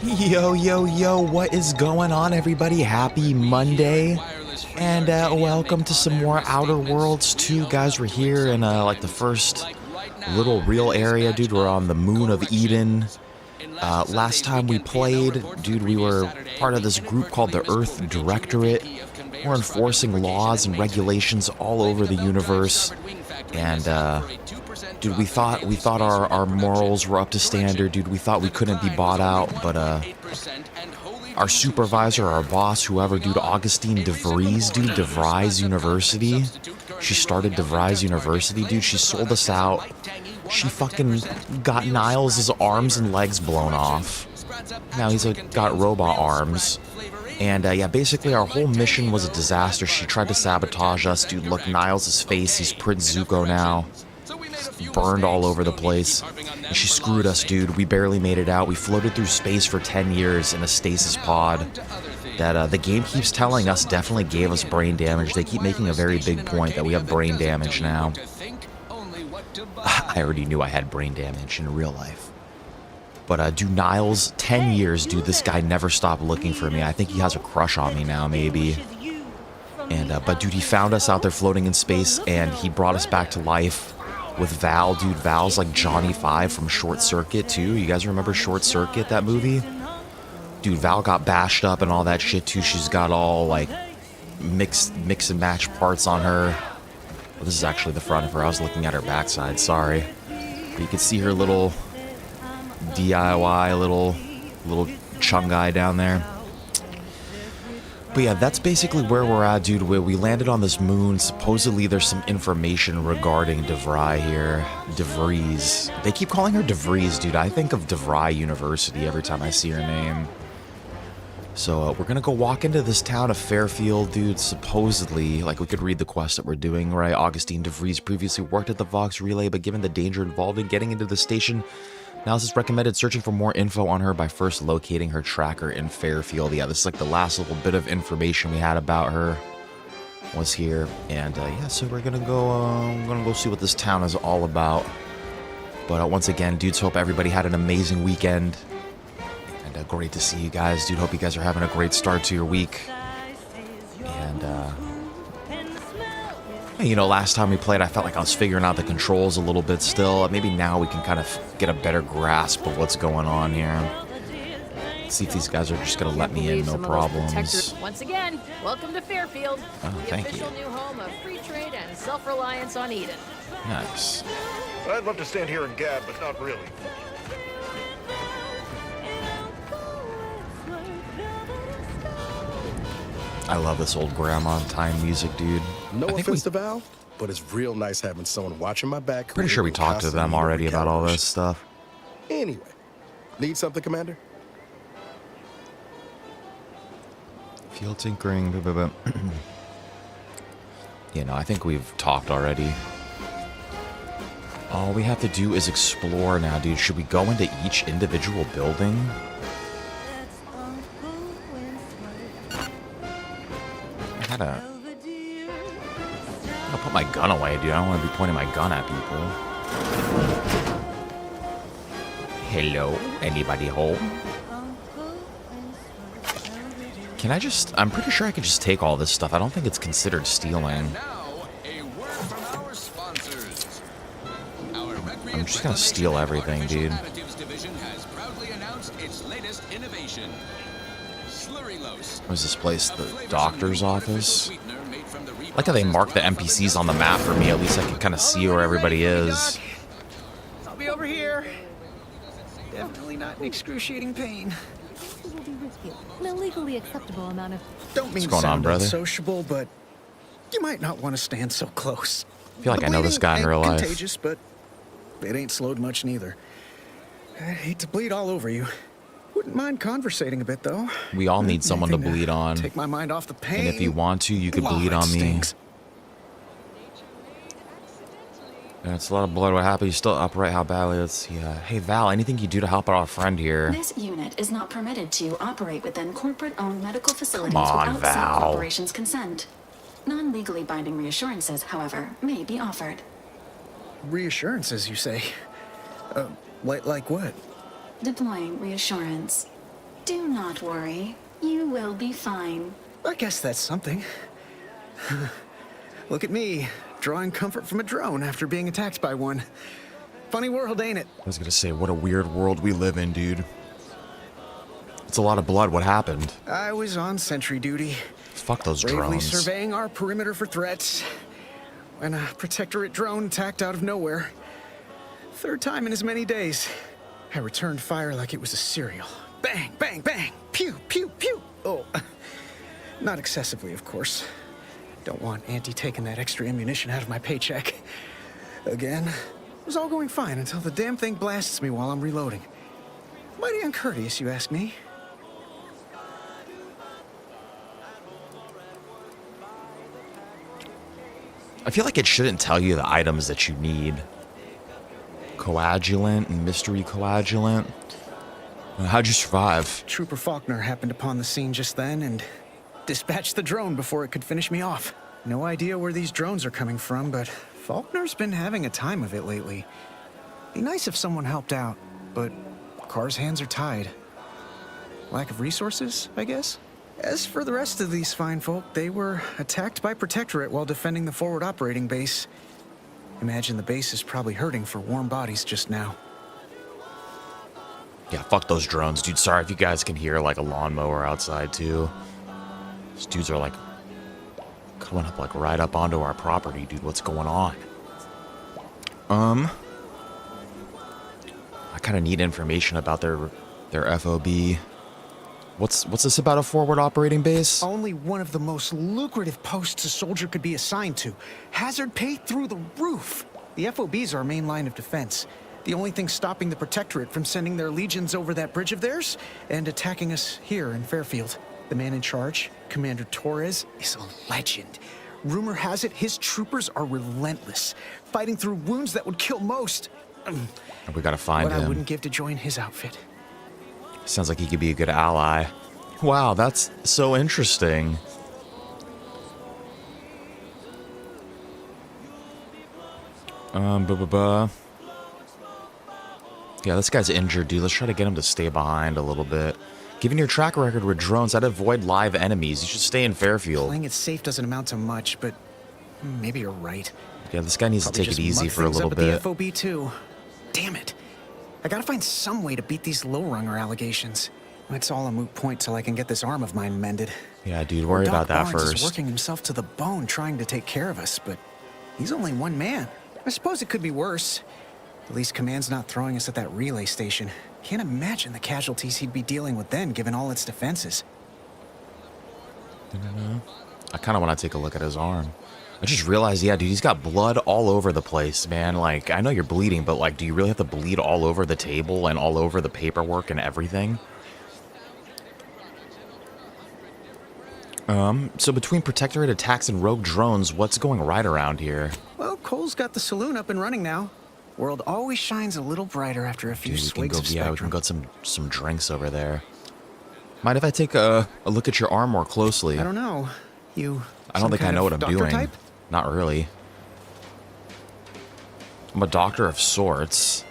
Yo, yo, yo, what is going on, everybody? Happy Monday, and welcome to some more Outer Worlds 2, guys. We're here in, like, the first little real area, dude. We're on the moon of Eden. Last time we played, dude, we were part of this group called the Earth Directorate. We're enforcing laws and regulations all over the universe, and, dude, we thought our morals were up to standard, dude. We thought we couldn't be bought out, but our supervisor, our boss, whoever, dude, Augustine De Vries, dude, De Vries University. She started De Vries University, dude. She sold us out. She fucking got Niles' arms and legs blown off. Now he's got robot arms. And yeah, basically our whole mission was a disaster. She tried to sabotage us, dude. Look, Niles' face, he's Prince Zuko now. Burned all over the place. And she screwed us, dude. We barely made it out. We floated through space for 10 years in a stasis pod that the game keeps telling us definitely gave us brain damage. They keep making a very big point that we have brain damage now. I already knew I had brain damage in real life. But dude, Niles, 10 years, dude, this guy never stopped looking for me. I think he has a crush on me now, maybe. And but dude, he found us out there floating in space, and he brought us back to life with Val, dude. Val's like Johnny Five from Short Circuit too. You guys remember Short Circuit, that movie? Dude, Val got bashed up and all that shit too. She's got all like mix and match parts on her. Well, this is actually the front of her. I was looking at her backside, sorry. But you can see her little DIY little chungai down there. But yeah, that's basically where we're at, dude. We landed on this moon. Supposedly there's some information regarding De Vries here. De Vries. They keep calling her De Vries, dude. I think of De Vries University every time I see her name. So we're gonna go walk into this town of Fairfield, dude. Supposedly, like, we could read the quest that we're doing, right? Augustine De Vries previously worked at the Vox Relay, but given the danger involved in getting into the station, Niles has recommended searching for more info on her by first locating her tracker in Fairfield. Yeah, this is like the last little bit of information we had about her was here. And yeah, so we're gonna go see what this town is all about. But once again, dudes, hope everybody had an amazing weekend. And great to see you guys, dude. Hope you guys are having a great start to your week. And you know, last time we played, I felt like I was figuring out the controls a little bit still. Maybe now we can kind of get a better grasp of what's going on here. Let's see if these guys are just going to let me in, no problems. Once again, welcome to Fairfield, the official new home of free trade and self-reliance on Eden. Nice. I'd love to stand here and gab, but not really. I love this old grandma time music, dude. No offense to Val, but it's real nice having someone watching my back. Pretty sure we talked to them already about all this stuff. Anyway, need something, Commander? Field tinkering, blah, blah, blah. You know, I think we've talked already. All we have to do is explore now, dude. Should we go into each individual building? I'm gonna put my gun away, dude. I don't want to be pointing my gun at people. Hello? Anybody home? Can I just... I'm pretty sure I can just take all this stuff. I don't think it's considered stealing. I'm just gonna steal everything, dude. Where's this place? The doctor's office? I like how they mark the NPCs on the map for me. At least I can kind of see where everybody is. I'll be over here. Definitely not in excruciating pain. An illegally acceptable amount of... Don't mean What's going on, brother? Sociable, but you might not want to stand so close. I feel like I know this guy in real life. Contagious, but it ain't slowed much neither. I hate to bleed all over you. Wouldn't mind conversating a bit, though. We all need someone to bleed on. Take my mind off the pain. And if you want to, you could bleed on me. Yeah, it's a lot of blood. What happened? You still upright? How badly? Let's see. Hey, Val, anything you do to help out our friend here? This unit is not permitted to operate within corporate-owned medical facilities Come on, without said Val. corporation's consent. Non-legally binding reassurances, however, may be offered. Reassurances, you say? Like what? Deploying reassurance. Do not worry. You will be fine. I guess that's something. Look at me, drawing comfort from a drone after being attacked by one. Funny world, ain't it? I was gonna say, what a weird world we live in, dude. It's a lot of blood. What happened? I was on sentry duty, Fuck those bravely drones. surveying our perimeter for threats, when a Protectorate drone attacked out of nowhere. Third time in as many days. I returned fire like it was a cereal. Bang, bang, bang! Pew, pew, pew! Oh, not excessively, of course. Don't want Auntie taking that extra ammunition out of my paycheck. Again, it was all going fine until the damn thing blasts me while I'm reloading. Mighty uncourteous, you ask me. I feel like it shouldn't tell you the items that you need. Coagulant and mystery coagulant. How'd you survive? Trooper Faulkner happened upon the scene just then and dispatched the drone before it could finish me off. No idea where these drones are coming from, but Faulkner's been having a time of it lately. Be nice if someone helped out, but Carr's hands are tied. Lack of resources, I guess? As for the rest of these fine folk, they were attacked by Protectorate while defending the forward operating base. Imagine the base is probably hurting for warm bodies just now. Yeah, fuck those drones, dude. Sorry if you guys can hear like a lawnmower outside too. These dudes are like coming up like right up onto our property, dude. What's going on? I kind of need information about their FOB. What's this about a forward operating base? Only one of the most lucrative posts a soldier could be assigned to. Hazard pay through the roof. The FOB's our main line of defense. The only thing stopping the Protectorate from sending their legions over that bridge of theirs and attacking us here in Fairfield. The man in charge, Commander Torres, is a legend. Rumor has it his troopers are relentless, fighting through wounds that would kill most. We gotta find What I him. wouldn't give to join his outfit. Sounds like he could be a good ally. Wow, that's so interesting. Yeah, this guy's injured, dude. Let's try to get him to stay behind a little bit. Given your track record with drones, I'd avoid live enemies. You should stay in Fairfield. Playing it safe doesn't amount to much, but maybe you're right. Yeah, this guy needs Probably to take it just easy mug for a things little up bit. at the FOB too. Damn it. I gotta find some way to beat these low-runger allegations. It's all a moot point till I can get this arm of mine mended. Yeah, dude, worry about Doc that Barnes is first. working himself to the bone trying to take care of us, but he's only one man. I suppose it could be worse. At least Command's not throwing us at that relay station. Can't imagine the casualties he'd be dealing with then, given all its defenses. I kind of want to take a look at his arm. I just realized, yeah, dude, he's got blood all over the place, man. Like, I know you're bleeding, but, like, do you really have to bleed all over the table and all over the paperwork and everything? So between Protectorate attacks and rogue drones, what's going right around here? Well, Cole's got the saloon up and running now. World always shines a little brighter after a few Dude, we can swigs go, of yeah, we can Spectrum. go some drinks over there. Mind if I take a look at your arm more closely? I don't know. You I don't some think I kind know of what I'm doctor doing. type? Not really. I'm a doctor of sorts.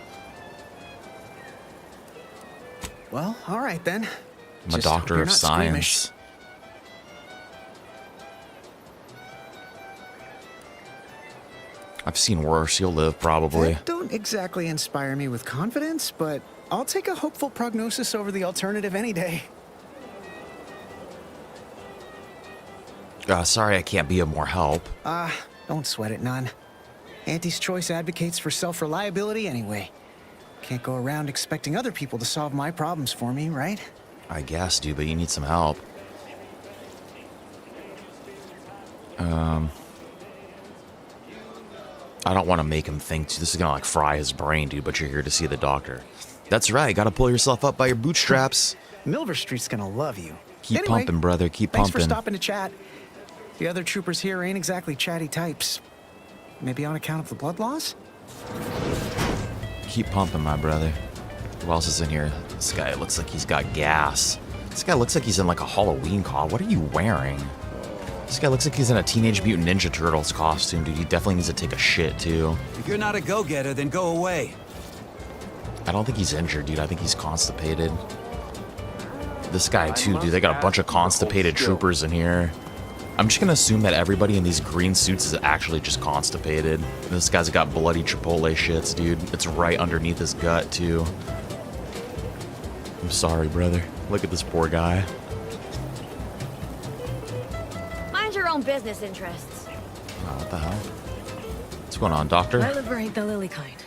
Well, all right then. I'm a Just hope doctor you're of not squeamish. science. I've seen worse. You'll live, probably. That don't exactly inspire me with confidence, but I'll take a hopeful prognosis over the alternative any day. Sorry I can't be of more help. Don't sweat it none. Auntie's Choice advocates for self-reliability anyway. Can't go around expecting other people to solve my problems for me, right? I guess, dude, but you need some help. I don't want to make him think this is gonna like fry his brain, dude, but you're here to see the doctor. That's right, gotta pull yourself up by your bootstraps. Milver Street's gonna love you. Keep Anyway, pumping, brother, keep thanks pumping. for stopping to chat. The other troopers here ain't exactly chatty types. Maybe on account of the blood loss? Keep pumping, my brother. Who else is in here? This guy looks like he's got gas. This guy looks like he's in like a Halloween costume. What are you wearing? This guy looks like he's in a Teenage Mutant Ninja Turtles costume, dude. He definitely needs to take a shit, too. If you're not a go-getter, then go away. I don't think he's injured, dude. I think he's constipated. This guy too, dude. They got a bunch of constipated troopers in here. I'm just gonna assume that everybody in these green suits is actually just constipated. This guy's got bloody Chipotle shits, dude. It's right underneath his gut, too. I'm sorry, brother. Look at this poor guy. Mind your own business interests. Oh, what the hell? What's going on, doctor? My liver ain't the lily kind.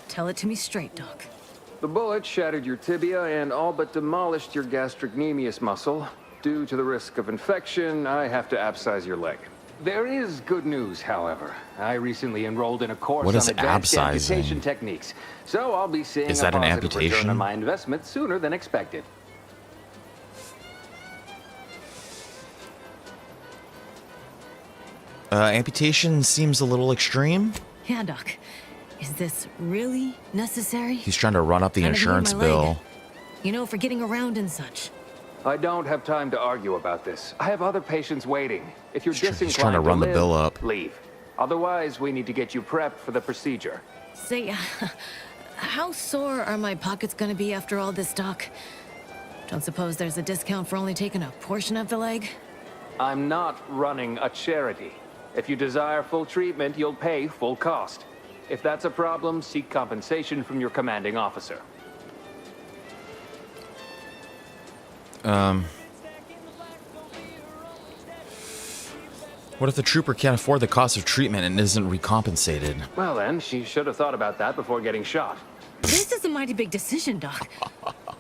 Tell it to me straight, Doc. The bullet shattered your tibia and all but demolished your gastrocnemius muscle. Due to the risk of infection, I have to abscise your leg. There is good news, however. I recently enrolled in a course What is on advanced abscising? amputation techniques, so I'll be seeing Is a that an positive return amputation? on my investment sooner than expected. Amputation seems a little extreme. Yeah, Doc. Is this really necessary? He's trying to run up the Kind of need insurance my leg. bill. You know, for getting around and such. I don't have time to argue about this. I have other patients waiting. If you're He's disinclined trying to run the live, bill up. leave. Otherwise, we need to get you prepped for the procedure. Say, how sore are my pockets gonna be after all this, Doc? Don't suppose there's a discount for only taking a portion of the leg? I'm not running a charity. If you desire full treatment, you'll pay full cost. If that's a problem, seek compensation from your commanding officer. What if the trooper can't afford the cost of treatment and isn't recompensated? Well then, she should have thought about that before getting shot. This is a mighty big decision, Doc.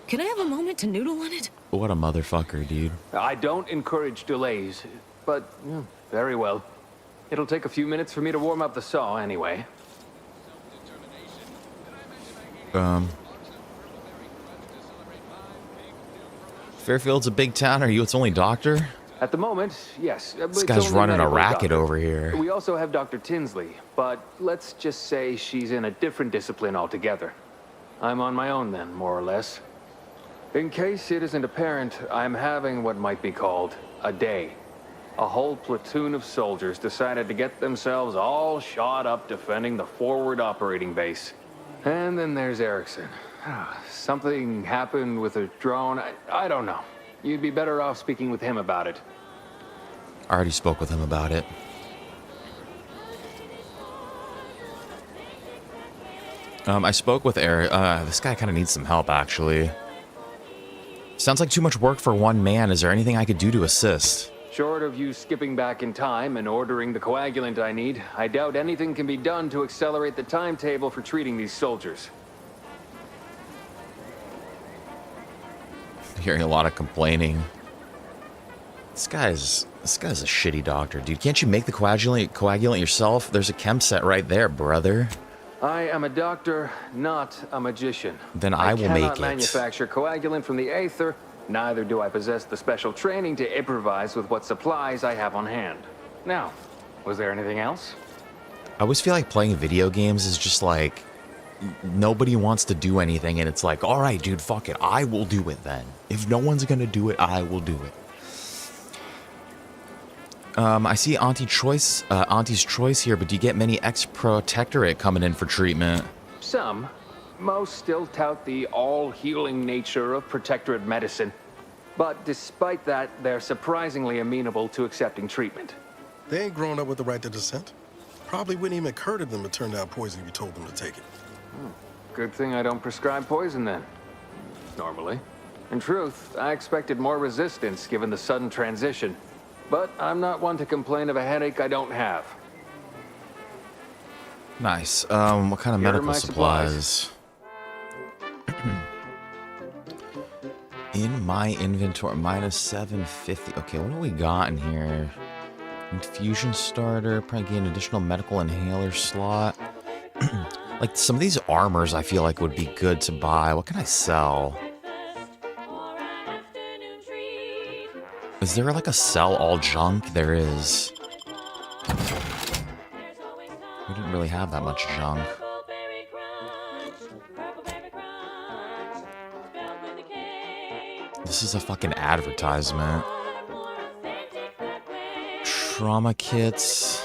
Can I have a moment to noodle on it? What a motherfucker, dude. I don't encourage delays, but very well. It'll take a few minutes for me to warm up the saw anyway. Fairfield's a big town. Are you its only doctor? At the moment, yes. This guy's running a racket over here. We also have Dr. Tinsley, but let's just say she's in a different discipline altogether. I'm on my own then, more or less. In case it isn't apparent, I'm having what might be called a day. A whole platoon of soldiers decided to get themselves all shot up defending the forward operating base. And then there's Erickson. Something happened with a drone. I don't know. You'd be better off speaking with him about it. I already spoke with him about it. I spoke with Eric. This guy kind of needs some help, actually. Sounds like too much work for one man. Is there anything I could do to assist? Short of you skipping back in time and ordering the coagulant I need, I doubt anything can be done to accelerate the timetable for treating these soldiers. Hearing a lot of complaining. This guy's a shitty doctor, dude. Can't you make the coagulant yourself? There's a chem set right there, brother. I am a doctor, not a magician. Then I will make it. I cannot manufacture coagulant from the aether. Neither do I possess the special training to improvise with what supplies I have on hand. Now, was there anything else? I always feel like playing video games is just like nobody wants to do anything, and it's like, all right, dude, fuck it, I will do it then. If no one's gonna do it, I will do it. I see Auntie's Choice here, but do you get many Earth Directorate coming in for treatment? Some. Most still tout the all-healing nature of protectorate medicine. But despite that, they're surprisingly amenable to accepting treatment. They ain't grown up with the right to dissent. Probably wouldn't even occur to them to turn down poison if you told them to take it. Good thing I don't prescribe poison then. Normally. In truth, I expected more resistance given the sudden transition. But I'm not one to complain of a headache I don't have. Nice. What kind of Here are medical my supplies? In my inventory, minus 750. Okay, what do we got in here? Infusion starter, probably get an additional medical inhaler slot. Like some of these armors I feel like would be good to buy. What can I sell? Is there like a sell all junk? There is. We didn't really have that much junk. This is a fucking advertisement. Trauma kits.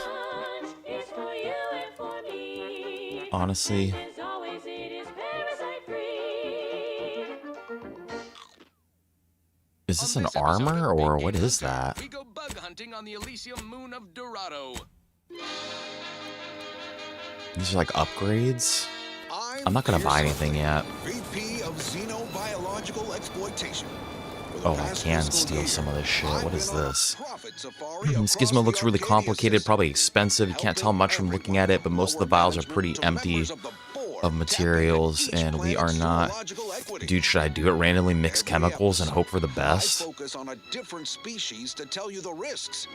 Honestly. Is this an armor or what is that? We go bug hunting on the Elysium moon of Dorado. These are like upgrades. I'm not gonna buy anything yet. VP of Xenobiological Exploitation. Oh, I can steal some of this shit. What is this? This gizmo looks really complicated, probably expensive. You can't tell much from looking at it, but most of the vials are pretty empty of materials, and we are not... Dude, should I do it? Randomly mix chemicals and hope for the best? Focus on a different species to tell you the risks.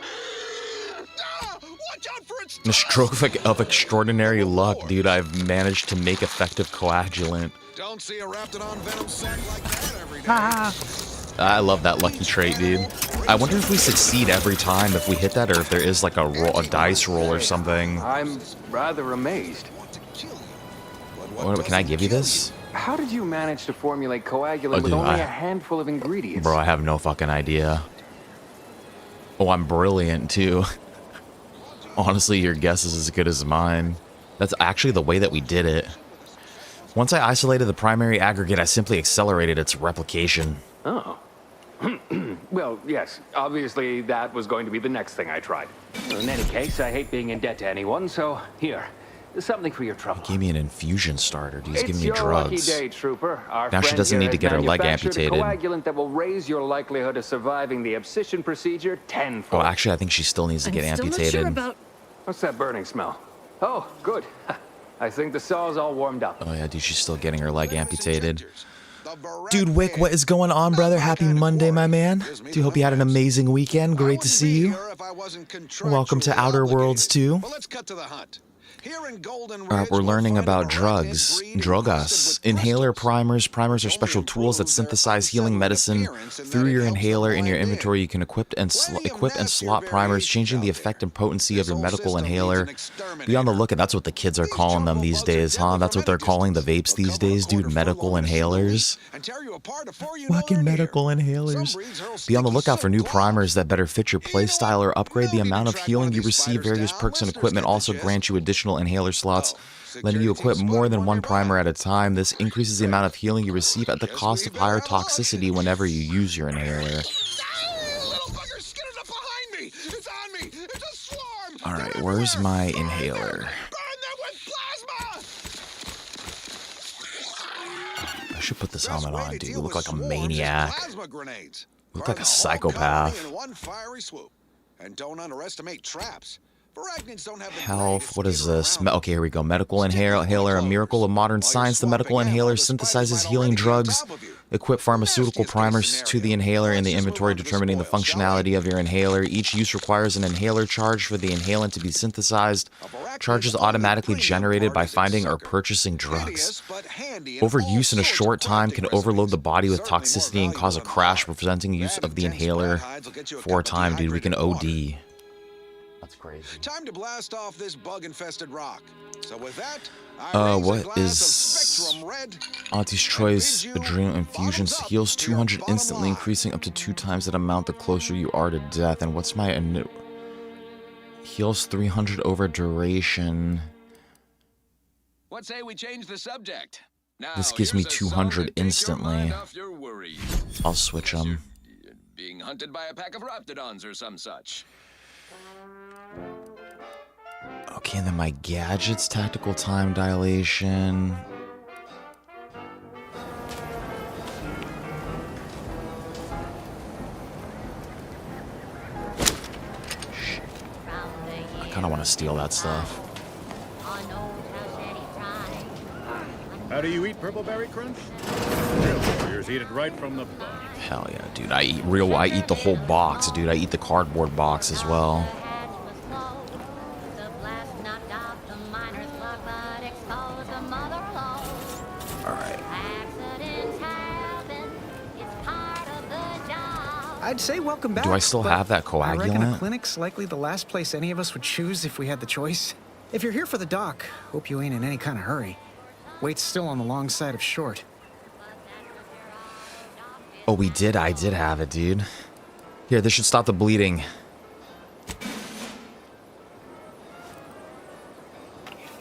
Watch out for its A stroke of extraordinary luck, dude. I've managed to make effective coagulant. Don't see a Raptidon venom sac like that every day. I love that lucky trait, dude. I wonder if we succeed every time if we hit that, or if there is like a dice roll or something. I'm rather amazed. What, can I give you this? How did you manage to formulate coagulant with dude, only a handful of ingredients? Bro, I have no fucking idea. Oh, I'm brilliant too. Honestly, your guess is as good as mine. That's actually the way that we did it. Once I isolated the primary aggregate, I simply accelerated its replication. Oh. Well, yes. Obviously, that was going to be the next thing I tried. In any case, I hate being in debt to anyone, so here. Something for your trouble. He gave me an infusion starter. He's giving me It's your lucky drugs. day, Trooper. Our Now she friend doesn't here need to has get her leg manufactured amputated. A coagulant that will raise your likelihood of surviving the abscission procedure tenfold. Oh, actually, I think she still needs to get amputated. Still not sure about... What's that burning smell? Oh, good. I think the saw's all warmed up. Oh yeah, dude, she's still getting her leg amputated. Dude, Wick, what is going on, brother? Happy Monday, my man. Do hope you had an amazing weekend. Great to see you. Welcome to Outer Worlds 2. Let's cut to the hunt. We're learning about drugs. Drug us. Inhaler primers. Primers are special tools that synthesize healing medicine through your inhaler. In your inventory, you can equip and slot primers, changing the effect and potency of your medical inhaler. Be on the lookout. That's what the kids are calling them these days, huh? That's what they're calling the vapes these days, dude. Medical inhalers. Fucking medical inhalers. Be on the lookout for new primers that better fit your playstyle or upgrade the amount of healing you receive. Various perks and equipment also grant you additional inhaler slots, letting you equip more than one primer at a time. This increases the amount of healing you receive at the cost of higher toxicity whenever you use your inhaler. Alright, where's my inhaler? I should put this helmet on, dude. You look like a maniac. You look like a psychopath. And don't underestimate traps. Health, what is this? Okay, here we go. Medical inhaler, a miracle of modern science. The medical inhaler synthesizes healing drugs. Equip pharmaceutical primers to the inhaler in the inventory, determining the functionality of your inhaler. Each use requires an inhaler charge for the inhalant to be synthesized. Charge is automatically generated by finding or purchasing drugs. Overuse in a short time can overload the body with toxicity and cause a crash, representing use of the inhaler for a time, dude. We can OD. That's crazy. Time to blast off this bug-infested rock. So with that, what is Auntie's Choice Adrenal Infusions heals 200 instantly, increasing up to 2 times that amount the closer you are to death. And what's my heals 300 over duration? What say we change the subject? Now, this gives me 200 instantly. I'll switch them. Being hunted by a pack of Raptidons or some such. Okay, and then my gadgets, tactical time dilation. Shit. I kind of want to steal that stuff. How do you eat Purple Berry Crunch? Real warriors eat it right from the bud. Hell yeah, dude. I eat the whole box, dude. I eat the cardboard box as well. I'd say welcome back. Do I still have that coagulant? I reckon a clinic's likely the last place any of us would choose if we had the choice. If you're here for the doc, hope you ain't in any kind of hurry. Wait's still on the long side of short. Oh, I did have it, dude. Here, this should stop the bleeding.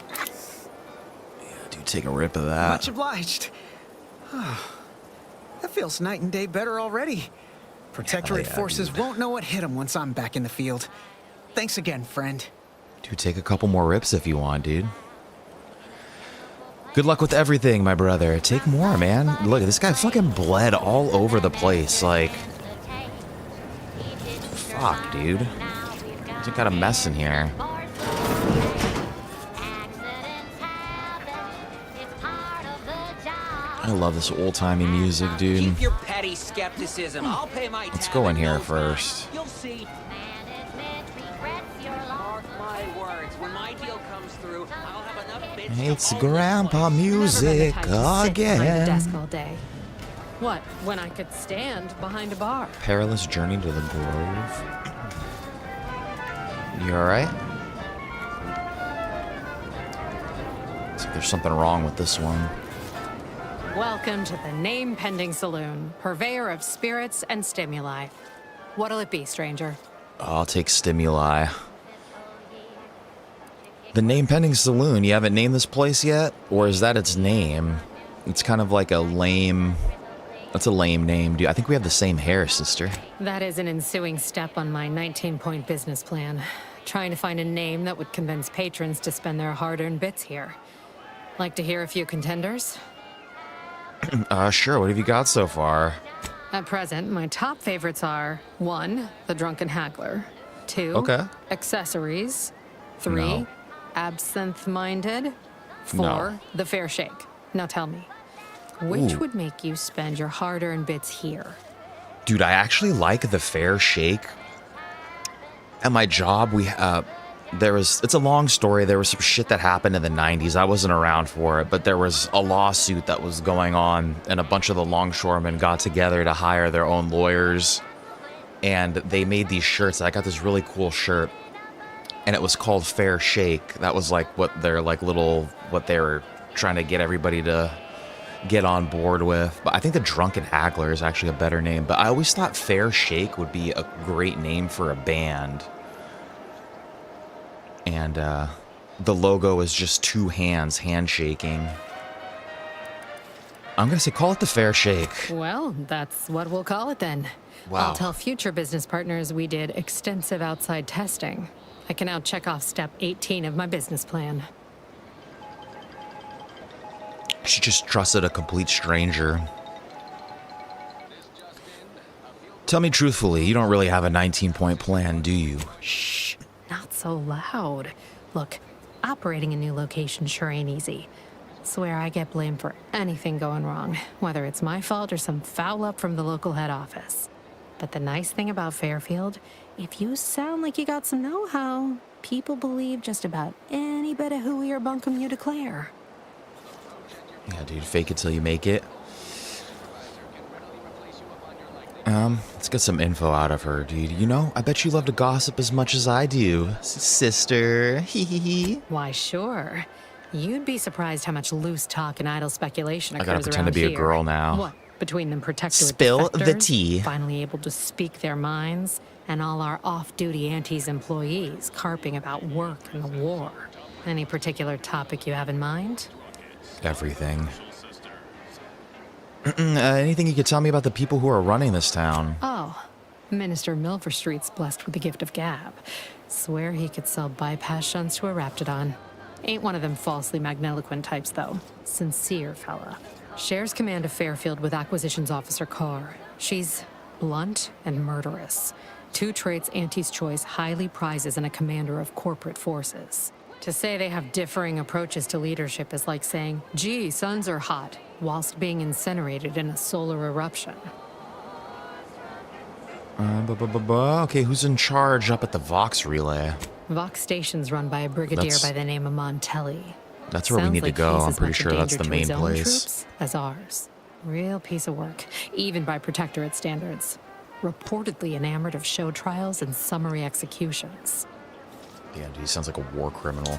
Yeah, dude, take a rip of that. Much obliged. That feels night and day better already. Protectorate forces won't know what hit them once I'm back in the field. Thanks again, friend. Dude, take a couple more rips if you want, dude. Good luck with everything, my brother. Take more, man. Look, this guy fucking bled all over the place. Like, fuck, dude. He's got a mess in here. I love this old-timey music, dude. Keep your petty skepticism. I'll pay my Let's go in here first. You'll see. Mark my words. When my deal comes through, I'll have enough bits. It's grandpa music Behind the again. desk all day. What? When I could stand behind a bar? Perilous journey to the grove. You alright? Looks like there's something wrong with this one. Welcome to the name-pending saloon, purveyor of spirits and stimuli. What'll it be, stranger? I'll take stimuli. The name pending saloon, you haven't named this place yet? Or is that its name? It's kind of like a lame... That's a lame name, dude. I think we have the same hair, sister. That is an ensuing step on my 19-point business plan. Trying to find a name that would convince patrons to spend their hard-earned bits here. Like to hear a few contenders? Sure. What have you got so far? At present, my top favorites are 1, the drunken haggler. 2, Okay. accessories. 3, No. absinthe-minded. 4, No. the fair shake. Now tell me, which Ooh. would make you spend your hard-earned bits here? Dude, I actually like the fair shake. At my job, it's a long story. There was some shit that happened in the 90s. I wasn't around for it, but there was a lawsuit that was going on, and a bunch of the longshoremen got together to hire their own lawyers, and they made these shirts. I got this really cool shirt, and it was called Fair Shake. That was like what they were trying to get everybody to get on board with. But I think the Drunken Haggler is actually a better name. But I always thought Fair Shake would be a great name for a band. And the logo is just two hands handshaking. I'm gonna say call it the Fair Shake. Well, that's what we'll call it then. Wow. I'll tell future business partners we did extensive outside testing. I can now check off step 18 of my business plan. She just trusted a complete stranger. Tell me truthfully, you don't really have a 19-point plan, do you? Shh, not so loud. Look, operating a new location sure ain't easy. Swear I get blamed for anything going wrong, whether it's my fault or some foul up from the local head office. But the nice thing about Fairfield, if you sound like you got some know-how, people believe just about any bit of hooey or bunkum you declare. Yeah, dude, fake it till you make it. Let's get some info out of her, dude. You know, I bet you love to gossip as much as I do, sister. Hee hee hee. Why, sure. You'd be surprised how much loose talk and idle speculation occurs I around gotta pretend to be here. a girl now. What? Between them protectorate Spill the defectors, tea. finally able to speak their minds, and all our off-duty Antes employees carping about work and the war. Any particular topic you have in mind? Everything. Anything you could tell me about the people who are running this town? Oh, Minister Milverstreet's blessed with the gift of gab. Swear he could sell bypass shunts to a raptidon. Ain't one of them falsely magniloquent types, though. Sincere fella. Shares command of Fairfield with Acquisitions Officer Carr. She's blunt and murderous. Two traits Auntie's Choice highly prizes in a commander of corporate forces. To say they have differing approaches to leadership is like saying, gee, suns are hot, whilst being incinerated in a solar eruption. Okay, who's in charge up at the Vox Relay? Vox Station's run by a brigadier by the name of Montelli. That's where we need to go. I'm pretty sure that's the main place. As ours. Real piece of work, even by Protectorate standards. Reportedly enamored of show trials and summary executions. Yeah, dude, he sounds like a war criminal.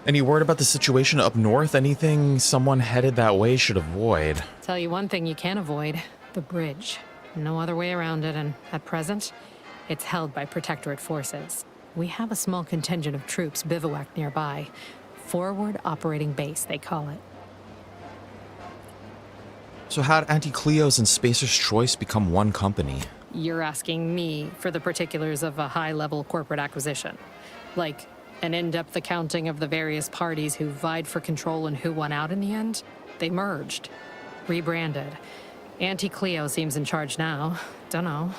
Any word about the situation up north? Anything someone headed that way should avoid? Tell you one thing you can't avoid. The bridge. No other way around it, and at present, it's held by Protectorate forces. We have a small contingent of troops bivouacked nearby. Forward Operating Base, they call it. So how'd Auntie Cleo's and Spacer's Choice become one company? you're asking me for the particulars of a high-level corporate acquisition. Like an in-depth accounting of the various parties who vied for control and who won out in the end? They merged. Rebranded. Auntie Cleo seems in charge now. Dunno.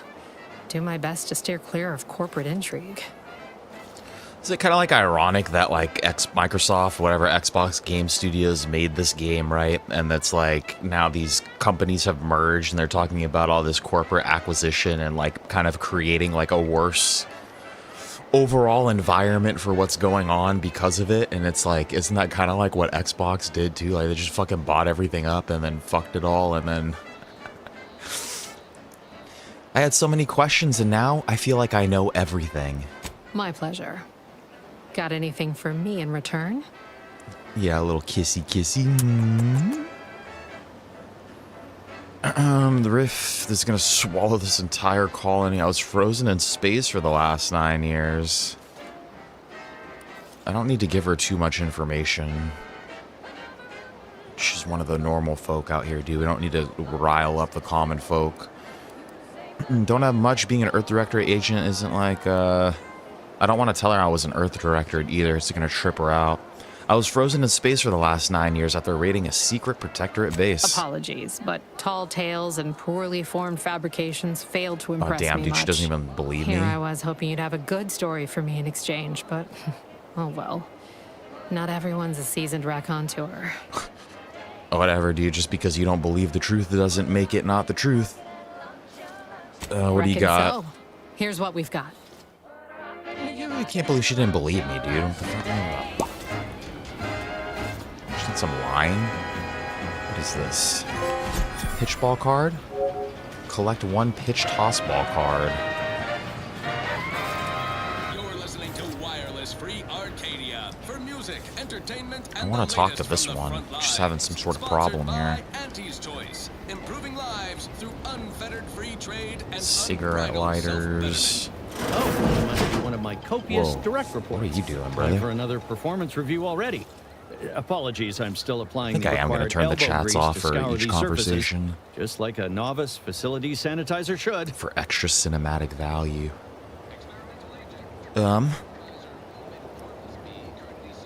Do my best to steer clear of corporate intrigue. Is it kind of like ironic that like Microsoft, whatever Xbox Game Studios made this game, right? And that's like now these companies have merged and they're talking about all this corporate acquisition and like kind of creating like a worse overall environment for what's going on because of it. And it's like, isn't that kind of like what Xbox did too? Like they just fucking bought everything up and then fucked it all. And then I had so many questions and now I feel like I know everything. My pleasure. Got anything for me in return? Yeah, a little kissy kissy. The rift is gonna swallow this entire colony. I was frozen in space for the last 9 years. I don't need to give her too much information. She's one of the normal folk out here, dude. We don't need to rile up the common folk. Don't have much. Being an Earth Directorate agent isn't like, I don't want to tell her I was an Earth Directorate either. It's going to trip her out. I was frozen in space for the last 9 years after raiding a secret protectorate base. Apologies, but tall tales and poorly formed fabrications failed to impress me damn, dude, much. she doesn't even believe me. Here I was hoping you'd have a good story for me in exchange, but oh well. Not everyone's a seasoned raconteur. Whatever, dude. Just because you don't believe the truth doesn't make it not the truth. What do you got? So. Here's what we've got. I can't believe she didn't believe me, dude. What the fuck? She did some lying. What is this? Pitch ball card? Collect one pitch toss ball card. You're listening to Wireless Free Arcadia for music, entertainment, and I want to talk to this one. She's having some sort of problem here. Auntie's Choice, improving lives through unfettered free trade and Cigarette lighters. Oh, you must be one of my copious Whoa. direct reports. What are you doing, Time brother? for another performance review already. Apologies, I'm still applying I think I am going to turn the chats off for each conversation. Just like a novice facility sanitizer should. For extra cinematic value.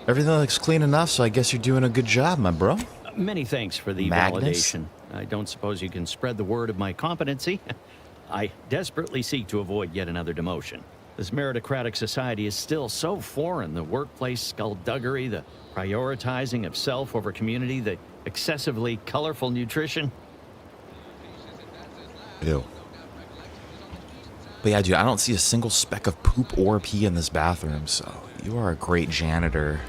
Everything looks clean enough, so I guess you're doing a good job, my bro. Many thanks for the Magnus? validation. I don't suppose you can spread the word of my competency. I desperately seek to avoid yet another demotion. This meritocratic society is still so foreign. The workplace skullduggery, the prioritizing of self over community, the excessively colorful nutrition. Ew. But yeah, dude, I don't see a single speck of poop or pee in this bathroom, so you are a great janitor.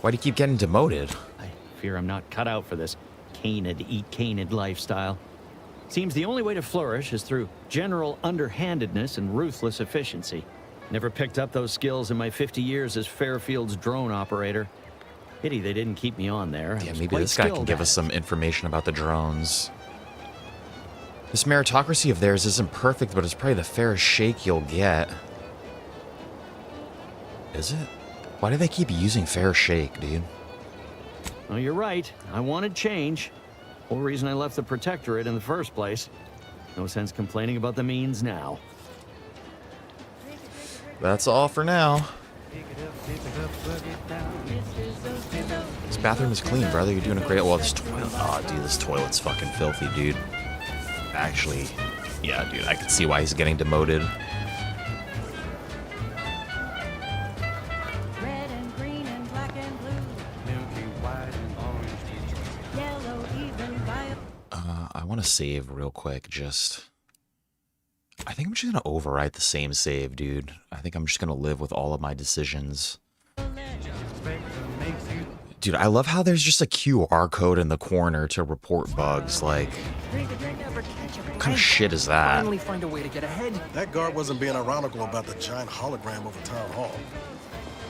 Why do you keep getting demoted? I fear I'm not cut out for this canid, eat canid lifestyle. Seems the only way to flourish is through general underhandedness and ruthless efficiency. Never picked up those skills in my 50 years as Fairfield's drone operator. Pity they didn't keep me on there. Yeah, maybe this guy can give us some information about the drones. This meritocracy of theirs isn't perfect, but it's probably the fairest shake you'll get. Is it? Why do they keep using fair shake, dude? Oh, you're right. I wanted change. Whole reason I left the Protectorate in the first place. No sense complaining about the means now. That's all for now. This bathroom is clean, brother. You're doing a great... Well, this toilet... Oh, dude, this toilet's fucking filthy, dude. Actually, yeah, dude, I can see why he's getting demoted. Red and green and black and blue. Milky white and orange. Yellow, even violet. I want to save real quick, just... I think I'm just going to overwrite the same save, dude. I think I'm just going to live with all of my decisions. Dude, I love how there's just a QR code in the corner to report bugs, like... What kind of shit is that? Finally find a way to get ahead. That guard wasn't being ironical about the giant hologram over town hall.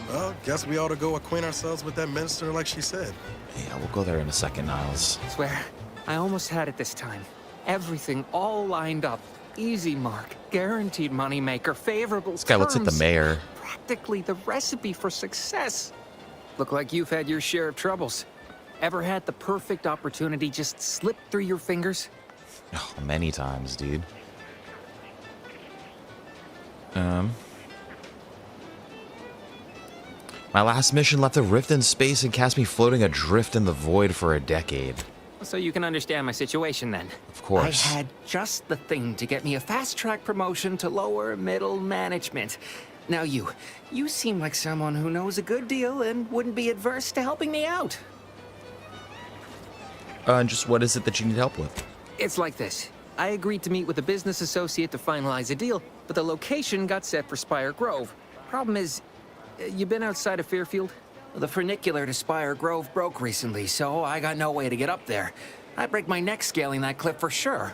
Well, guess we ought to go acquaint ourselves with that minister like she said. Yeah, we'll go there in a second, Niles. I swear, I almost had it this time. Everything all lined up. Easy mark, guaranteed moneymaker, favorable This guy looks like the mayor. Practically the recipe for success. Look like you've had your share of troubles. Ever had the perfect opportunity just slip through your fingers? Oh, many times, dude. My last mission left a rift in space and cast me floating adrift in the void for a decade. So you can understand my situation then. Of course. I had just the thing to get me a fast-track promotion to lower middle management. Now you seem like someone who knows a good deal and wouldn't be adverse to helping me out. And just what is it that you need help with? It's like this. I agreed to meet with a business associate to finalize a deal, but the location got set for Spire Grove. Problem is, you been outside of Fairfield? The funicular to Spire Grove broke recently, so I got no way to get up there. I'd break my neck scaling that cliff for sure.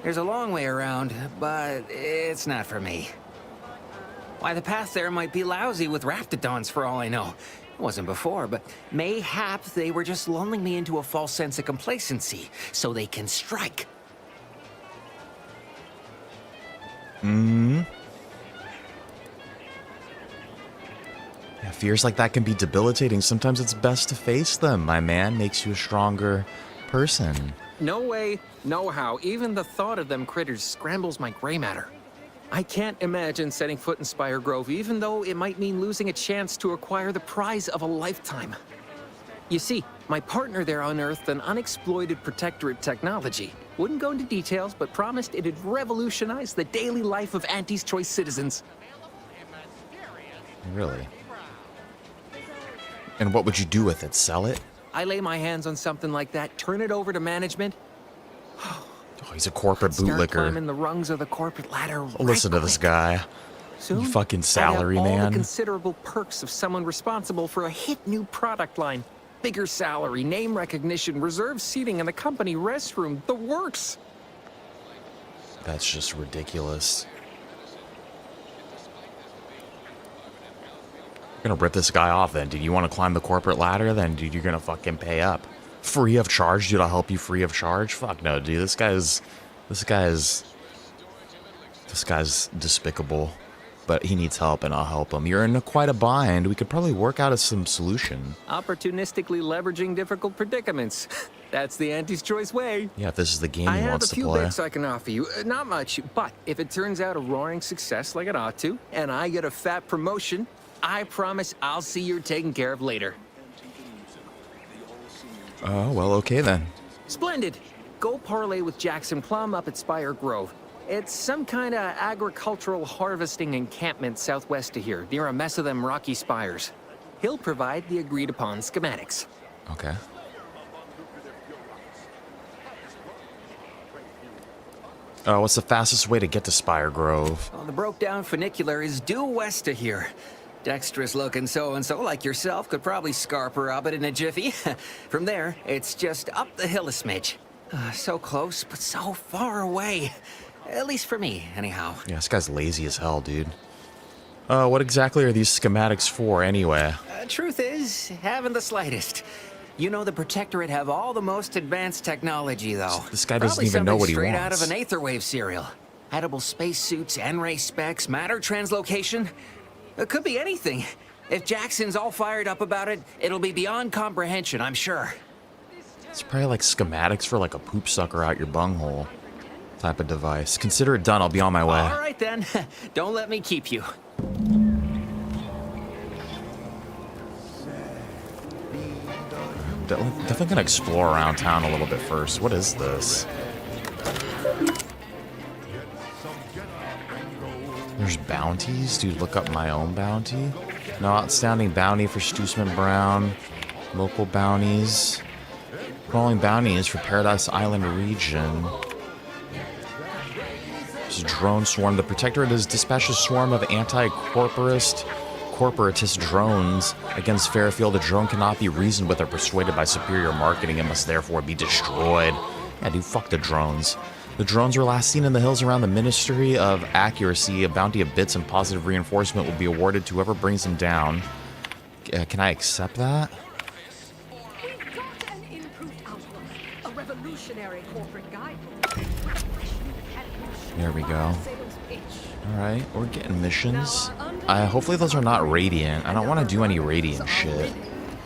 There's a long way around, but it's not for me. Why, the path there might be lousy with raptidons for all I know. It wasn't before, but mayhap they were just lulling me into a false sense of complacency so they can strike. Yeah, fears like that can be debilitating. Sometimes it's best to face them, my man. Makes you a stronger person. No way, no how. Even the thought of them critters scrambles my gray matter. I can't imagine setting foot in Spire Grove, even though it might mean losing a chance to acquire the prize of a lifetime. You see, my partner there unearthed an unexploited Protectorate technology. Wouldn't go into details, but promised it'd revolutionize the daily life of Anti's Choice citizens. Really? And what would you do with it? Sell it? I lay my hands on something like that, turn it over to management. Oh, he's a corporate Start bootlicker. climbing the rungs of the corporate ladder. Listen to this guy. Soon, You fucking I'd salary have all man. the considerable perks of someone responsible for a hit new product line. Bigger salary, name recognition, reserved seating in the company restroom, the works. That's just ridiculous. You're gonna rip this guy off then, dude. You want to climb the corporate ladder then, dude? You're gonna fucking pay up. Free of charge, dude. I'll help you free of charge. Fuck no, dude. This guy's despicable. But he needs help, and I'll help him. You're in quite a bind. We could probably work out some solution. Opportunistically leveraging difficult predicaments. That's the Anti's Choice way. Yeah, if this is the game I he have wants a to few play. bits I can offer you. Not much, but if it turns out a roaring success like it ought to, and I get a fat promotion, I promise I'll see you're taken care of later. Oh, well, okay then. Splendid. Go parlay with Jackson Plum up at Spire Grove. It's some kind of agricultural harvesting encampment southwest of here, near a mess of them rocky spires. He'll provide the agreed-upon schematics. Okay. What's the fastest way to get to Spire Grove? Well, the broke-down funicular is due west of here. Dexterous-looking so-and-so like yourself could probably scarper up it in a jiffy. From there, it's just up the hill a smidge. So close, but so far away. At least for me, anyhow. Yeah, this guy's lazy as hell, dude. What exactly are these schematics for, anyway? Truth is, haven't the slightest. You know the Protectorate have all the most advanced technology, though. This guy doesn't even know what he straight wants. out of an Aetherwave serial. Edible spacesuits, N-ray specs, matter translocation. It could be anything. If Jackson's all fired up about it, it'll be beyond comprehension, I'm sure. It's probably like schematics for like a poop sucker out your bunghole type of device. Consider it done. I'll be on my way. All right, then. Don't let me keep you. Definitely gonna explore around town a little bit first. What is this? There's bounties? Dude, look up my own bounty. No outstanding bounty for Stoosman Brown. Local bounties. Crawling bounties for Paradise Island region. There's a drone swarm. The Protectorate has dispatched a swarm of corporatist drones against Fairfield. The drone cannot be reasoned with or persuaded by superior marketing and must therefore be destroyed. Yeah, dude, fuck the drones. The drones were last seen in the hills around the Ministry of Accuracy. A bounty of bits and positive reinforcement will be awarded to whoever brings them down. Can I accept that? We've got an improved outlook, a revolutionary corporate guidebook. There we go. Alright, we're getting missions. Hopefully those are not Radiant. I don't want to do any Radiant shit.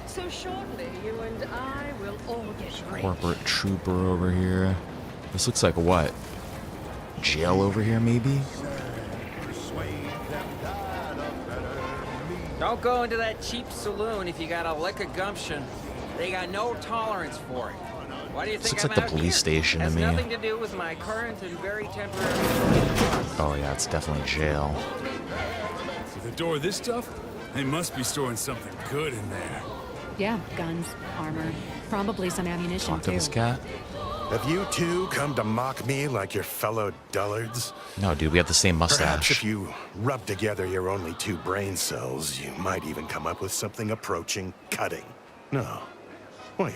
So shortly, you and I will all get ready. Corporate trooper over here. This looks like what? Jail over here, maybe? Don't go into that cheap saloon if you got a lick of gumption. They got no tolerance for it. Why do you think This looks I'm like the out police here? station to Has me. nothing to do with my current and very temporary. Oh yeah, it's definitely jail. With a door this tough, they must be storing something good in there. Yeah, guns, armor, probably some ammunition Talk to too. this cat. Have you two come to mock me like your fellow dullards? No, dude, we have the same Perhaps mustache. if you rub together your only 2 brain cells, you might even come up with something approaching cutting. No. Wait.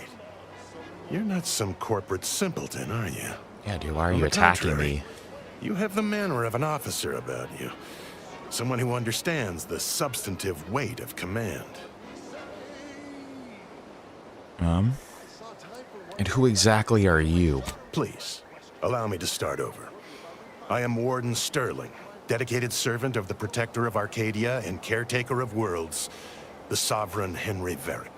You're not some corporate simpleton, are you? Yeah, dude, why are On you the attacking contrary, me? You have the manner of an officer about you. Someone who understands the substantive weight of command. And who exactly are you? Please, allow me to start over. I am Warden Sterling, dedicated servant of the Protector of Arcadia and caretaker of worlds, the Sovereign Henry Varick.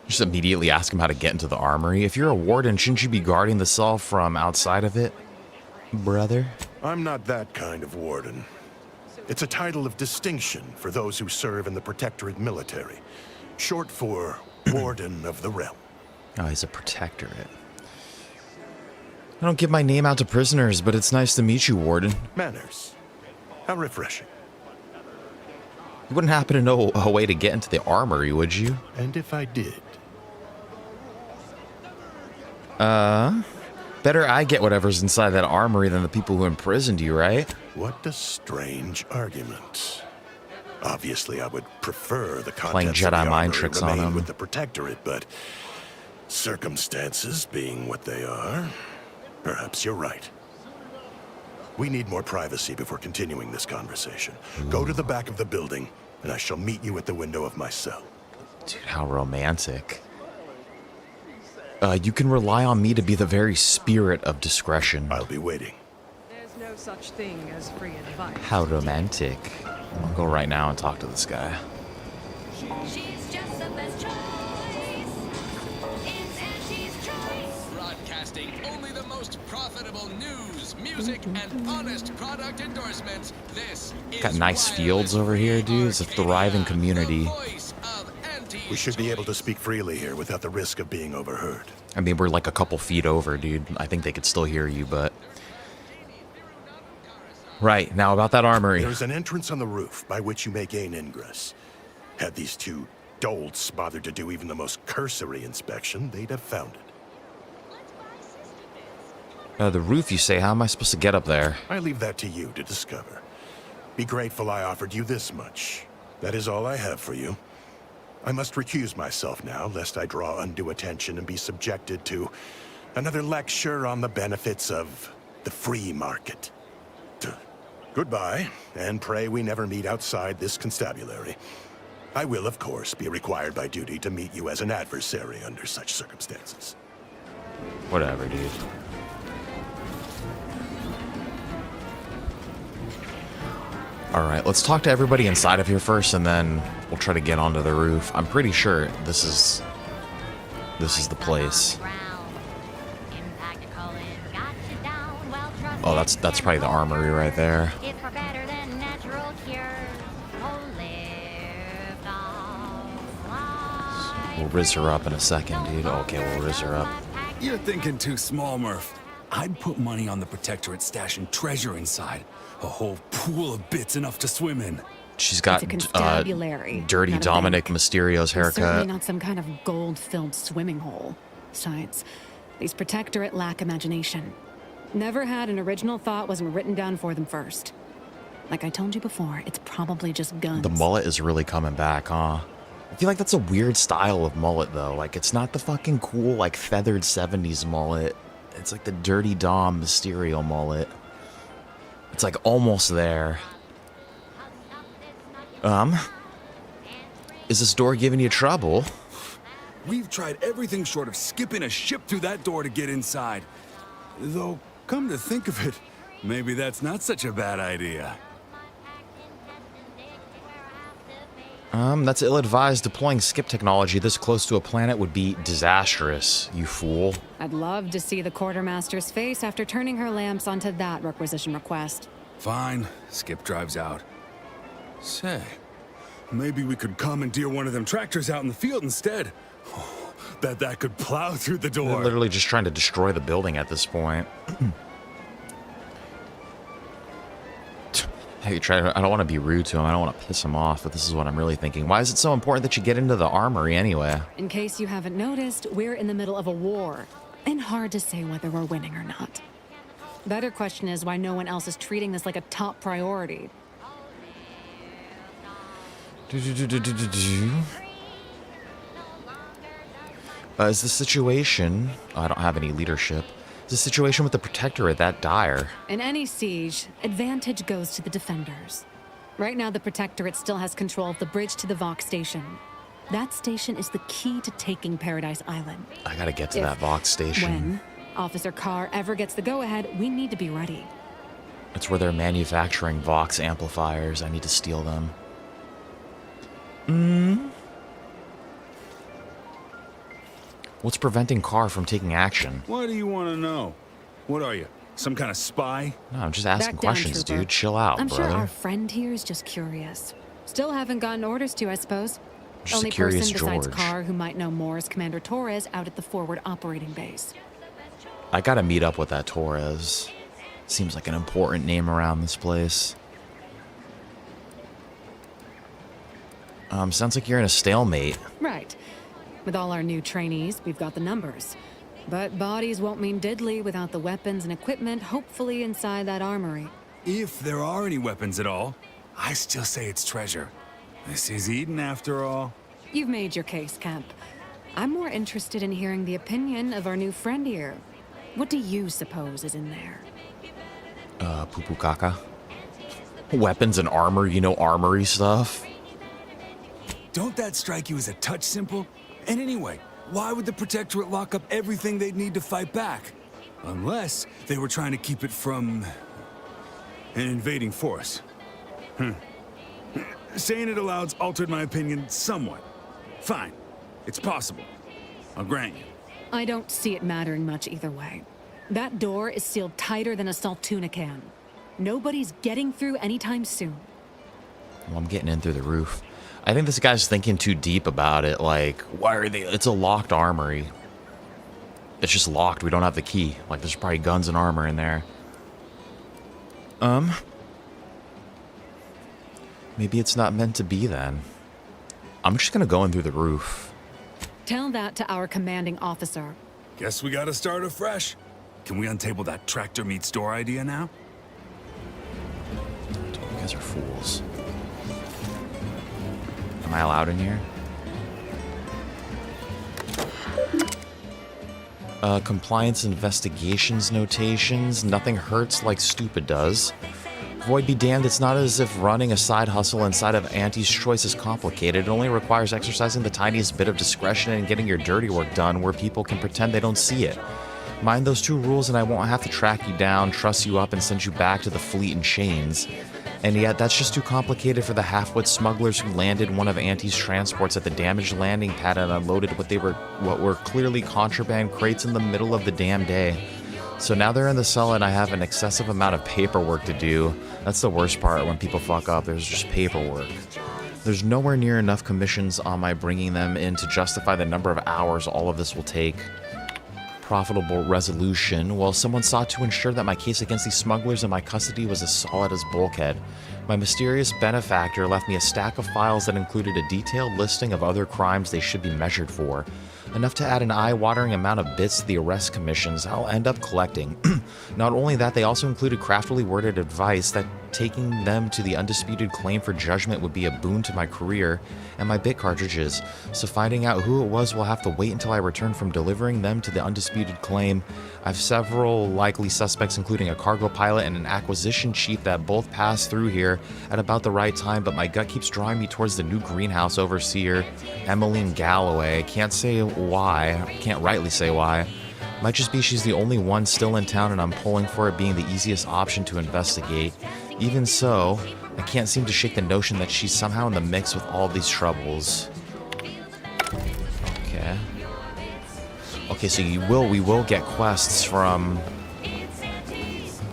Just immediately ask him how to get into the armory. If you're a warden, shouldn't you be guarding the cell from outside of it, brother? I'm not that kind of warden. It's a title of distinction for those who serve in the Protectorate military, short for Warden of the Realm. Oh, he's a protectorate. I don't give my name out to prisoners, but it's nice to meet you, Warden. Manners. How refreshing. You wouldn't happen to know a way to get into the armory, would you? And if I did? Better I get whatever's inside that armory than the people who imprisoned you, right? What a strange argument. Obviously, I would prefer the Playing contents of the Jedi mind armory tricks on remain him. with the Protectorate, but circumstances being what they are, perhaps you're right. We need more privacy before continuing this conversation. Go to the back of the building, and I shall meet you at the window of my cell. Dude, how romantic. You can rely on me to be the very spirit of discretion. I'll be waiting. There's no such thing as free advice. How romantic. I'll go right now and talk to this guy. She's just the best choice. It's Angie's choice. Broadcasting only the most profitable news, music, and honest product endorsements. This is Got nice fields over here, dude. It's a thriving community. We should be able to speak freely here without the risk of being overheard. I mean, we're like a couple feet over, dude. I think they could still hear you, but... Right, now about that armory. There's an entrance on the roof by which you may gain ingress. Had these 2 dolts bothered to do even the most cursory inspection, they'd have found it. The roof, you say? How am I supposed to get up there? I leave that to you to discover. Be grateful I offered you this much. That is all I have for you. I must recuse myself now, lest I draw undue attention and be subjected to another lecture on the benefits of the free market. Goodbye, and pray we never meet outside this constabulary. I will, of course, be required by duty to meet you as an adversary under such circumstances. Whatever, dude. Alright, let's talk to everybody inside of here first, and then we'll try to get onto the roof. I'm pretty sure this is the place. Oh, that's probably the armory right there. We'll riz her up in a second, dude. Okay, we'll riz her up. You're thinking too small, Murph. I'd put money on the Protectorate stashing treasure inside. A whole pool of bits enough to swim in. She's got It's a constabulary, dirty not a Dominic bank. Mysterio's Certainly haircut. not some kind of gold-filled swimming hole. Besides, these Protectorate lack imagination. Never had an original thought wasn't written down for them first. Like I told you before, it's probably just guns. The mullet is really coming back, huh? I feel like that's a weird style of mullet, though. Like, it's not the fucking cool, like, feathered 70s mullet. It's like the dirty Dom Mysterio mullet. It's like almost there. Is this door giving you trouble? We've tried everything short of skipping a ship through that door to get inside. Though, come to think of it, maybe that's not such a bad idea. That's ill-advised. Deploying skip technology this close to a planet would be disastrous, you fool. I'd love to see the quartermaster's face after turning her lamps onto that requisition request. Fine. Skip drives out. Say, maybe we could commandeer one of them tractors out in the field instead. Oh, bet that could plow through the door. They're literally just trying to destroy the building at this point. Hey, I don't want to be rude to him. I don't want to piss him off, but this is what I'm really thinking. Why is it so important that you get into the armory anyway? In case you haven't noticed, we're in the middle of a war, and hard to say whether we're winning or not. Better question is why no one else is treating this like a top priority. Is the situation... I don't have any leadership. Is the situation with the Protectorate that dire? In any siege, advantage goes to the defenders. Right now, the Protectorate still has control of the bridge to the Vox station. That station is the key to taking Paradise Island. I gotta get to that Vox station. When Officer Carr ever gets the go-ahead, we need to be ready. It's where they're manufacturing Vox amplifiers. I need to steal them. What's preventing Carr from taking action? What do you want to know? What are you, some kind of spy? No, I'm just asking questions, dude. Chill out, I'm brother. sure our friend here is just curious. Still haven't gotten orders to, I suppose. Just Only a curious person besides George. Carr who might know more is Commander Torres out at the forward operating base. I gotta meet up with that Torres. Seems like an important name around this place. Sounds like you're in a stalemate. Right. With all our new trainees, we've got the numbers. But bodies won't mean diddly without the weapons and equipment hopefully inside that armory. If there are any weapons at all, I still say it's treasure. This is Eden after all. You've made your case, Kemp. I'm more interested in hearing the opinion of our new friend here. What do you suppose is in there? Poo-poo caca. Weapons and armor, you know, armory stuff. Don't that strike you as a touch simple? And anyway, why would the Protectorate lock up everything they'd need to fight back? Unless they were trying to keep it from an invading force. Saying it aloud's altered my opinion somewhat. Fine, it's possible. I'll grant you. I don't see it mattering much either way. That door is sealed tighter than a Saltuna can. Nobody's getting through anytime soon. Well, I'm getting in through the roof. I think this guy's thinking too deep about it. Like, why are they... It's a locked armory. It's just locked. We don't have the key. Like, there's probably guns and armor in there. Maybe it's not meant to be then. I'm just gonna go in through the roof. Tell that to our commanding officer. Guess we gotta start afresh. Can we untable that tractor meets door idea now? You guys are fools. Am I allowed in here? Compliance investigations notations. Nothing hurts like stupid does. Void be damned, it's not as if running a side hustle inside of Auntie's Choice is complicated. It only requires exercising the tiniest bit of discretion and getting your dirty work done where people can pretend they don't see it. Mind those two rules and I won't have to track you down, truss you up, and send you back to the fleet in chains. And yet, that's just too complicated for the half-wit smugglers who landed one of Auntie's transports at the damaged landing pad and unloaded what were clearly contraband crates in the middle of the damn day. So now they're in the cell and I have an excessive amount of paperwork to do. That's the worst part when people fuck up, there's just paperwork. There's nowhere near enough commissions on my bringing them in to justify the number of hours all of this will take. Profitable resolution. Well, someone sought to ensure that my case against these smugglers in my custody was as solid as Bulkhead. My mysterious benefactor left me a stack of files that included a detailed listing of other crimes they should be measured for. Enough to add an eye-watering amount of bits to the arrest commissions I'll end up collecting. Not only that, they also included craftily worded advice that taking them to the undisputed claim for judgment would be a boon to my career and my bit cartridges, so finding out who it was will have to wait until I return from delivering them to the undisputed claim. I've several likely suspects, including a cargo pilot and an acquisition chief that both passed through here at about the right time, but my gut keeps drawing me towards the new greenhouse overseer, Emmeline Galloway. I can't say why, I can't rightly say why. Might just be she's the only one still in town and I'm pulling for it being the easiest option to investigate. Even so, I can't seem to shake the notion that she's somehow in the mix with all these troubles. Okay. Okay, so we will get quests from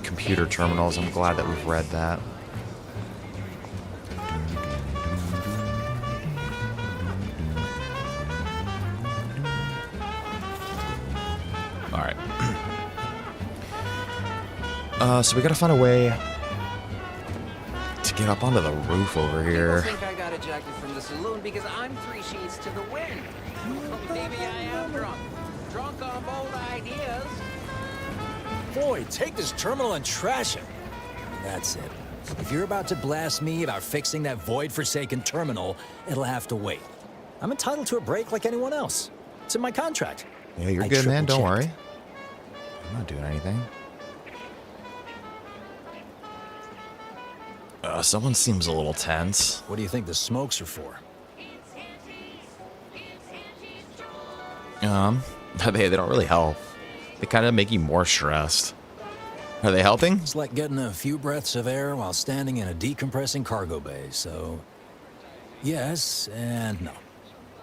computer terminals. I'm glad that we've read that. Alright. So we gotta find a way to get up onto the roof over here. I think I got ejected from the saloon because I'm 3 sheets to the wind. Maybe I am drunk. Drunk on bold ideas. Boy, take this terminal and trash it. That's it. If you're about to blast me about fixing that void-forsaken terminal, it'll have to wait. I'm entitled to a break like anyone else. It's in my contract. Yeah, you're good, man. Don't worry. I'm not doing anything. Someone seems a little tense. What do you think the smokes are for? They don't really help. They kind of make you more stressed. Are they helping? It's like getting a few breaths of air while standing in a decompressing cargo bay, so... yes and no.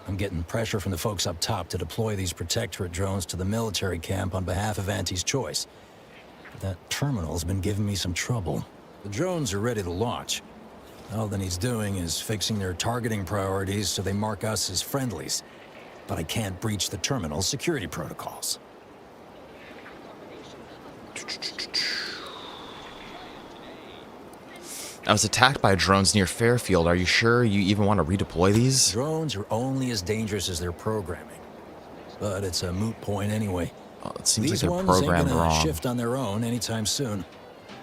I'm getting pressure from the folks up top to deploy these Protectorate drones to the military camp on behalf of Auntie's choice. But that terminal's been giving me some trouble. The drones are ready to launch. All that he's doing is fixing their targeting priorities so they mark us as friendlies. But I can't breach the terminal's security protocols. I was attacked by drones near Fairfield. Are you sure you even want to redeploy these? Drones are only as dangerous as their programming. But it's a moot point anyway. Oh, it seems These like they're ones programmed ain't gonna wrong. shift on their own anytime soon.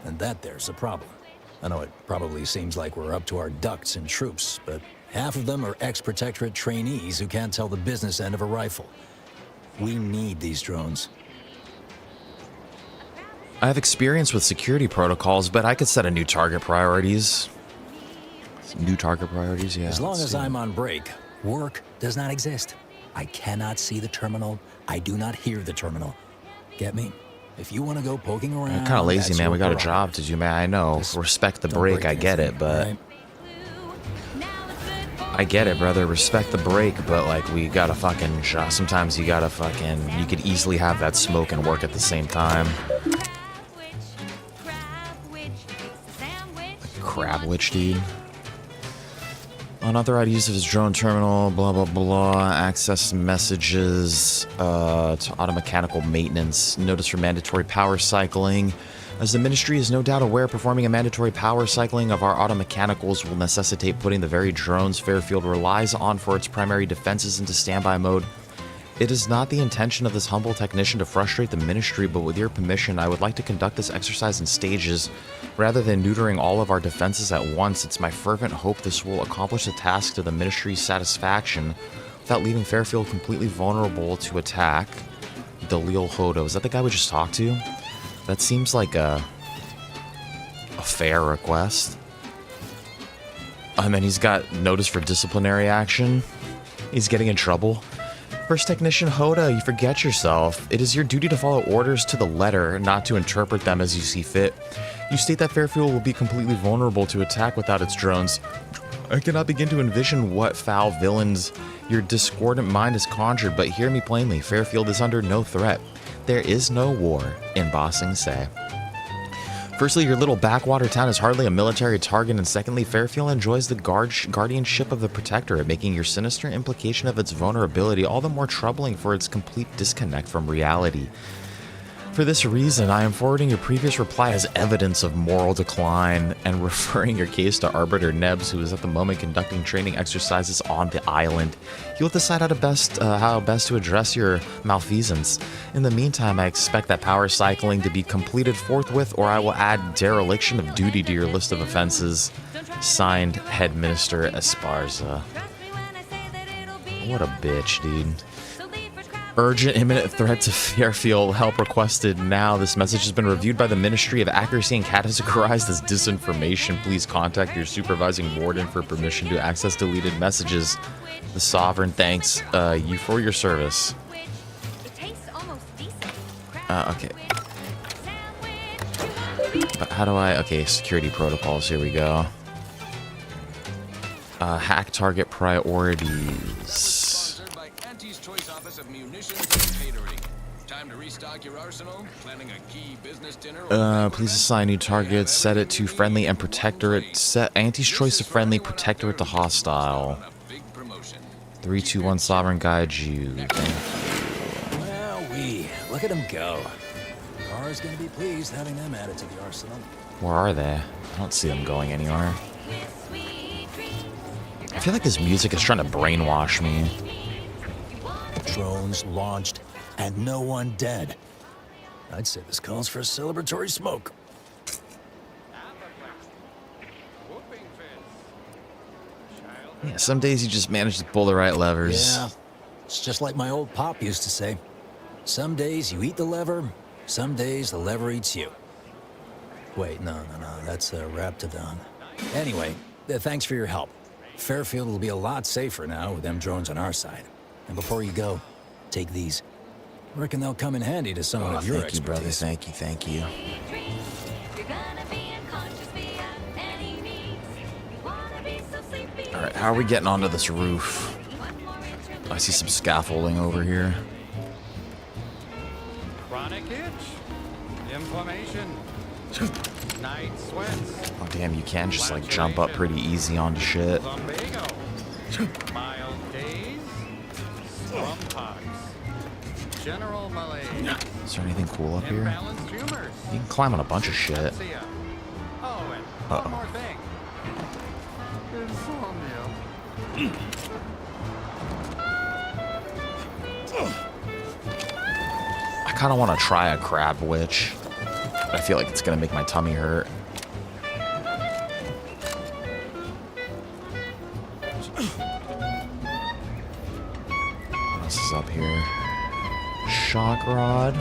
And that there's the problem. I know it probably seems like we're up to our ducks in troops, but half of them are ex-Protectorate trainees who can't tell the business end of a rifle. We need these drones. I have experience with security protocols, but I could set a new target priorities. New target priorities, yeah. As long let's as see. I'm on break, work does not exist. I cannot see the terminal. I do not hear the terminal. Get me? If you want to go poking around, I'm kind of lazy, that's man. your We got a prerogative. job to do, man. I know. Respect the Don't break. break I get anything, it, but right? I get it, brother. Respect the break, but like we gotta fucking. Sometimes you gotta fucking. You could easily have that smoke and work at the same time. Crab witch, dude. Unauthorized use of his drone terminal, blah, blah, blah. Access messages to automechanical maintenance. Notice for mandatory power cycling. As the Ministry is no doubt aware, performing a mandatory power cycling of our automechanicals will necessitate putting the very drones Fairfield relies on for its primary defenses into standby mode. It is not the intention of this humble technician to frustrate the Ministry, but with your permission, I would like to conduct this exercise in stages. Rather than neutering all of our defenses at once, it's my fervent hope this will accomplish the task to the Ministry's satisfaction without leaving Fairfield completely vulnerable to attack. Dalil Hodo, is that the guy we just talked to? That seems like a fair request. And then he's got notice for disciplinary action. He's getting in trouble. First Technician Hoda, you forget yourself. It is your duty to follow orders to the letter, not to interpret them as you see fit. You state that Fairfield will be completely vulnerable to attack without its drones. I cannot begin to envision what foul villains your discordant mind has conjured, but hear me plainly, Fairfield is under no threat. There is no war in Ba Sing Se. Firstly, your little backwater town is hardly a military target, and secondly, Fairfield enjoys the guardianship of the Protectorate, making your sinister implication of its vulnerability all the more troubling for its complete disconnect from reality. For this reason, I am forwarding your previous reply as evidence of moral decline and referring your case to Arbiter Nebs, who is at the moment conducting training exercises on the island. He will decide how best to address your malfeasance. In the meantime, I expect that power cycling to be completed forthwith, or I will add dereliction of duty to your list of offenses. Signed, Head Minister Esparza. What a bitch, dude. Urgent imminent threat to Fairfield. Help requested now. This message has been reviewed by the Ministry of Accuracy and categorized as disinformation. Please contact your supervising warden for permission to access deleted messages. The Sovereign thanks you for your service. Okay. But how do I... Okay, security protocols. Here we go. Hack target priorities. Choice Office of Munitions and Catering. Time to restock your arsenal. Planning a key business dinner. Please assign new targets. Set it to friendly and protectorate. Set Auntie's choice of friendly, protectorate to hostile. 3, 2, 1. Sovereign guides you. Thank you. Well, look at them go. Car's gonna be pleased having them added to the arsenal. Where are they? I don't see them going anywhere. I feel like this music is trying to brainwash me. Drones launched and no one dead. I'd say this calls for a celebratory smoke. Yeah, some days you just manage to pull the right levers. Yeah, it's just like my old pop used to say. Some days you eat the lever, some days the lever eats you. Wait, no, that's a Raptidon. Anyway, thanks for your help. Fairfield will be a lot safer now with them drones on our side. And before you go, take these. Reckon they'll come in handy to someone of your Thank you, brother. expertise. Thank you. Alright, how are we getting onto this roof? I see some scaffolding over here. Chronic itch, inflammation, night sweats. Oh damn, you can just like jump up pretty easy onto shit. Lumbago, mild days, slumpox, general malaise. Is there anything cool up here? Imbalanced humors. You can climb on a bunch of shit. Oh, and one more thing. Insomnia. I kind of want to try a crab witch, but I feel like it's gonna make my tummy hurt. What else is up here? Shock rod.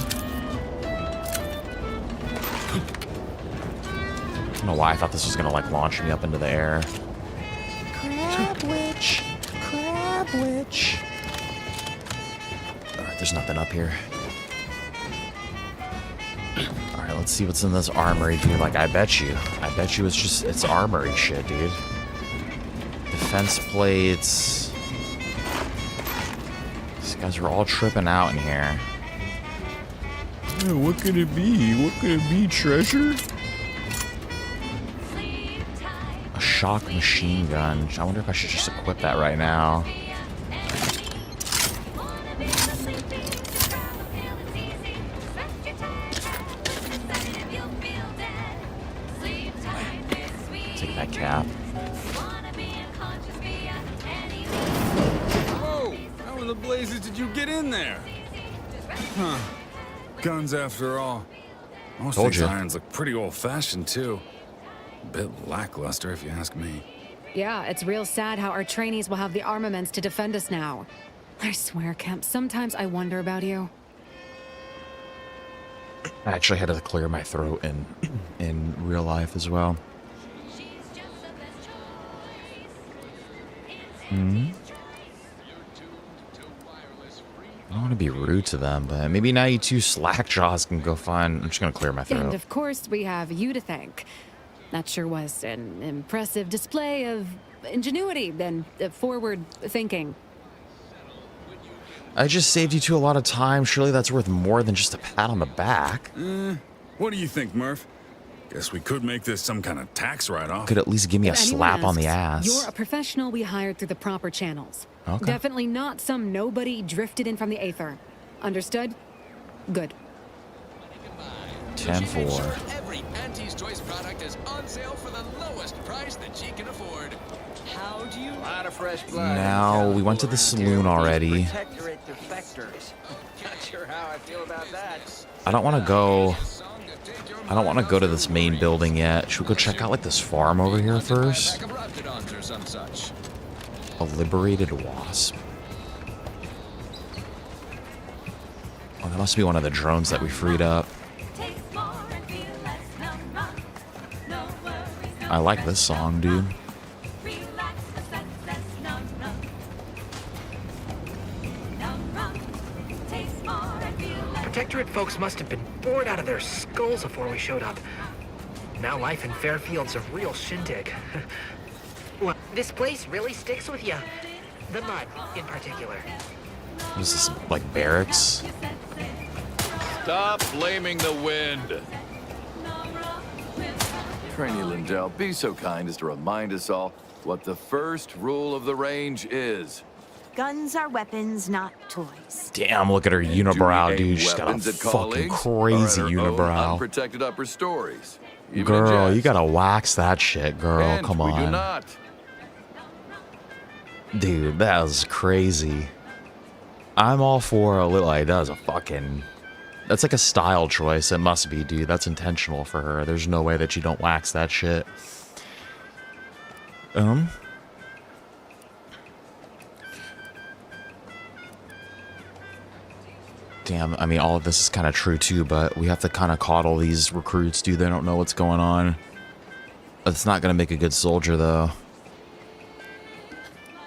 I don't know why I thought this was gonna like launch me up into the air. Crab witch. Crab witch. Alright, there's nothing up here. Alright, let's see what's in this armory, dude. Like, I bet you it's armory shit, dude. Defense plates. These guys are all tripping out in here. What could it be? What could it be? Treasure? A shock machine gun. I wonder if I should just equip that right now. Take that cap. Whoa! How in the blazes did you get in there? Huh. Guns after all. Most of these irons look pretty old-fashioned, too. A bit lackluster, if you ask me. Yeah, it's real sad how our trainees will have the armaments to defend us now. I swear, Kemp, sometimes I wonder about you. I actually had to clear my throat in real life as well. I don't want to be rude to them, but maybe now you two slackjaws can go find. I'm just gonna clear my throat. And of course, we have you to thank. That sure was an impressive display of ingenuity and forward thinking. I just saved you two a lot of time. Surely that's worth more than just a pat on the back. What do you think, Murph? Guess we could make this some kind of tax write-off. Could at least give me a slap on the ass. You're a professional we hired through the proper channels. Okay. Definitely not some nobody drifted in from the aether. Understood? Good. 10-4. Every Auntie's Choice product is on sale for the lowest price that she can afford. How do you? A lot of fresh blood. Now, we went to the saloon already. Protectorate defectors. Not sure how I feel about that. I don't want to go... I don't want to go to this main building yet. Should we go check out, like, this farm over here first? A liberated wasp. Oh, that must be one of the drones that we freed up. I like this song, dude. Protectorate folks must have been bored out of their skulls before we showed up. Now life in Fairfield's a real shindig. Well, this place really sticks with you. The mud, in particular. What is this, like barracks? Stop blaming the wind. Trainee Lindell, be so kind as to remind us all what the first rule of the range is. Guns are weapons, not toys. Damn, look at her unibrow, dude. She's got a Weapons at fucking colleagues crazy or at our own unibrow. unprotected upper stories. Even in Girl, you jest. gotta wax that shit, girl. And Come we do on. not. Dude, that was crazy. I'm all for a little, like, that was a fucking... That's like a style choice. It must be, dude. That's intentional for her. There's no way that you don't wax that shit. Damn, I mean, all of this is kind of true too, but we have to kind of coddle these recruits, dude. They don't know what's going on. It's not gonna make a good soldier, though.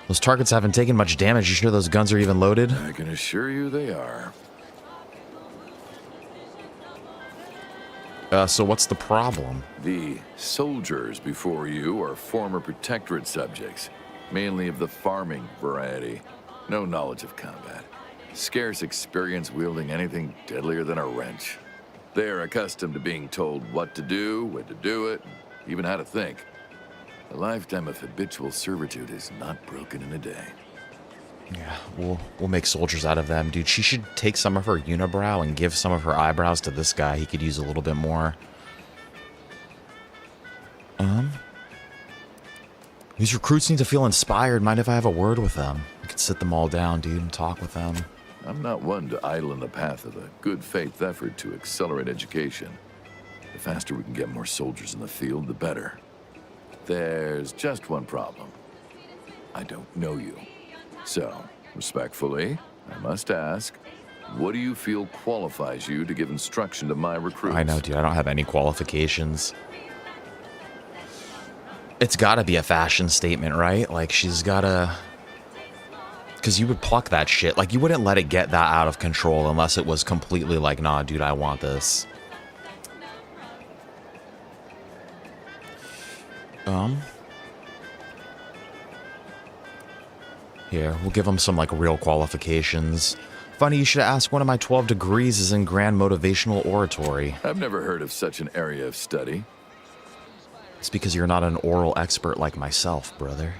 Those targets haven't taken much damage. You sure those guns are even loaded? I can assure you they are. So what's the problem? The soldiers before you are former Protectorate subjects, mainly of the farming variety. No knowledge of combat. Scarce experience wielding anything deadlier than a wrench. They are accustomed to being told what to do, when to do it, even how to think. A lifetime of habitual servitude is not broken in a day. Yeah, we'll make soldiers out of them, dude. She should take some of her unibrow and give some of her eyebrows to this guy. He could use a little bit more. These recruits need to feel inspired. Mind if I have a word with them? I could sit them all down, dude, and talk with them. I'm not one to idle in the path of a good faith effort to accelerate education. The faster we can get more soldiers in the field, the better. There's just one problem. I don't know you. So, respectfully, I must ask, what do you feel qualifies you to give instruction to my recruits? I know, dude. I don't have any qualifications. It's gotta be a fashion statement, right? Like, she's gotta... Because you would pluck that shit. Like, you wouldn't let it get that out of control unless it was completely like, nah, dude, I want this. Here, we'll give them some, like, real qualifications. Funny, you should ask. One of my 12 degrees is in grand motivational oratory. I've never heard of such an area of study. It's because you're not an oral expert like myself, brother.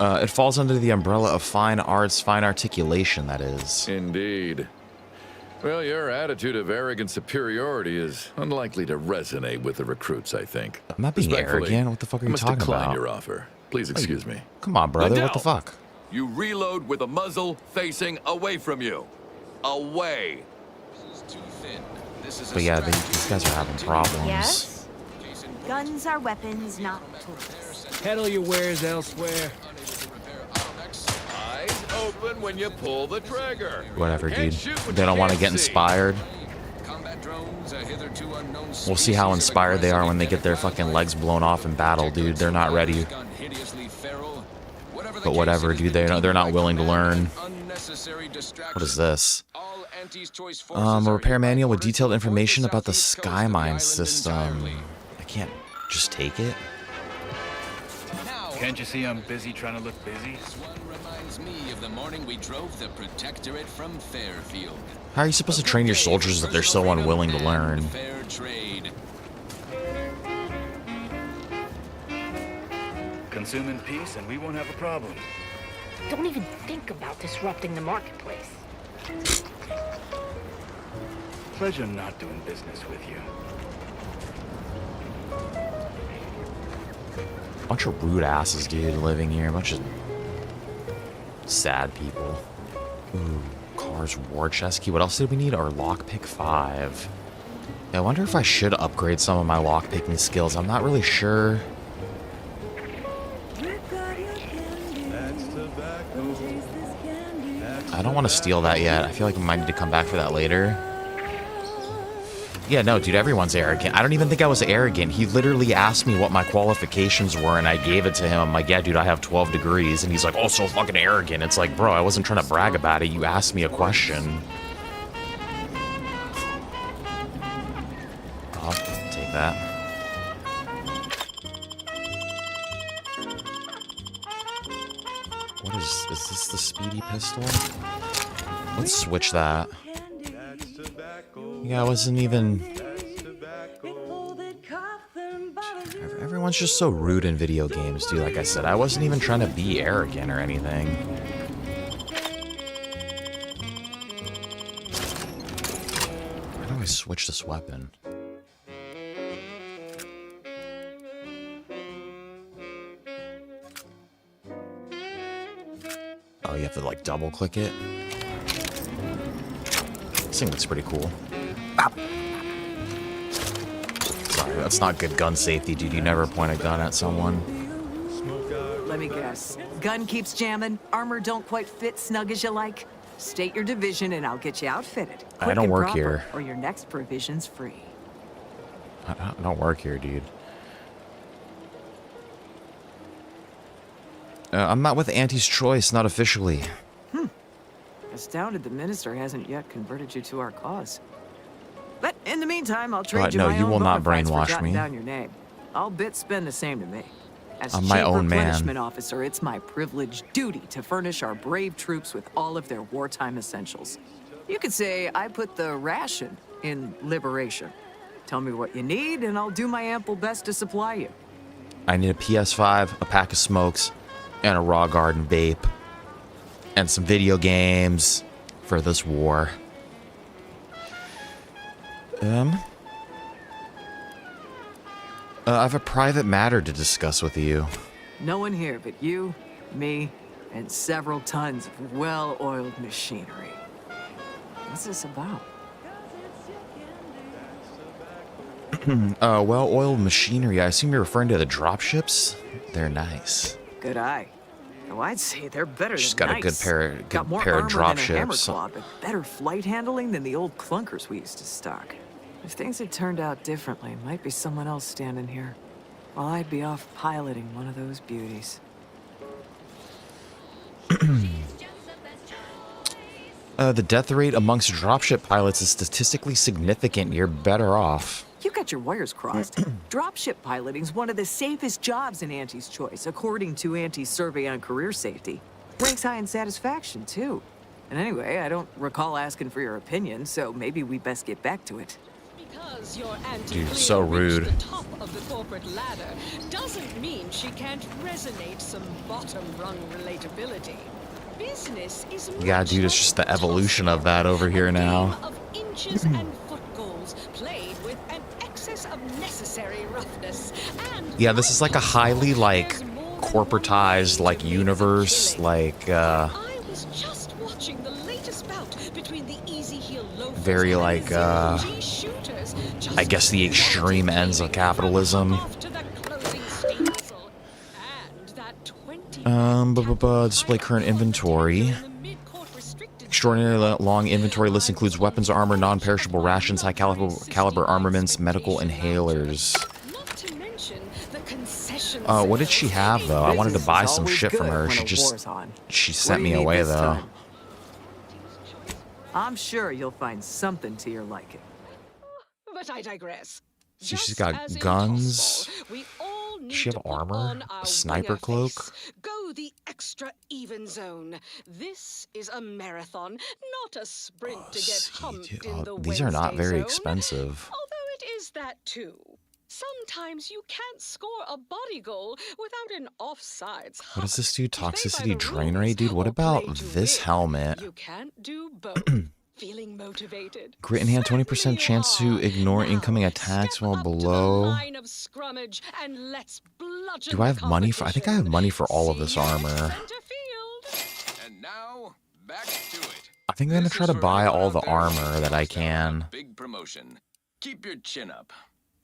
It falls under the umbrella of fine arts, fine articulation, that is. Indeed. Well, your attitude of arrogant superiority is unlikely to resonate with the recruits, I think. I'm not being arrogant. What the fuck are you talking decline about? your offer. Please excuse me. Come on, brother. Lindell, What the fuck? You reload with a muzzle facing away from you. Away. But yeah, these guys are having problems. Yes? Guns are weapons, not toys. Peddle your wares elsewhere. Eyes open when you pull the trigger. Whatever, dude. They don't want to get inspired. We'll see how inspired they are when they get their fucking legs blown off in battle, dude. They're not ready. But whatever, dude. They're not willing to learn. What is this? A repair manual with detailed information about the Sky Mine system. I can't just take it. Can't you see I'm busy trying to look busy? This one reminds me of the morning we drove the Protectorate from Fairfield. How are you supposed to train your soldiers if they're so unwilling to learn? Fair trade. Consume in peace and we won't have a problem. Don't even think about disrupting the marketplace. Pleasure not doing business with you. Bunch of rude asses, dude, living here. A bunch of sad people. Ooh, cars, war chest key. What else did we need? Our lockpick 5. Yeah, I wonder if I should upgrade some of my lockpicking skills. I'm not really sure. I don't want to steal that yet. I feel like we might need to come back for that later. Yeah, no, dude, everyone's arrogant. I don't even think I was arrogant. He literally asked me what my qualifications were, and I gave it to him. I'm like, yeah, dude, I have 12 degrees. And he's like, oh, so fucking arrogant. It's like, bro, I wasn't trying to brag about it. You asked me a question. that. What is this the speedy pistol? Let's switch that. Yeah, I wasn't even... Everyone's just so rude in video games, dude. Like I said, I wasn't even trying to be arrogant or anything. How do I switch this weapon? Oh, you have to like double click it. This thing looks pretty cool. Ow. Sorry, that's not good gun safety, dude. You never point a gun at someone. Let me guess. Gun keeps jamming, armor don't quite fit snug as you like. State your division and I'll get you outfitted. I don't work here. Or your next provision's free. I don't work here, dude. I'm not with Auntie's Choice, not officially. Astounded the minister hasn't yet converted you to our cause. But in the meantime, I'll trade you no, my you own will not bona fides for brainwash jotting me. down your name. I'll bet spend the same to me. As I'm my chief own man. replenishment officer, it's my privileged duty to furnish our brave troops with all of their wartime essentials. You could say I put the ration in liberation. Tell me what you need, and I'll do my ample best to supply you. I need a PS5, a pack of smokes, and a raw garden vape. And some video games for this war. I have a private matter to discuss with you. No one here but you, me, and several tons of well-oiled machinery. What's this about? Well-oiled machinery. I assume you're referring to the dropships? They're nice. Good eye. Oh, I'd say they're better She's than got nice. a good pair of Got more armor than a hammer dropships. claw, but better flight handling than the old clunkers we used to stock. If things had turned out differently, might be someone else standing here. While I'd be off piloting one of those beauties. The death rate amongst dropship pilots is statistically significant. You're better off. You got your wires crossed. Dropship piloting's one of the safest jobs in Auntie's Choice, according to Auntie's survey on career safety. Ranks high in satisfaction, too. And anyway, I don't recall asking for your opinion, so maybe we best get back to it. Because your Auntie Dude, Cleo so rude. reached the top of the corporate ladder doesn't mean she can't resonate some bottom-rung relatability. Business is Yeah, dude, it's just the evolution of that over here now. of inches and foot goals played with an excess of necessary roughness and Yeah, this is like a highly, like, corporatized, like, universe, like, I was just watching the latest bout between the easy heel loafers very, and like, the zero-G shooters. Just I guess the extreme ends of capitalism. to the closing steam whistle. And that 20 Display current inventory. Extraordinarily long inventory list includes weapons, armor, non-perishable rations, high caliber armaments, medical inhalers. What did she have though? I wanted to buy some shit from her. She sent me away though. I'm sure you'll find something to your liking. But I digress. See, she's got guns. Does she have armor? A sniper cloak? Go the extra even zone. This is a marathon, not a sprint to get humped in the These are not Wednesday very zone. expensive. Although it is that too. Sometimes you can't score a body goal without an offsides. What does this do? Toxicity drain rate? Dude, what about this helmet? You can't do both. Feeling motivated. Grit in hand, 20% chance to ignore incoming attacks while below. Line of scrummage and let's bludgeon Do I have money for? I think I have money for all of this armor. And now, back to it. I think I'm gonna try to buy all the armor that I can. Big promotion. Keep your chin up.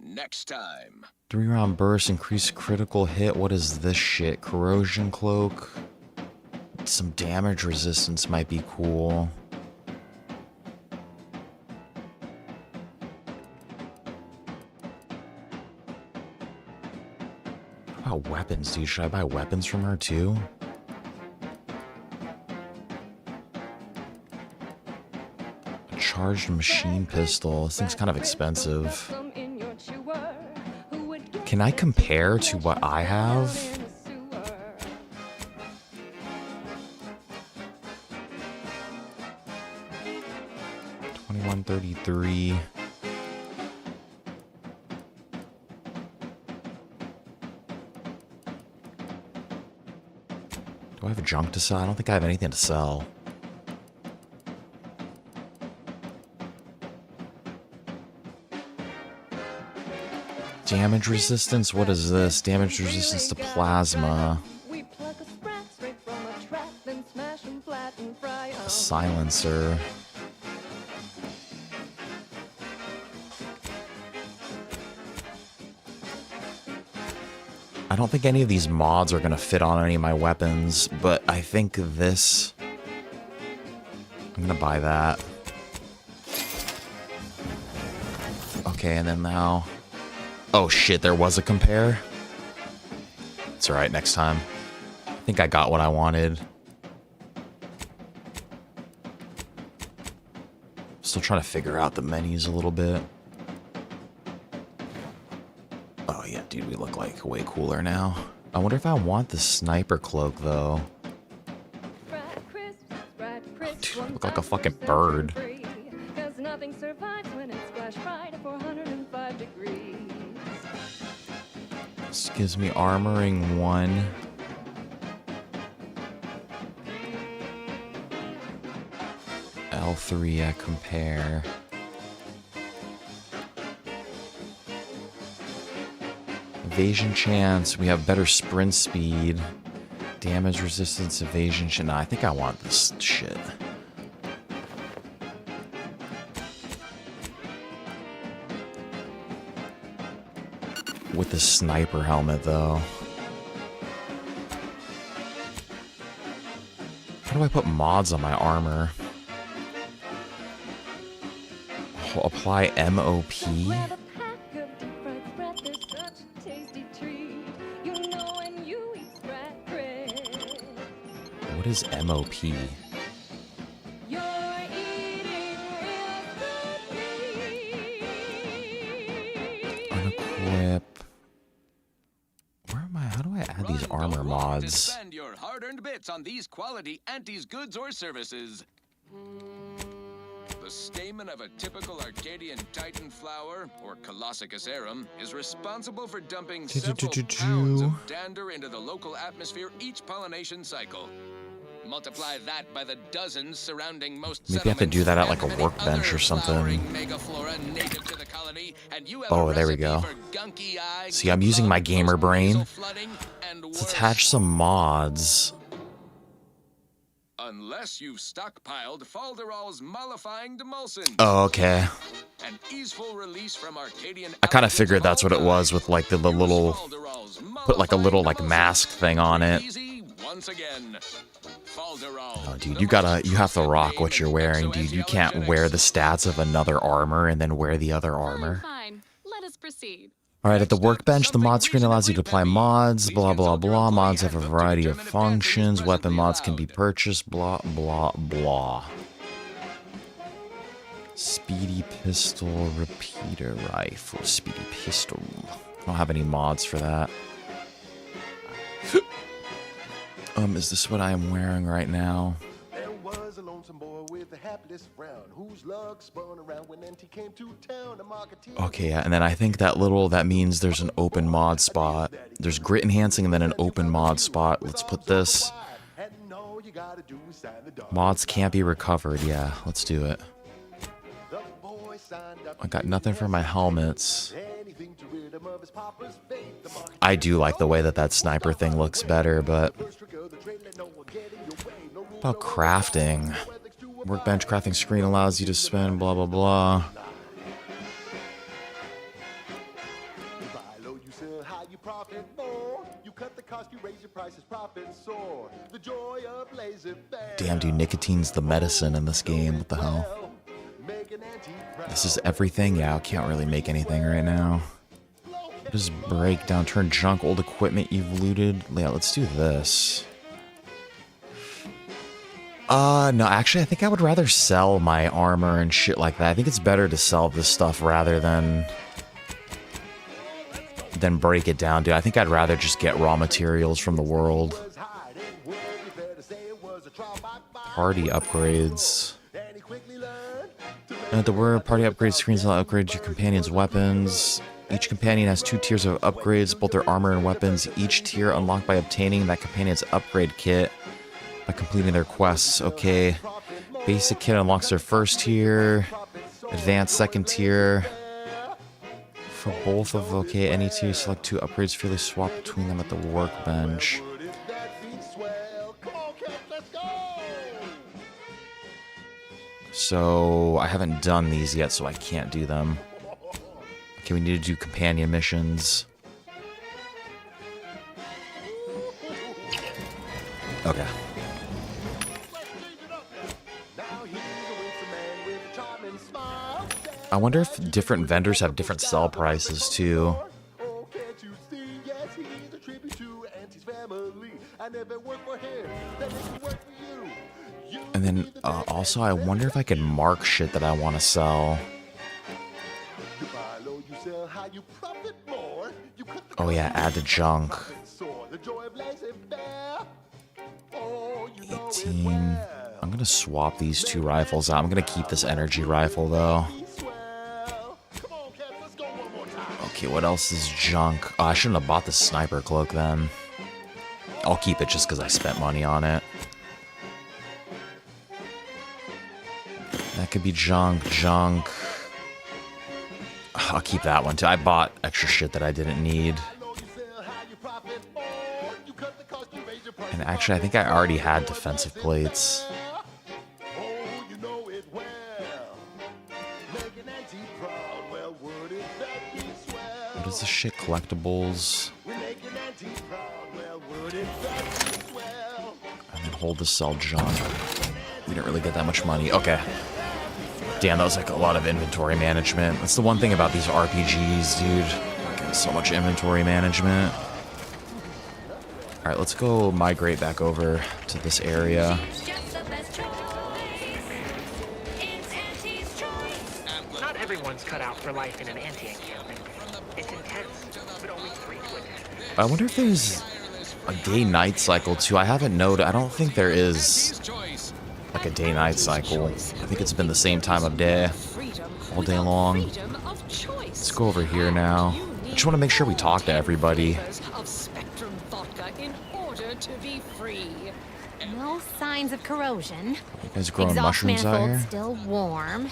Next time. 3-round burst, increased critical hit. What is this shit? Corrosion cloak. Some damage resistance might be cool. What about weapons, dude? Should I buy weapons from her too? A charged machine pistol. This thing's kind of expensive. Can I compare to what I have? $21.33. Do I have a junk to sell? I don't think I have anything to sell. Damage resistance? What is this? Damage resistance to plasma. A silencer. I don't think any of these mods are going to fit on any of my weapons, but I think this... I'm going to buy that. Okay, and then now... Oh shit, there was a compare? It's alright, next time. I think I got what I wanted. Still trying to figure out the menus a little bit. Oh yeah, dude, we look like way cooler now. I wonder if I want the sniper cloak, though. Dude, I look like a fucking bird. This gives me armoring 1. L3 at compare. Evasion chance. We have better sprint speed. Damage resistance, evasion chance. Nah, I think I want this shit. With the sniper helmet, though. How do I put mods on my armor? Oh, apply MOP? What is MOP? Unequip. Where am I? How do I add these armor mods? Spend your hard-earned bits on these quality Antes goods or services. The stamen of a typical Arcadian Titan flower, or Colossicus arum, is responsible for dumping several pounds of dander into the local atmosphere each pollination cycle. Multiply that by the dozens surrounding most Maybe I have to do that at like a workbench or something. Oh, there we go. See, I'm using my gamer brain. Let's attach some mods. Unless you've stockpiled Falderall's mollifying demulcent. Oh, okay. An easeful release from Arcadian. I kind of figured that's what it was with like the little, put like a little like mask thing on it. Once again. Oh, dude, you have to rock what you're wearing, dude. You can't wear the stats of another armor and then wear the other armor. Fine. Let us proceed. Alright, at the workbench, the mod screen allows you to apply mods, blah blah blah. Mods have a variety of functions. Weapon mods can be purchased, blah blah blah. Speedy pistol, repeater rifle, speedy pistol. I don't have any mods for that. Is this what I am wearing right now? There was a lonesome boy with a hapless frown, whose luck spun around when NT came to town. Okay, yeah, and then I think that means there's an open mod spot. There's grit enhancing and then an open mod spot. Let's put this. Mods can't be recovered. Yeah, let's do it. I got nothing for my helmets. I do like the way that sniper thing looks better, but... About crafting. Workbench crafting screen allows you to spend blah blah blah. Damn, dude, nicotine's the medicine in this game. What the hell? This is everything? Yeah, I can't really make anything right now. Just break down, turn junk, old equipment you've looted. Yeah, let's do this. No, actually, I think I would rather sell my armor and shit like that. I think it's better to sell this stuff rather than then break it down, dude. I think I'd rather just get raw materials from the world. Party upgrades. The word party upgrade screens will upgrade your companion's weapons. Each companion has 2 tiers of upgrades, both their armor and weapons. Each tier unlocked by obtaining that companion's upgrade kit by completing their quests. Okay. Basic kit unlocks their first tier. Advanced second tier. For both of, okay, any tier, select 2 upgrades, freely swap between them at the workbench. So, I haven't done these yet, so I can't do them. Okay, we need to do companion missions. Okay. I wonder if different vendors have different sell prices, too. And then, also, I wonder if I can mark shit that I want to sell. Oh yeah, add to junk. 18. I'm gonna swap these 2 rifles out. I'm gonna keep this energy rifle, though. Okay, what else is junk? Oh, I shouldn't have bought the sniper cloak, then. I'll keep it just because I spent money on it. That could be junk. I'll keep that one too. I bought extra shit that I didn't need. And actually, I think I already had defensive plates. What is this shit? Collectibles. And then hold to sell junk. We didn't really get that much money. Okay. Damn, that was like a lot of inventory management. That's the one thing about these RPGs, dude. Like, so much inventory management. Alright, let's go migrate back over to this area. Not everyone's cut out for life in an anti-encampment. It's intense, but only 3 to attend. I wonder if there's a day-night cycle, too. I haven't noted. I don't think there is like a day-night cycle. I think it's been the same time of day all day long. Let's go over here now. I just want to make sure we talk to everybody. No signs of corrosion. You guys growing Exhaust mushrooms out manifold here? still warm.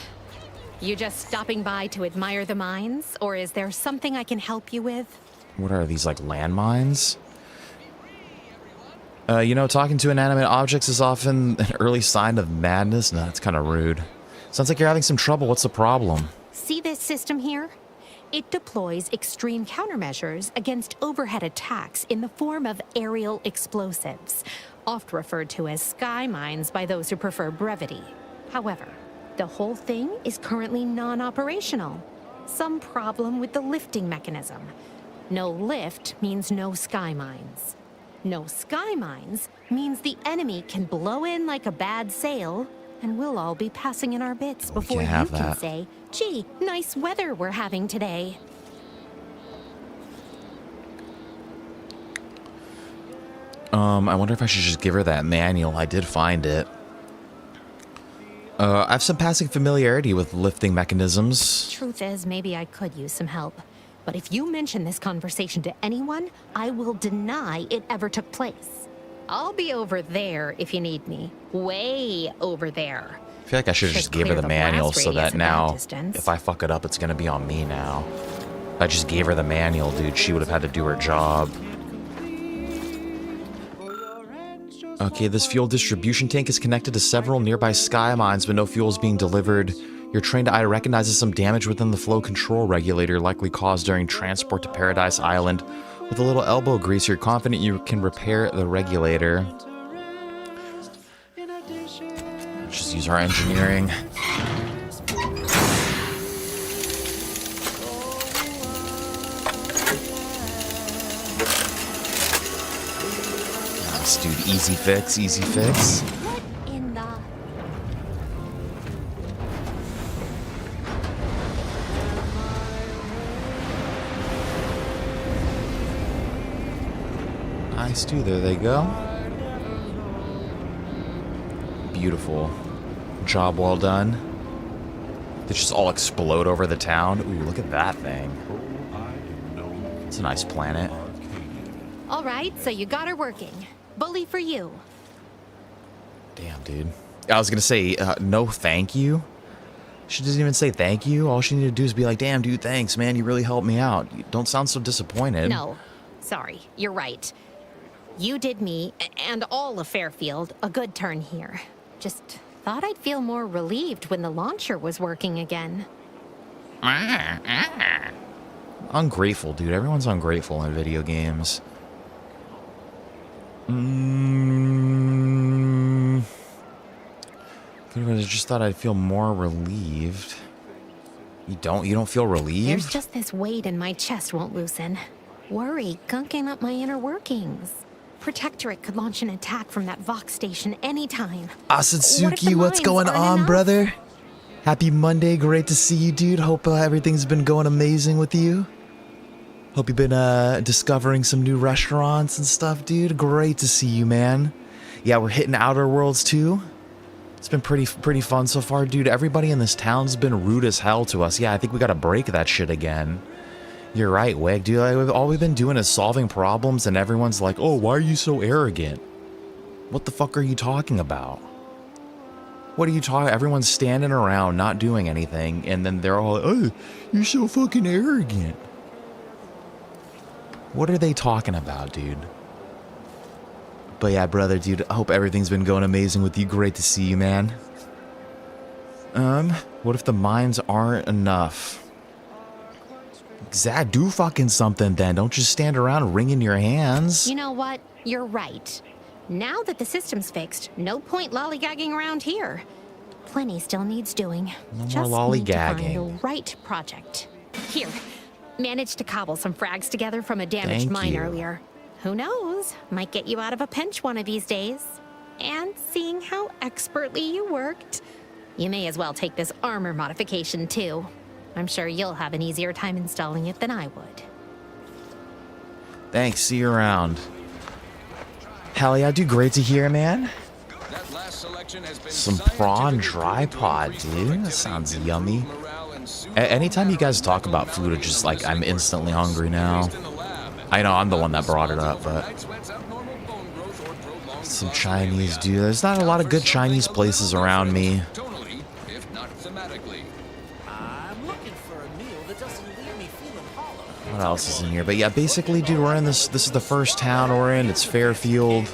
You just stopping by to admire the mines, or is there something I can help you with? What are these, like landmines? You know, talking to inanimate objects is often an early sign of madness. No, that's kind of rude. Sounds like you're having some trouble. What's the problem? See this system here? It deploys extreme countermeasures against overhead attacks in the form of aerial explosives, oft referred to as sky mines by those who prefer brevity. However, the whole thing is currently non-operational. Some problem with the lifting mechanism. No lift means no sky mines. No sky mines means the enemy can blow in like a bad sail, and we'll all be passing in our bits before you can say, gee, nice weather we're having today. I wonder if I should just give her that manual. I did find it. I have some passing familiarity with lifting mechanisms. Truth is, maybe I could use some help. But if you mention this conversation to anyone, I will deny it ever took place. I'll be over there if you need me. Way over there. I feel like I should have just gave her the manual so that now, if I fuck it up, it's gonna be on me now. If I just gave her the manual, dude, she would have had to do her job. Okay, this fuel distribution tank is connected to several nearby sky mines, but no fuel is being delivered. Your trained eye recognizes some damage within the flow control regulator, likely caused during transport to Paradise Island. With a little elbow grease, you're confident you can repair the regulator. Let's just use our engineering. Nice, dude. Easy fix, easy fix. Nice, dude. There they go. Beautiful. Job well done. They just all explode over the town. Ooh, look at that thing. It's a nice planet. All right, so you got her working. Bully for you. Damn, dude. I was gonna say, no thank you. She doesn't even say thank you. All she needed to do is be like, damn, dude, thanks, man. You really helped me out. You don't sound so disappointed. No, sorry, you're right. You did me, and all of Fairfield, a good turn here. Just thought I'd feel more relieved when the launcher was working again. Ungrateful, dude. Everyone's ungrateful in video games. I just thought I'd feel more relieved. You don't feel relieved? There's just this weight in my chest won't loosen. Worry gunking up my inner workings. Protectorate could launch an attack from that Vox station anytime. Asatsuki, what's going on, brother? Happy Monday. Great to see you, dude. Hope everything's been going amazing with you. Hope you've been discovering some new restaurants and stuff, dude. Great to see you, man. Yeah, we're hitting Outer Worlds too. It's been pretty fun so far, dude. Everybody in this town's been rude as hell to us. Yeah, I think we gotta break that shit again. You're right, Wig, dude. All we've been doing is solving problems, and everyone's like, "Oh, why are you so arrogant?" What the fuck are you talking about? What are you talking? Everyone's standing around, not doing anything, and then they're all, "Oh, you're so fucking arrogant." What are they talking about, dude? But yeah, brother, dude, I hope everything's been going amazing with you. Great to see you, man. What if the mines aren't enough? Do fucking something then. Don't just stand around wringing your hands. You know what? You're right. Now that the system's fixed, no point lollygagging around here. Plenty still needs doing. No more Just lollygagging. need to find the right project. Here, managed to cobble some frags together from a damaged Thank mine you. earlier. Who knows? Might get you out of a pinch one of these days. And seeing how expertly you worked, you may as well take this armor modification too. I'm sure you'll have an easier time installing it than I would. Thanks, see you around. Hell yeah, dude, great to hear, man. Some prawn dry pod, dude. That sounds yummy. Anytime you guys talk about food, it's just like I'm instantly hungry now. I know I'm the one that brought it up, but some Chinese, dude. There's not a lot of good Chinese places around me. What else is in here? But yeah, basically, dude, we're in this. This is the first town we're in. It's Fairfield.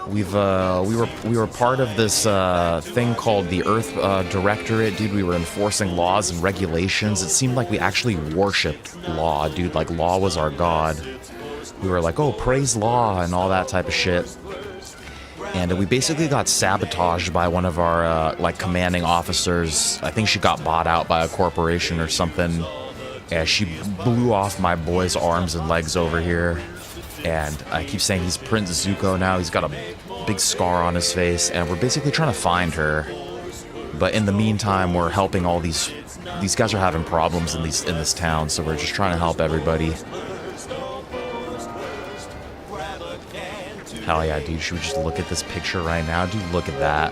We were part of this thing called the Earth Directorate, dude. We were enforcing laws and regulations. It seemed like we actually worshipped law, dude. Like law was our god. We were like, oh, praise law and all that type of shit. And we basically got sabotaged by one of our like commanding officers. I think she got bought out by a corporation or something. And she blew off my boy's arms and legs over here. And I keep saying he's Prince Zuko now. He's got a big scar on his face, and we're basically trying to find her. But in the meantime, we're helping all these guys are having problems in this town, so we're just trying to help everybody. Hell yeah, dude! Should we just look at this picture right now, dude? Look at that.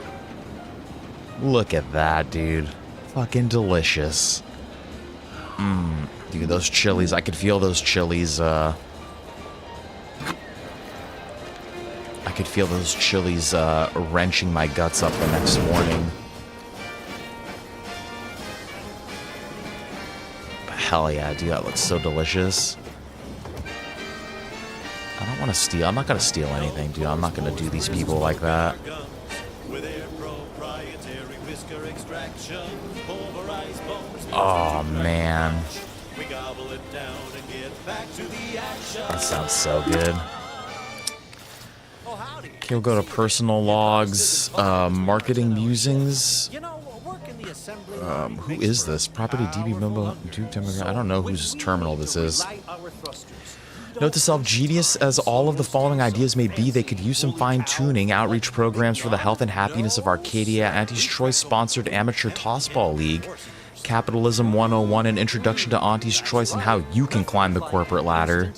Look at that, dude. Fucking delicious. Dude, those chilies. I could feel those chilies. I could feel those chilies wrenching my guts up the next morning. But hell yeah, dude, that looks so delicious. I don't want to steal. I'm not going to steal anything, dude. I'm not going to do these people like that. Oh, man. That sounds so good. Okay, we'll go to personal logs, marketing musings. Who is this? Property DB Mumbo Duke Demographic. I don't know whose terminal this is. Note to self, genius as all of the following ideas may be, they could use some fine-tuning, outreach programs for the health and happiness of Arcadia, Auntie's Choice-sponsored amateur tossball league. Capitalism 101, an introduction to Auntie's choice and how you can climb the corporate ladder.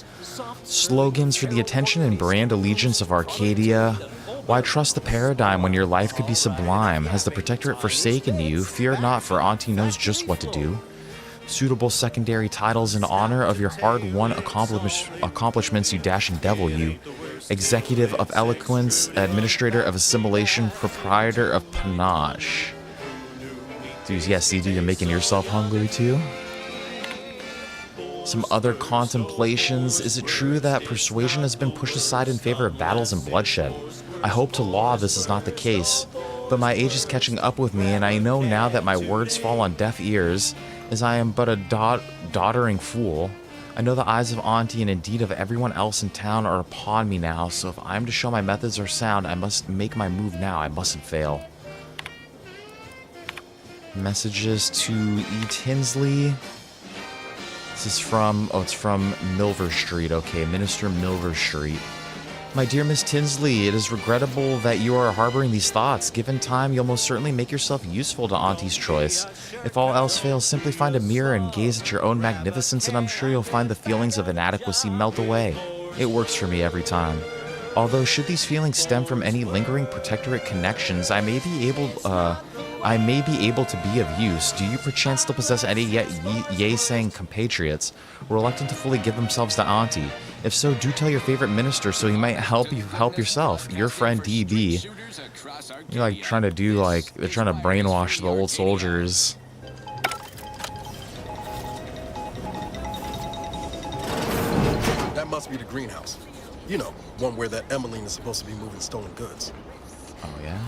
Slogans for the attention and brand allegiance of Arcadia. Why trust the paradigm when your life could be sublime? Has the Protectorate forsaken you? Fear not, for Auntie knows just what to do. Suitable secondary titles in honor of your hard-won accomplishments you dash and devil you. Executive of Eloquence, Administrator of Assimilation, Proprietor of Panache. Dude, yes, dude, you're making yourself hungry too? Some other contemplations. Is it true that persuasion has been pushed aside in favor of battles and bloodshed? I hope to law this is not the case, but my age is catching up with me, and I know now that my words fall on deaf ears, as I am but a doddering fool. I know the eyes of Auntie and indeed of everyone else in town are upon me now, so if I am to show my methods are sound, I must make my move now. I mustn't fail. Messages to E. Tinsley. This is from, oh, it's from Milver Street. Okay, Minister Milver Street. My dear Miss Tinsley, it is regrettable that you are harboring these thoughts. Given time, you'll most certainly make yourself useful to Auntie's choice. If all else fails, simply find a mirror and gaze at your own magnificence, and I'm sure you'll find the feelings of inadequacy melt away. It works for me every time. Although, should these feelings stem from any lingering Protectorate connections, I may be able to be of use. Do you perchance still possess any yet yea-saying compatriots, reluctant to fully give themselves to Auntie? If so, do tell your favorite minister so he might help you help yourself. Your friend DB. You're like trying to do like, they're trying to brainwash the old soldiers. That must be the greenhouse. You know, one where that Emmeline is supposed to be moving stolen goods. Oh yeah?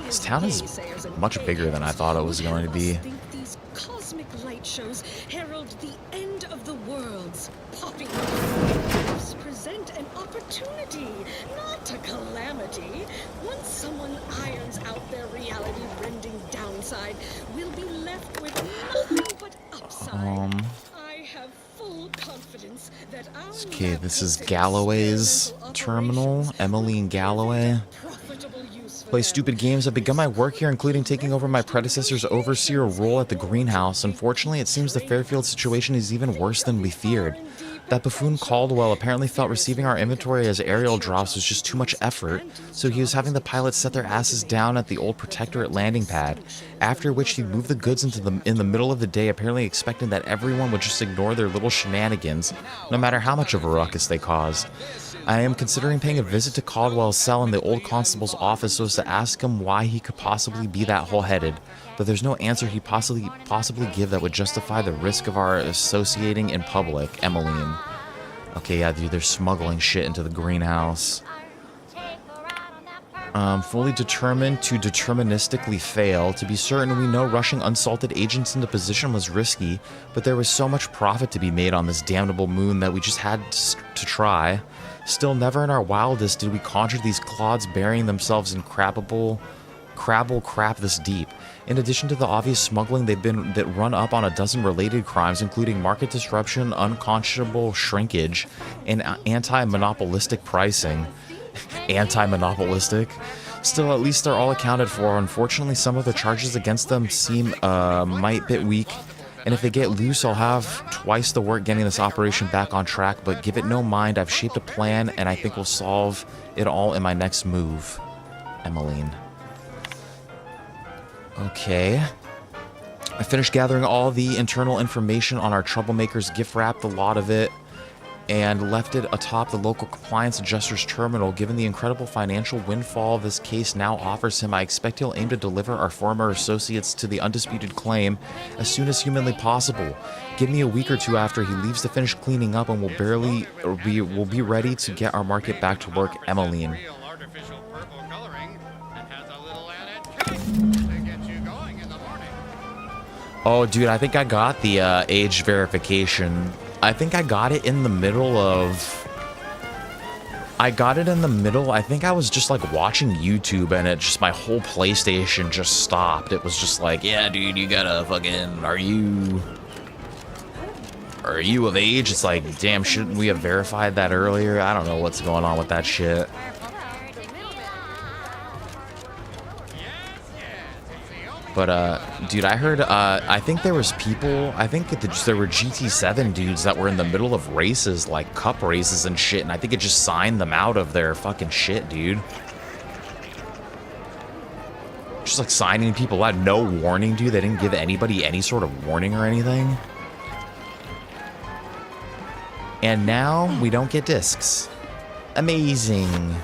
This town is much bigger than I thought it was going to be. These cosmic light shows herald the end of the worlds. Popping present an opportunity, not a calamity. Once someone irons out their reality-rending downside, we'll be left with nothing but upside. I have full confidence that our Okay, this is Galloway's terminal. Emmeline Galloway. Play stupid games. I've begun my work here, including taking over my predecessor's overseer role at the greenhouse. Unfortunately, it seems the Fairfield situation is even worse than we feared. That buffoon Caldwell apparently felt receiving our inventory as aerial drops was just too much effort, so he was having the pilots set their asses down at the old Protectorate landing pad, after which he moved the goods in the middle of the day, apparently expecting that everyone would just ignore their little shenanigans, no matter how much of a ruckus they caused. I am considering paying a visit to Caldwell's cell in the old constable's office so as to ask him why he could possibly be that whole-headed, but there's no answer he possibly give that would justify the risk of our associating in public. Emmeline. Okay, yeah, dude, they're smuggling shit into the greenhouse. Fully determined to deterministically fail. To be certain, we know rushing unsalted agents into position was risky, but there was so much profit to be made on this damnable moon that we just had to try. Still, never in our wildest did we conjure these clods burying themselves in crabble crap this deep. In addition to the obvious smuggling, that run up on a dozen related crimes, including market disruption, unconscionable shrinkage, and anti-monopolistic pricing. Anti-monopolistic? Still, at least they're all accounted for. Unfortunately, some of the charges against them seem might bit weak, and if they get loose, I'll have twice the work getting this operation back on track, but give it no mind. I've shaped a plan, and I think we'll solve it all in my next move. Emmeline. Okay. I finished gathering all the internal information on our troublemakers, gift wrapped a lot of it, and left it atop the local compliance adjuster's terminal. Given the incredible financial windfall this case now offers him, I expect he'll aim to deliver our former associates to the undisputed claim as soon as humanly possible. Give me a week or two after he leaves to finish cleaning up, and we'll be ready to get our market back to work. Emmeline. Oh, dude, I think I got the age verification. I think I got it in the middle of... I think I was just like watching YouTube and my whole PlayStation just stopped. It was just like, yeah, dude, you gotta fucking... Are you of age? It's like, damn, shouldn't we have verified that earlier? I don't know what's going on with that shit. But, dude, I heard, I think there was people, I think there were GT7 dudes that were in the middle of races, like cup races and shit, and I think it just signed them out of their fucking shit, dude. Just like signing people out, no warning, dude. They didn't give anybody any sort of warning or anything. And now we don't get discs. Amazing.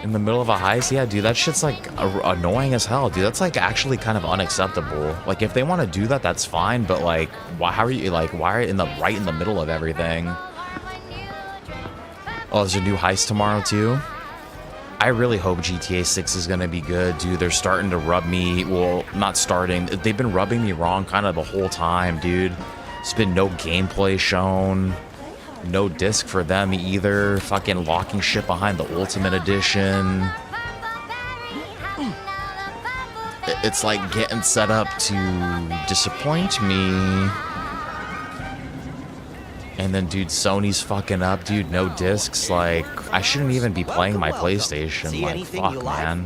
In the middle of a heist? Yeah, dude, that shit's like annoying as hell, dude. That's like actually kind of unacceptable. Like, if they want to do that, that's fine, but like, how are you, like, why are you right in the middle of everything? Oh, there's a new heist tomorrow, too? I really hope GTA 6 is gonna be good, dude. They're starting to rub me, well, not starting, they've been rubbing me wrong kind of the whole time, dude. There's been no gameplay shown. No disc for them either. Fucking locking shit behind the Ultimate Edition. It's like getting set up to disappoint me. And then, dude, Sony's fucking up, dude. No discs. Like, I shouldn't even be playing my PlayStation. Like, fuck, man.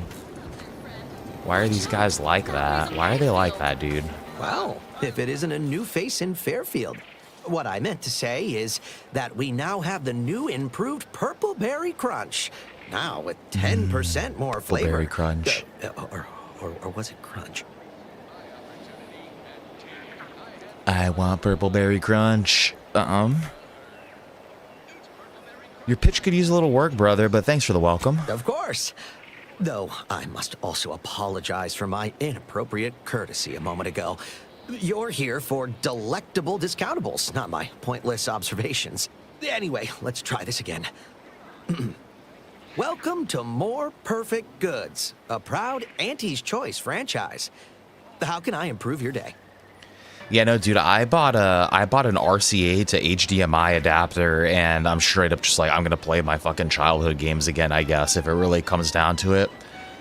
Why are these guys like that? Why are they like that, dude? Well, if it isn't a new face in Fairfield. What I meant to say is that we now have the new improved Purple Berry Crunch. Now with 10% more flavor. Berry Crunch. Or was it Crunch? I want Purple Berry Crunch. Your pitch could use a little work, brother, but thanks for the welcome. Of course. Though I must also apologize for my inappropriate courtesy a moment ago. You're here for delectable discountables, not my pointless observations. Anyway, let's try this again. Welcome to More Perfect Goods, a proud Auntie's Choice franchise. How can I improve your day? Yeah, no, dude, I bought an RCA to HDMI adapter, and I'm straight up just like, I'm gonna play my fucking childhood games again, I guess, if it really comes down to it.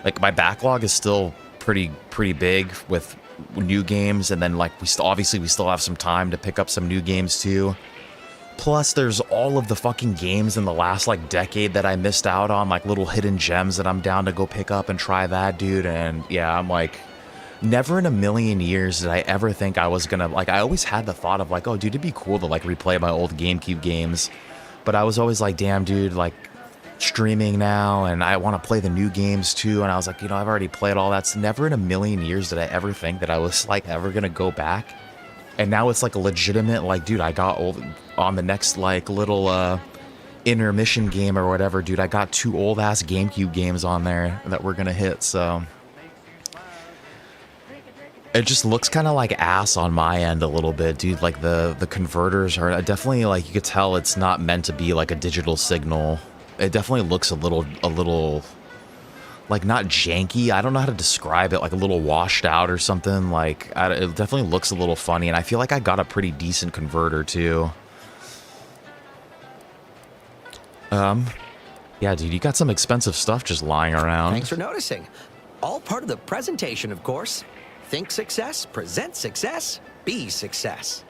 Like, my backlog is still pretty big with new games, and then like obviously we still have some time to pick up some new games too. Plus there's all of the fucking games in the last like decade that I missed out on, like little hidden gems that I'm down to go pick up and try that, dude. And yeah, I'm like, never in a million years did I ever think I was gonna, like, I always had the thought of like, oh dude, it'd be cool to like replay my old GameCube games, but I was always like, damn dude, like streaming now and I want to play the new games too, and I was like, you know, I've already played all that. So never in a million years did I ever think that I was like ever gonna go back. And now it's like a legitimate, like, dude, I got old on the next like little intermission game or whatever, dude, I got 2 old ass GameCube games on there that we're gonna hit. So it just looks kind of like ass on my end a little bit, dude. Like the converters are definitely, like, you could tell it's not meant to be like a digital signal. It definitely looks a little, like, not janky. I don't know how to describe it, like a little washed out or something. Like, it definitely looks a little funny, and I feel like I got a pretty decent converter too. Yeah, dude, you got some expensive stuff just lying around. Thanks for noticing. All part of the presentation, of course. Think success, present success, be success.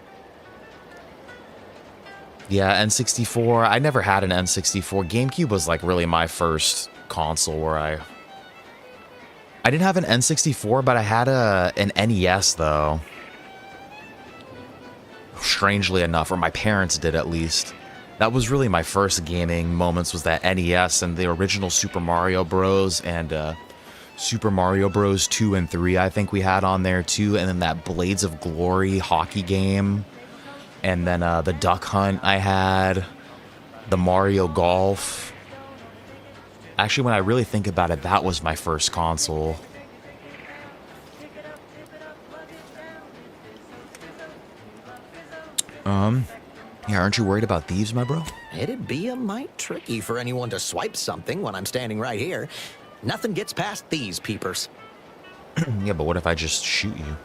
Yeah, N64. I never had an N64. GameCube was like really my first console where I didn't have an N64, but I had an NES though. Strangely enough, or my parents did at least. That was really my first gaming moments, was that NES and the original Super Mario Bros. And Super Mario Bros. 2 and 3 I think we had on there too, and then that Blades of Glory hockey game. And then the Duck Hunt I had, the Mario Golf. Actually, when I really think about it, that was my first console. Yeah, aren't you worried about thieves, my bro? It'd be a mite tricky for anyone to swipe something when I'm standing right here. Nothing gets past these peepers. Yeah, but what if I just shoot you?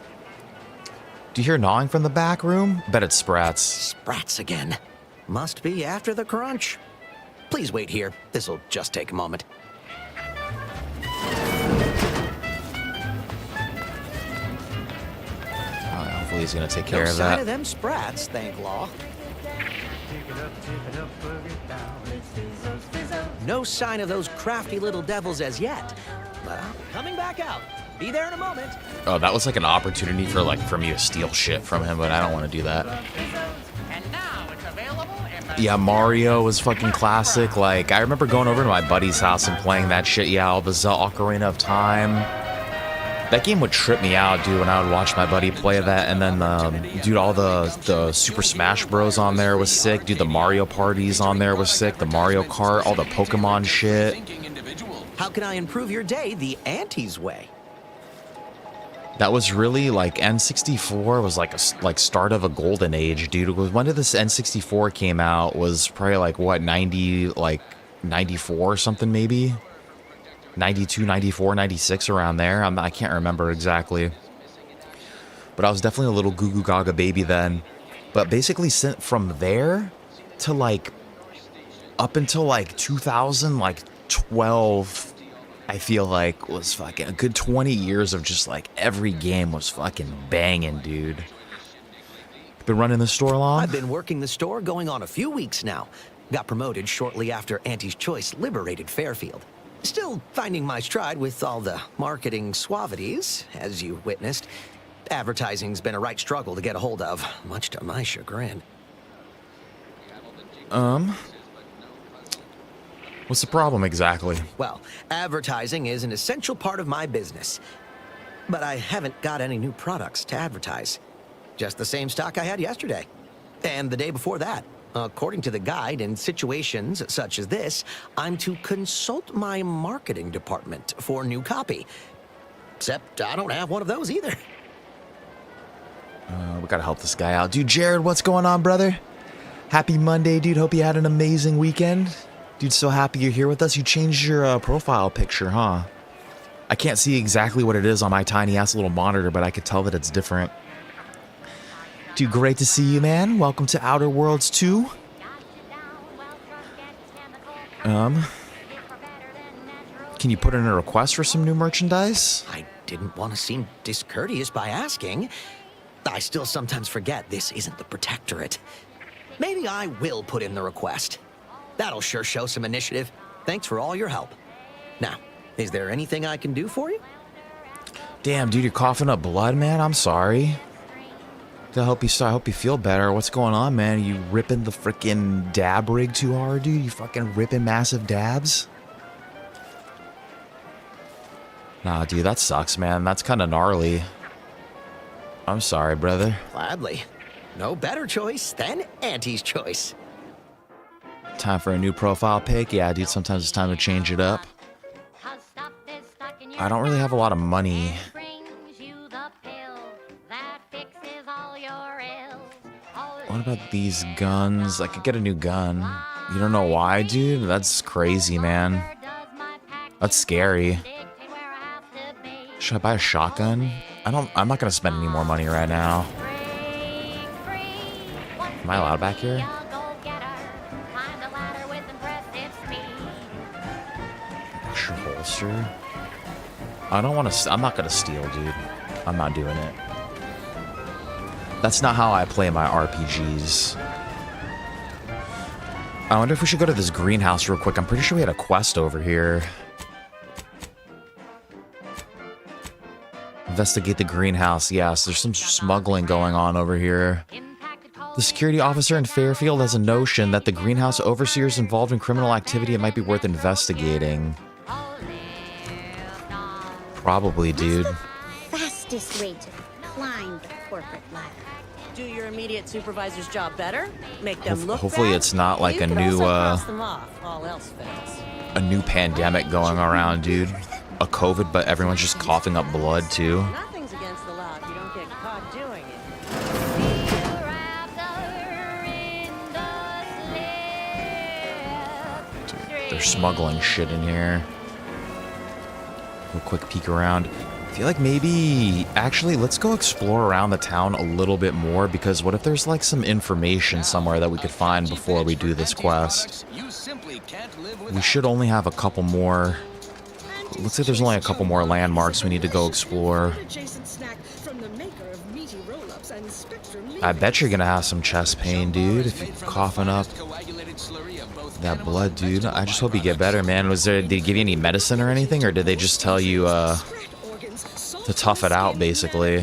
Do you hear gnawing from the back room? Bet it's Sprats. Sprats again. Must be after the crunch. Please wait here. This'll just take a moment. Hopefully he's gonna take care No of sign that. of them Sprats, thank law. No sign of those crafty little devils as yet. but I'm coming back out. Be there in a moment. Oh, that was like an opportunity for me to steal shit from him, but I don't want to do that. Yeah, Mario was fucking classic. Like, I remember going over to my buddy's house and playing that shit. Yeah, all the Ocarina of Time. That game would trip me out, dude, when I would watch my buddy play that. And then, dude, all the Super Smash Bros. On there was sick. Dude, the Mario parties on there was sick. The Mario Kart, all the Pokemon shit. How can I improve your day the Auntie's way? That was really like N64 was like start of a golden age, dude. It was when did this N64 came out? Was probably like what 94 or something maybe. 92, 94, 96 around there. I can't remember exactly. But I was definitely a little goo goo gaga baby then. But basically from there to like up until like 2012, I feel like was fucking a good 20 years of just like every game was fucking banging, dude. Been running the store long? I've been working the store going on a few weeks now. Got promoted shortly after Auntie's Choice liberated Fairfield. Still finding my stride with all the marketing suavities, as you witnessed. Advertising's been a right struggle to get a hold of, much to my chagrin. What's the problem exactly? Well, advertising is an essential part of my business. But I haven't got any new products to advertise. Just the same stock I had yesterday. And the day before that. According to the guide, in situations such as this, I'm to consult my marketing department for new copy. Except I don't have one of those either. We gotta help this guy out. Dude, Jared, what's going on, brother? Happy Monday, dude. Hope you had an amazing weekend. Dude, so happy you're here with us. You changed your profile picture, huh? I can't see exactly what it is on my tiny-ass little monitor, but I could tell that it's different. Dude, great to see you, man. Welcome to Outer Worlds 2. Can you put in a request for some new merchandise? I didn't want to seem discourteous by asking. I still sometimes forget this isn't the Protectorate. Maybe I will put in the request. That'll sure show some initiative. Thanks for all your help. Now, is there anything I can do for you? Damn, dude, you're coughing up blood, man. I'm sorry. I hope you feel better. What's going on, man? You ripping the freaking dab rig too hard, dude? You fucking ripping massive dabs? Nah, dude, that sucks, man. That's kind of gnarly. I'm sorry, brother. Gladly. No better choice than Auntie's Choice. Time for a new profile pic? Yeah, dude, sometimes it's time to change it up. I don't really have a lot of money. What about these guns? I could get a new gun. You don't know why, dude? That's crazy, man. That's scary. Should I buy a shotgun? I'm not gonna spend any more money right now. Am I allowed back here? Extra holster. I don't want to. I'm not gonna steal, dude. I'm not doing it. That's not how I play my RPGs. I wonder if we should go to this greenhouse real quick. I'm pretty sure we had a quest over here. Investigate the greenhouse. Yes, there's some smuggling going on over here. The security officer in Fairfield has a notion that the greenhouse overseer is involved in criminal activity. It might be worth investigating. Probably, dude. Fastest way to climb the corporate ladder. Do your immediate supervisor's job better. Make them look Hopefully bad. it's not like You a could new also cross them off. All else fails. a new pandemic going around, dude. A COVID, but everyone's just coughing up blood too. Nothing's against the law if you don't get caught doing it. Dude, they're smuggling shit in here. Real quick peek around. I feel like maybe, actually, let's go explore around the town a little bit more, because what if there's like some information somewhere that we could find before we do this quest? We should only have a couple more. Looks like there's only a couple more landmarks we need to go explore. I bet you're gonna have some chest pain, dude, if you're coughing up That blood, dude. I just hope you get better, man. Did they give you any medicine or anything, or did they just tell you to tough it out, basically?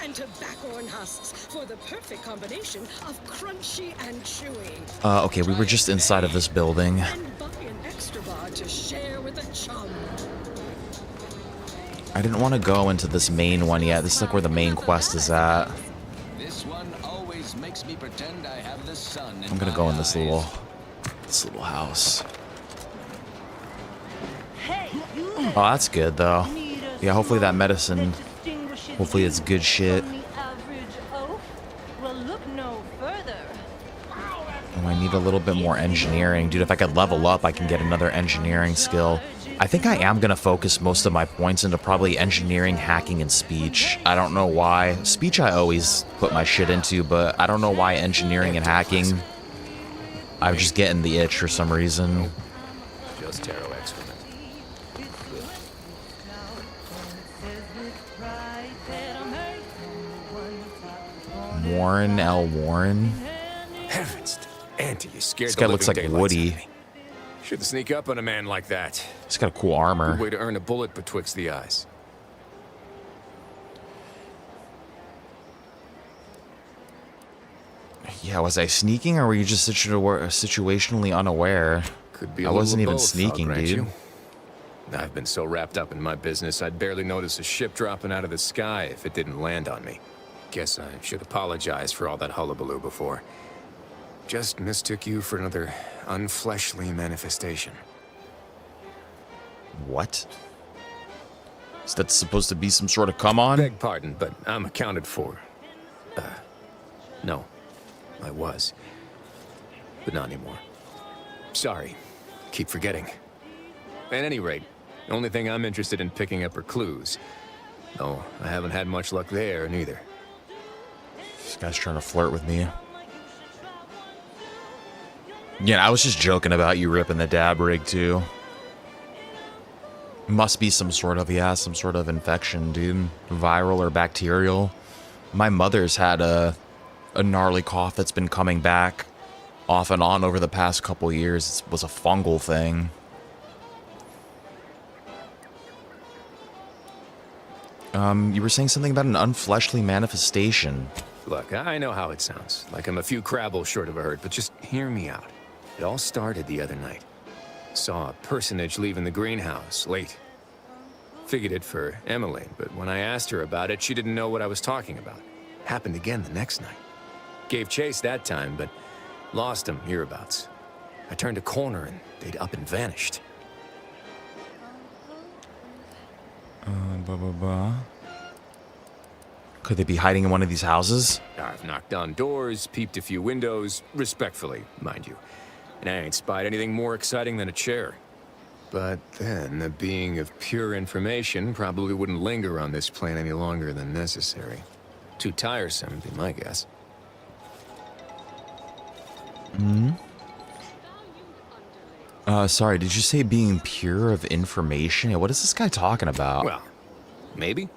And tobacco husks for the perfect combination of crunchy and chewy. Okay, we were just inside of this building. And buy an extra bar to share with a chum. I didn't want to go into this main one yet. This is like where the main quest is at. This one always makes me pretend I have the sun. I'm gonna go in this little house. Oh, that's good though. Yeah, hopefully that medicine. Hopefully it's good shit. Oh, I need a little bit more engineering. Dude, if I could level up, I can get another engineering skill. I think I am going to focus most of my points into probably engineering, hacking, and speech. I don't know why. Speech I always put my shit into, but I don't know why engineering and hacking. I'm just getting the itch for some reason. Just tarot excrement. Warren L. Warren. Heavens, Auntie, you scared This guy the looks living like daylights Woody. out of me. Shouldn't sneak up on a man like that. He's got a cool armor. Good way to earn a bullet betwixt the eyes. Yeah, was I sneaking or were you just situationally unaware? Could be I a wasn't little even of both, sneaking, I'll grant dude. you. I've been so wrapped up in my business, I'd barely notice a ship dropping out of the sky if it didn't land on me. Guess I should apologize for all that hullabaloo before. Just mistook you for another unfleshly manifestation. What? Is that supposed to be some sort of come on? Beg pardon, but I'm accounted for. No. I was. But not anymore. Sorry. Keep forgetting. At any rate, the only thing I'm interested in picking up are clues. Though I haven't had much luck there, neither. This guy's trying to flirt with me. Yeah, I was just joking about you ripping the dab rig, too. Must be some sort of infection, dude. Viral or bacterial. My mother's had a gnarly cough that's been coming back off and on over the past couple years. It was a fungal thing. You were saying something about an unfleshly manifestation. Look, I know how it sounds. Like I'm a few crabbles short of a hurt, but just hear me out. It all started the other night. Saw a personage leaving the greenhouse, late. Figured it for Emily, but when I asked her about it, she didn't know what I was talking about. Happened again the next night. Gave chase that time, but lost him hereabouts. I turned a corner and they'd up and vanished. Could they be hiding in one of these houses? I've knocked on doors, peeped a few windows, respectfully, mind you. And I ain't spied anything more exciting than a chair. But then, a being of pure information probably wouldn't linger on this plane any longer than necessary. Too tiresome, would be my guess. Sorry, did you say being pure of information? Yeah, what is this guy talking about? Well, maybe.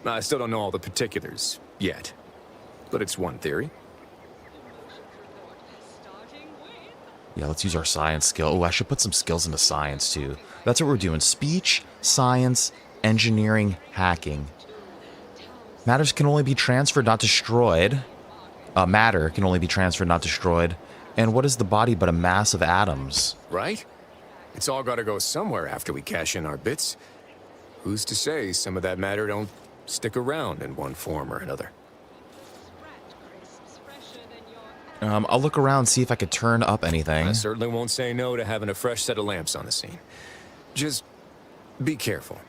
I still don't know all the particulars, yet. But it's one theory. Yeah, let's use our science skill. Oh, I should put some skills into science, too. That's what we're doing. Speech, science, engineering, hacking. Matters can only be transferred, not destroyed. Matter can only be transferred, not destroyed. And what is the body but a mass of atoms? Right? It's all gotta go somewhere after we cash in our bits. Who's to say some of that matter don't stick around in one form or another? I'll look around, see if I could turn up anything. I certainly won't say no to having a fresh set of lamps on the scene. Just be careful.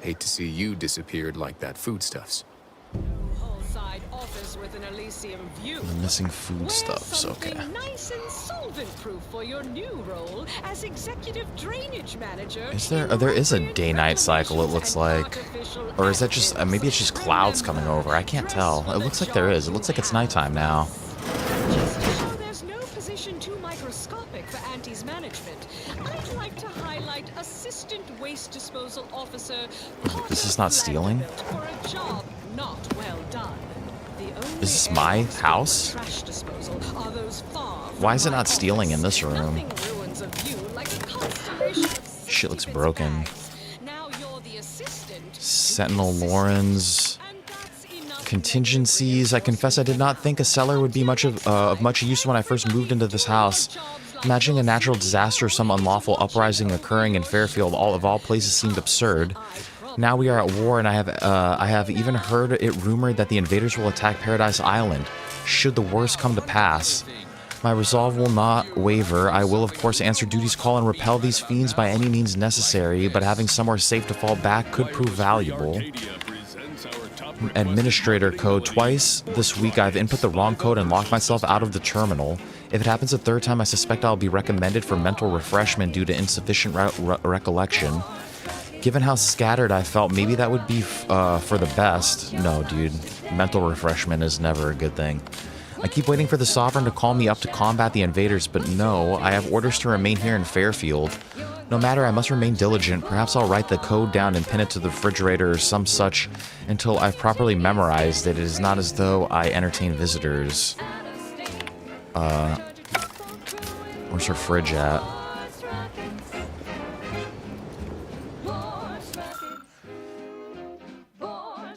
Hate to see you disappeared like that foodstuffs. With an Elysium view. The missing foodstuffs, okay. Nice and solvent-proof for your new role as executive drainage manager. Is there is a day-night cycle, it looks like. Or is that just, maybe it's just clouds coming over. I can't tell. It looks like there is. It looks like it's nighttime now. Just to show there's no position too microscopic for Auntie's management, I'd like to highlight Assistant Waste Disposal Officer. This is not stealing? For a job not well done. Is this my house? Trash disposal are those far Why is it not stealing in this room? Shit looks broken. Sentinel Lawrence. Contingencies. I confess I did not think a cellar would be much of much use when I first moved into this house. Imagining a natural disaster or some unlawful uprising occurring in Fairfield, of all places, seemed absurd. Now we are at war, and I have even heard it rumored that the invaders will attack Paradise Island, should the worst come to pass. My resolve will not waver. I will, of course, answer duty's call and repel these fiends by any means necessary, but having somewhere safe to fall back could prove valuable. Administrator code. Twice this week I've input the wrong code and locked myself out of the terminal. If it happens a third time, I suspect I'll be recommended for mental refreshment due to insufficient recollection. Given how scattered I felt, maybe that would be for the best. No, dude. Mental refreshment is never a good thing. I keep waiting for the Sovereign to call me up to combat the invaders, but no, I have orders to remain here in Fairfield. No matter, I must remain diligent. Perhaps I'll write the code down and pin it to the refrigerator or some such until I've properly memorized it. It is not as though I entertain visitors. Where's her fridge at?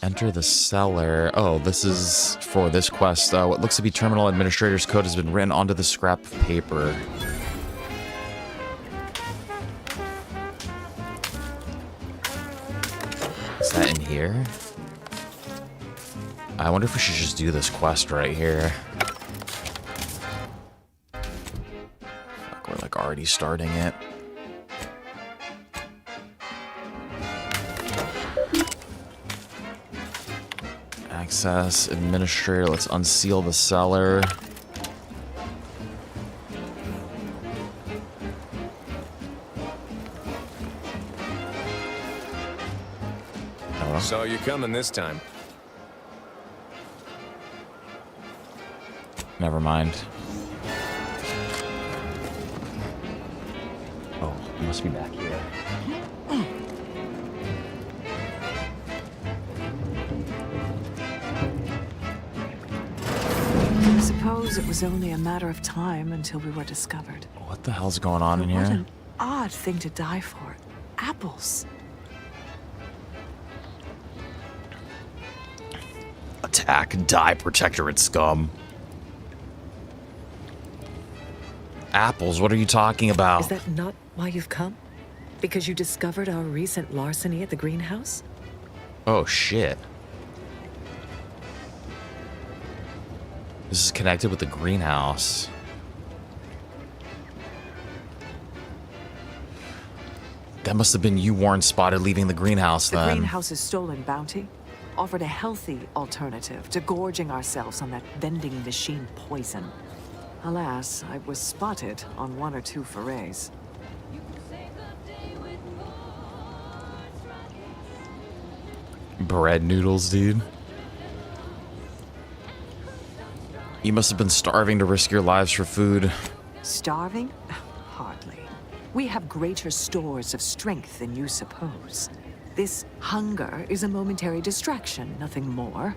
Enter the cellar. Oh, this is for this quest. What looks to be Terminal Administrator's code has been written onto the scrap of paper. Is that in here? I wonder if we should just do this quest right here. Fuck, we're like already starting it. Access, administrator, let's unseal the cellar. Hello? Saw you coming this time. Never mind. Oh, it must be back here. I suppose it was only a matter of time until we were discovered. What the hell's going on in What here? an odd thing to die for. Apples. Attack, die, Protectorate scum. Apples, what are you talking about? Is that not why you've come? Because you discovered our recent larceny at the greenhouse? Oh, shit. This is connected with the greenhouse. That must have been you, Warren, spotted leaving the greenhouse then. The greenhouse's stolen bounty offered a healthy alternative to gorging ourselves on that vending machine poison. Alas, I was spotted on 1 or 2 forays. Bread noodles, dude. You must have been starving to risk your lives for food. Starving? Hardly. We have greater stores of strength than you suppose. This hunger is a momentary distraction, nothing more.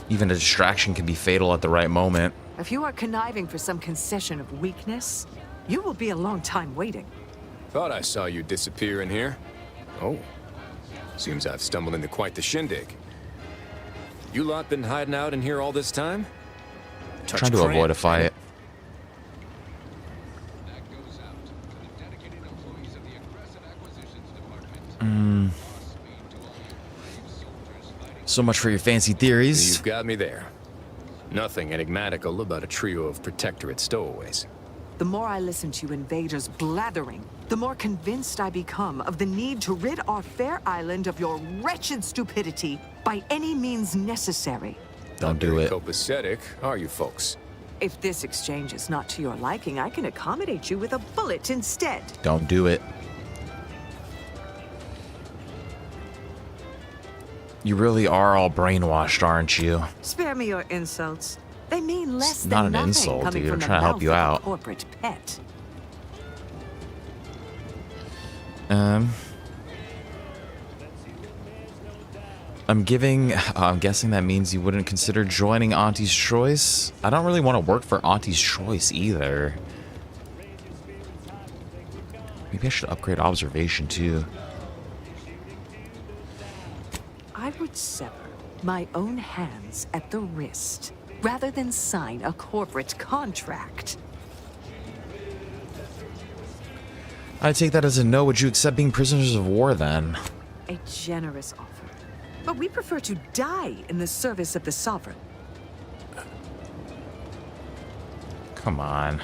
Even a distraction can be fatal at the right moment. If you are conniving for some concession of weakness, you will be a long time waiting. Thought I saw you disappear in here. Oh. Seems I've stumbled into quite the shindig. You lot been hiding out in here all this time? Trying to avoid a fight. So much for your fancy theories. You've got me there. Nothing enigmatical about a trio of Protectorate stowaways. The more I listen to invaders blathering, the more convinced I become of the need to rid our fair island of your wretched stupidity by any means necessary. Don't do it. Copacetic, are you folks? If this exchange is not to your liking, I can accommodate you with a bullet instead. Don't do it. You really are all brainwashed, aren't you? Spare me your insults. They mean less It's than not an nothing insult, coming dude. I'm from the trying to help mouth you of a out. corporate pet. I'm guessing that means you wouldn't consider joining Auntie's Choice. I don't really want to work for Auntie's Choice either. Maybe I should upgrade observation too. I would sever my own hands at the wrist rather than sign a corporate contract. I take that as a no. Would you accept being prisoners of war then? A generous offer. But we prefer to die in the service of the sovereign. Come on.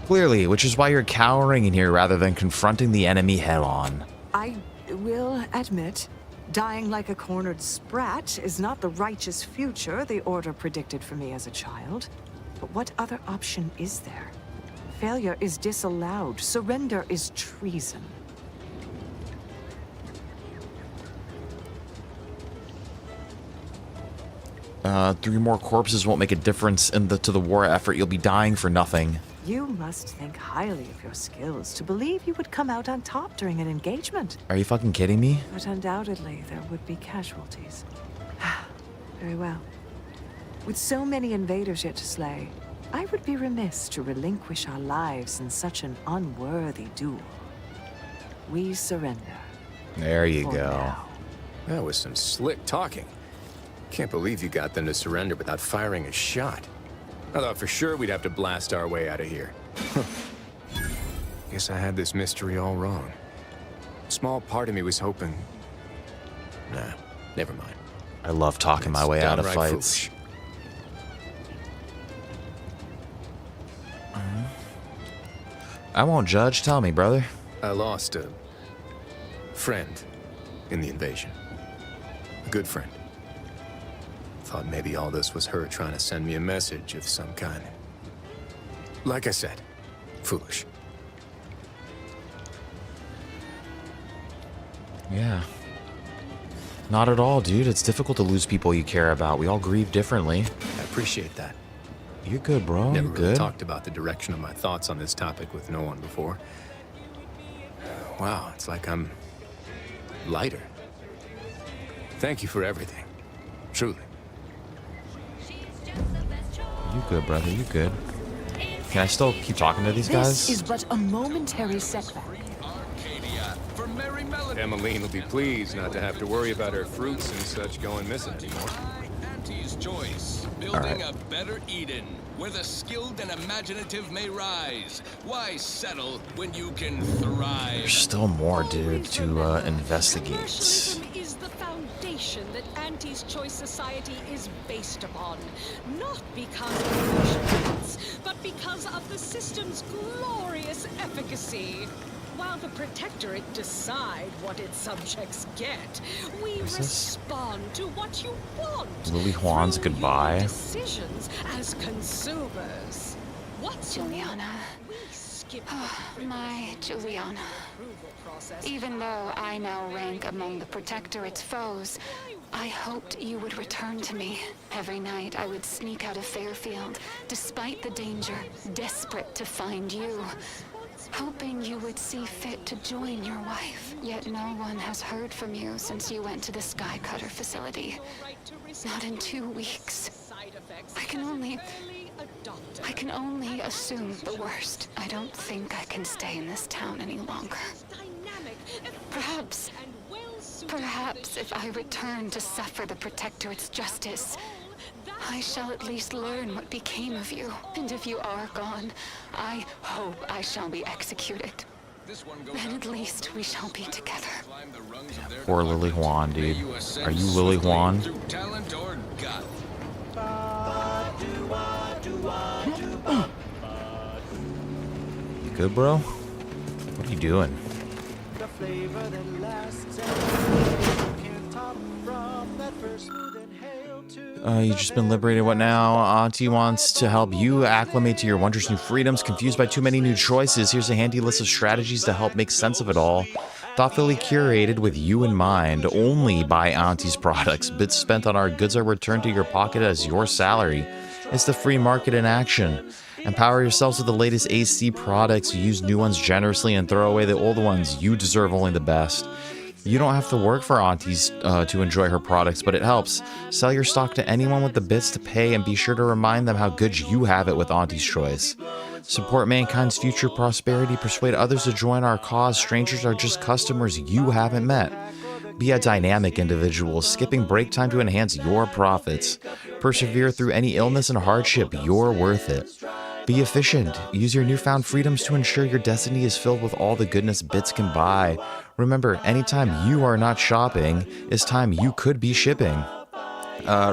Clearly, which is why you're cowering in here rather than confronting the enemy head-on. I will admit, dying like a cornered sprat is not the righteous future the Order predicted for me as a child. But what other option is there? Failure is disallowed. Surrender is treason. Three more corpses won't make a difference to the war effort. You'll be dying for nothing. You must think highly of your skills to believe you would come out on top during an engagement. Are you fucking kidding me? But undoubtedly, there would be casualties. Very well. With so many invaders yet to slay, I would be remiss to relinquish our lives in such an unworthy duel. We surrender. There you go. Now. That was some slick talking. Can't believe you got them to surrender without firing a shot. I thought for sure we'd have to blast our way out of here. Guess I had this mystery all wrong. Small part of me was hoping... Nah, never mind. I love talking my way out of fights. I won't judge. Tell me, brother. I lost a friend in the invasion. A good friend. Thought maybe all this was her trying to send me a message of some kind. Like I said, foolish. Yeah. Not at all, dude. It's difficult to lose people you care about. We all grieve differently. I appreciate that. You're good, bro. Never You're really good. talked about the direction of my thoughts on this topic with no one before. Wow, it's like I'm lighter. Thank you for everything. Truly. You good, brother. You good. Can I still keep talking to these guys? This is but a momentary setback. Emmeline will be pleased not to have to worry about her fruits and such going missing anymore. Auntie's Choice, building a better Eden, where the skilled and imaginative may rise. Why settle when you can thrive? There's still more, dude, to investigate. Commercialism is the foundation that Auntie's Choice Society is based upon. Not because of commercials, but because of the system's glorious efficacy. While the Protectorate decide what its subjects get, we respond to what you want. Lily Juan's goodbye. Decisions as consumers. What's Juliana? My Juliana. Even though I now rank among the Protectorate's foes, I hoped you would return to me. Every night I would sneak out of Fairfield, despite the danger, desperate to find you. Hoping you would see fit to join your wife. Yet no one has heard from you since you went to the Skycutter facility. Not in 2 weeks. I can only assume the worst. I don't think I can stay in this town any longer. Perhaps if I return to suffer the Protectorate's justice, I shall at least learn what became of you. And if you are gone, I hope I shall be executed. Then at least we shall be together. Poor Lily Juan, dude. Are you Lily Juan? You good, bro? What are you doing? You've just been liberated. What now? Auntie wants to help you acclimate to your wondrous new freedoms. Confused by too many new choices? Here's a handy list of strategies to help make sense of it all. Thoughtfully curated with you in mind. Only buy Auntie's products. Bits spent on our goods are returned to your pocket as your salary. It's the free market in action. Empower yourselves with the latest AC products. Use new ones generously and throw away the old ones. You deserve only the best. You don't have to work for Auntie's to enjoy her products, but it helps. Sell your stock to anyone with the bits to pay, and be sure to remind them how good you have it with Auntie's Choice. Support mankind's future prosperity. Persuade others to join our cause. Strangers are just customers you haven't met. Be a dynamic individual, skipping break time to enhance your profits. Persevere through any illness and hardship. You're worth it. Be efficient. Use your newfound freedoms to ensure your destiny is filled with all the goodness bits can buy. Remember, anytime you are not shopping is time you could be shipping.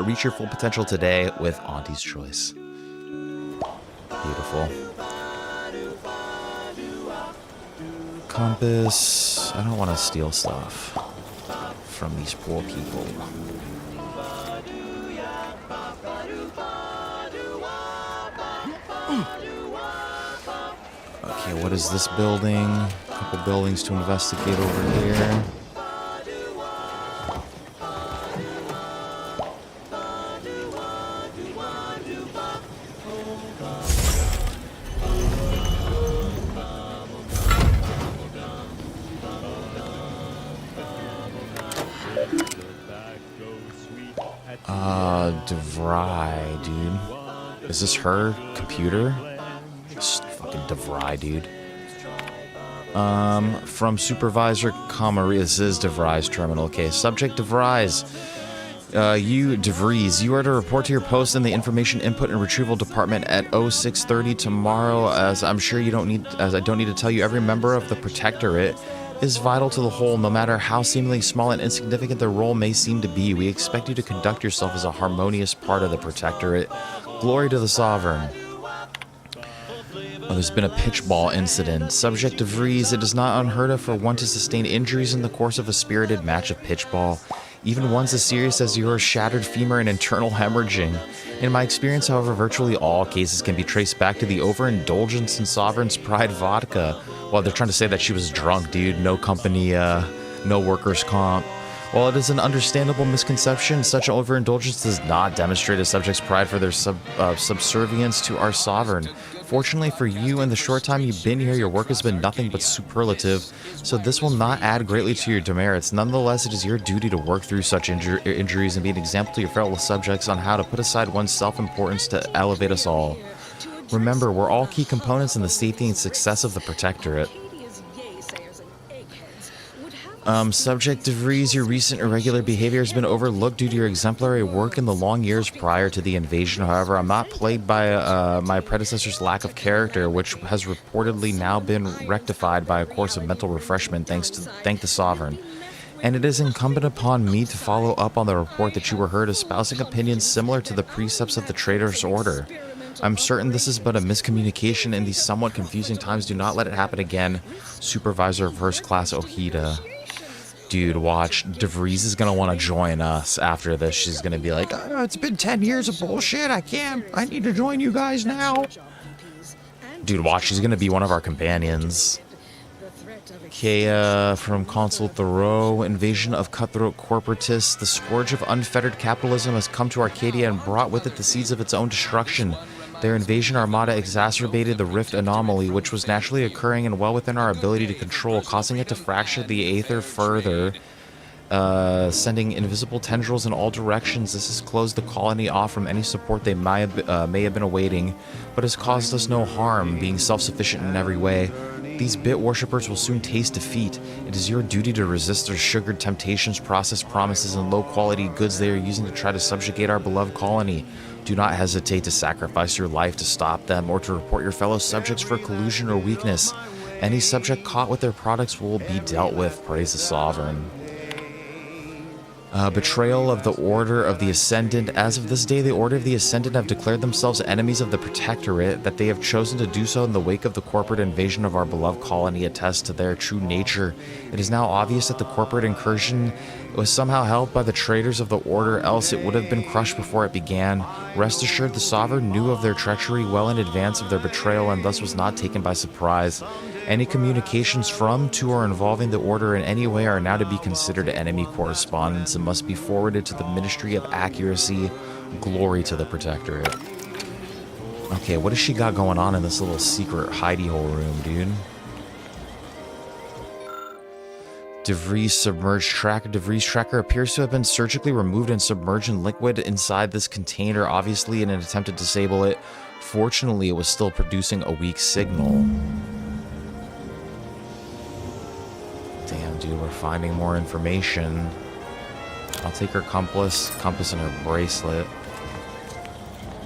Reach your full potential today with Auntie's Choice. Beautiful. Compass. I don't want to steal stuff from these poor people. Okay, what is this building? A couple buildings to investigate over here. De Vries, dude. Is this her computer? Just fucking De Vries, dude. From Supervisor Comrie. This is De Vries terminal. Okay, subject De Vries. You, De Vries, you are to report to your post in the Information Input and Retrieval Department at 0630 tomorrow. As I'm sure you don't need, as I don't need to tell you, every member of the Protectorate is vital to the whole, no matter how seemingly small and insignificant their role may seem to be. We expect you to conduct yourself as a harmonious part of the Protectorate. Glory to the Sovereign. Oh, there's been a pitchball incident. Subject De Vries, it is not unheard of for one to sustain injuries in the course of a spirited match of pitchball. Even ones as serious as your shattered femur and internal hemorrhaging. In my experience, however, virtually all cases can be traced back to the overindulgence in Sovereign's Pride vodka. Well, they're trying to say that she was drunk, dude. No company, no workers' comp. While it is an understandable misconception, such overindulgence does not demonstrate a subject's pride for their subservience to our sovereign. Fortunately for you, in the short time you've been here, your work has been nothing but superlative, so this will not add greatly to your demerits. Nonetheless, it is your duty to work through such injuries and be an example to your fellow subjects on how to put aside one's self-importance to elevate us all. Remember, we're all key components in the safety and success of the Protectorate. Subject De Vries, your recent irregular behavior has been overlooked due to your exemplary work in the long years prior to the invasion. However, I'm not plagued by my predecessor's lack of character, which has reportedly now been rectified by a course of mental refreshment, thank the Sovereign. And it is incumbent upon me to follow up on the report that you were heard espousing opinions similar to the precepts of the Traitor's Order. I'm certain this is but a miscommunication in these somewhat confusing times. Do not let it happen again. Supervisor First Class Ojeda. Dude, watch. De Vries is gonna want to join us after this. She's gonna be like, oh, it's been 10 years of bullshit. I need to join you guys now. Dude, watch. She's gonna be one of our companions. Okay, from Consul Thoreau, invasion of cutthroat corporatists. The scourge of unfettered capitalism has come to Arcadia and brought with it the seeds of its own destruction. Their invasion armada exacerbated the rift anomaly, which was naturally occurring and well within our ability to control, causing it to fracture the aether further, sending invisible tendrils in all directions. This has closed the colony off from any support they may have been awaiting, but has caused us no harm, being self-sufficient in every way. These bit worshippers will soon taste defeat. It is your duty to resist their sugared temptations, processed promises, and low-quality goods they are using to try to subjugate our beloved colony. Do not hesitate to sacrifice your life to stop them or to report your fellow subjects for collusion or weakness. Any subject caught with their products will be dealt with. Praise the Sovereign. Betrayal of the Order of the Ascendant. As of this day, the Order of the Ascendant have declared themselves enemies of the Protectorate. That they have chosen to do so in the wake of the corporate invasion of our beloved colony attests to their true nature. It is now obvious that the corporate incursion was somehow helped by the traitors of the Order, else it would have been crushed before it began. Rest assured, the Sovereign knew of their treachery well in advance of their betrayal and thus was not taken by surprise. Any communications from, to, or involving the Order in any way are now to be considered enemy correspondence and must be forwarded to the Ministry of Accuracy. Glory to the Protectorate. Okay, what has she got going on in this little secret hidey hole room, dude? De Vries submerged tracker. De Vries tracker appears to have been surgically removed and submerged in liquid inside this container, obviously in an attempt to disable it. Fortunately, it was still producing a weak signal. Damn, dude, we're finding more information. I'll take her compass and her bracelet.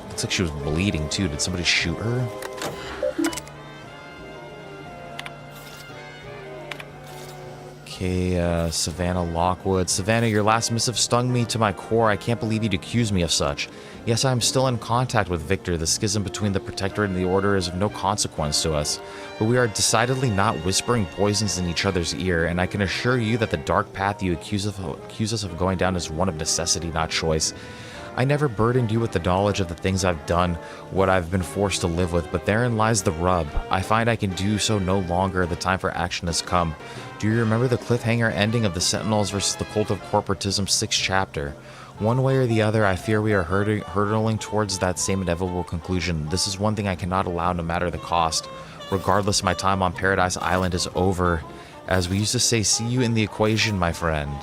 Looks like she was bleeding too. Did somebody shoot her? Okay, Savannah Lockwood. Savannah, your last missive stung me to my core. I can't believe you'd accuse me of such. Yes, I am still in contact with Victor. The schism between the Protectorate and the Order is of no consequence to us. But we are decidedly not whispering poisons in each other's ear, and I can assure you that the dark path you accuse us of going down is one of necessity, not choice. I never burdened you with the knowledge of the things I've done, what I've been forced to live with, but therein lies the rub. I find I can do so no longer. The time for action has come. Do you remember the cliffhanger ending of the Sentinels versus the Cult of Corporatism 6th chapter? One way or the other, I fear we are hurtling towards that same inevitable conclusion. This is one thing I cannot allow, no matter the cost. Regardless, my time on Paradise Island is over. As we used to say, see you in the equation, my friend.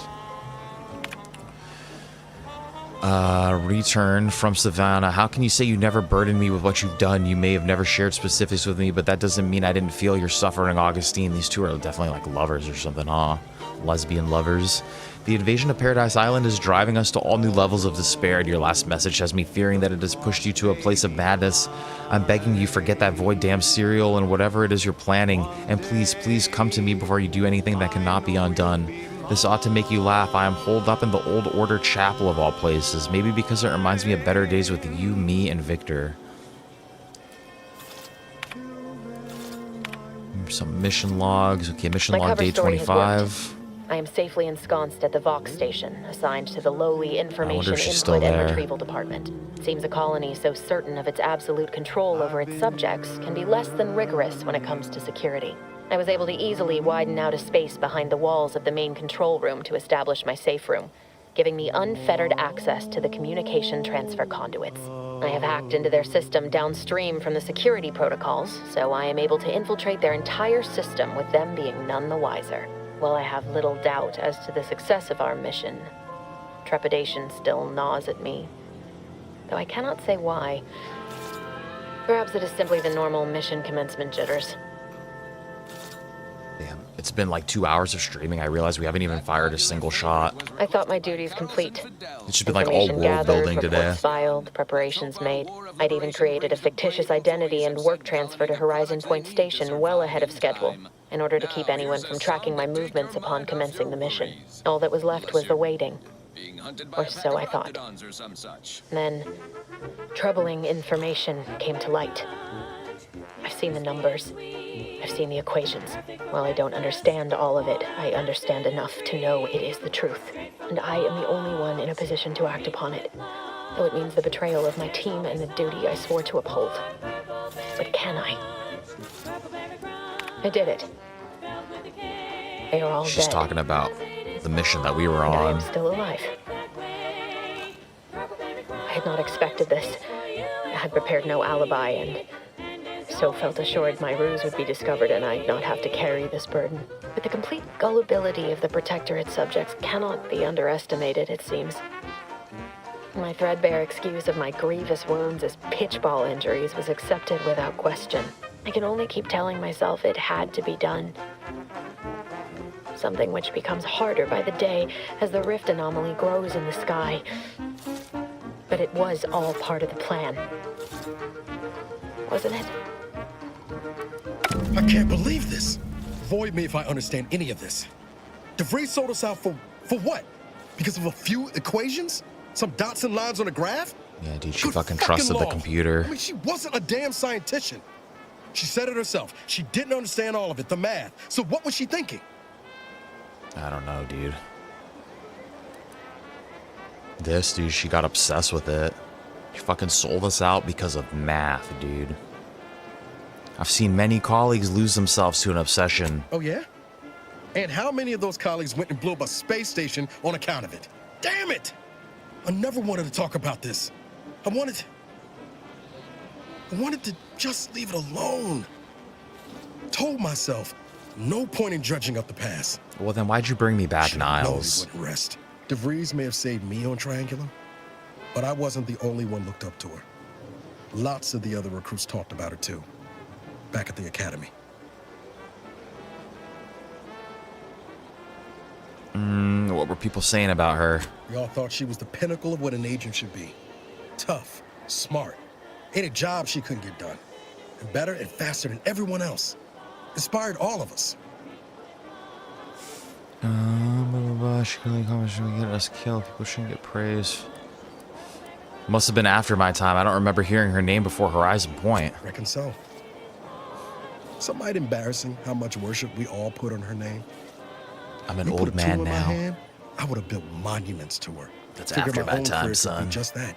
Return from Savannah. How can you say you never burdened me with what you've done? You may have never shared specifics with me, but that doesn't mean I didn't feel your suffering, Augustine. These two are definitely like lovers or something, huh? Lesbian lovers. The invasion of Paradise Island is driving us to all new levels of despair, and your last message has me fearing that it has pushed you to a place of madness. I'm begging you, forget that void damn cereal and whatever it is you're planning, and please, please come to me before you do anything that cannot be undone. This ought to make you laugh. I am holed up in the Old Order Chapel of all places, maybe because it reminds me of better days with you, me, and Victor. Some mission logs. Okay, mission log day 25. I am safely ensconced at the Vox station, assigned to the lowly information input and retrieval department. Seems a colony so certain of its absolute control over its subjects can be less than rigorous when it comes to security. I was able to easily widen out a space behind the walls of the main control room to establish my safe room, giving me unfettered access to the communication transfer conduits. I have hacked into their system downstream from the security protocols, so I am able to infiltrate their entire system with them being none the wiser. While I have little doubt as to the success of our mission, trepidation still gnaws at me, though I cannot say why. Perhaps it is simply the normal mission commencement jitters. Damn, it's been like 2 hours of streaming. I realize we haven't even fired a single shot. I thought my duties complete. It's just been like all world building today. Reports filed, preparations made. I'd even created a fictitious identity and work transfer to Horizon Point Station well ahead of schedule, in order to keep anyone from tracking my movements upon commencing the mission. All that was left was the waiting. Or so I thought. Then, troubling information came to light. I've seen the numbers. I've seen the equations. While I don't understand all of it, I understand enough to know it is the truth. And I am the only one in a position to act upon it. Though it means the betrayal of my team and the duty I swore to uphold. But can I? I did it. They are all She's dead. talking about the mission that we were on. I am still alive. I had not expected this. I had prepared no alibi and so felt assured my ruse would be discovered and I'd not have to carry this burden. But the complete gullibility of the Protectorate subjects cannot be underestimated, it seems. My threadbare excuse of my grievous wounds as pitchball injuries was accepted without question. I can only keep telling myself it had to be done. Something which becomes harder by the day as the rift anomaly grows in the sky. But it was all part of the plan. Wasn't it? I can't believe this. Void me if I understand any of this. De Vries sold us out for what? Because of a few equations? Some dots and lines on a graph? Yeah, dude, she fucking trusted the computer. I mean, she wasn't a damn scientist. She said it herself. She didn't understand all of it, the math. So what was she thinking? I don't know, dude. This, dude, she got obsessed with it. She fucking sold us out because of math, dude. I've seen many colleagues lose themselves to an obsession. Oh, yeah? And how many of those colleagues went and blew up a space station on account of it? Damn it! I never wanted to talk about this. I wanted to just leave it alone. Told myself, No point in dredging up the past. Well, then why'd you bring me back, Niles? He wouldn't rest. De Vries may have saved me on Triangular, but I wasn't the only one looked up to her. Lots of the other recruits talked about her too, back at the academy. What were people saying about her? We all thought she was the pinnacle of what an agent should be. Tough, smart, ain't a job she couldn't get done. And better and faster than everyone else. Inspired all of us. She can get us killed. People shouldn't get praise. Must have been after my time. I don't remember hearing her name before Horizon Point. Reckon so. Some might embarrassing how much worship we all put on her name. I'm an old man now. Hand, I would have built monuments to her. That's after my time, son. Just that.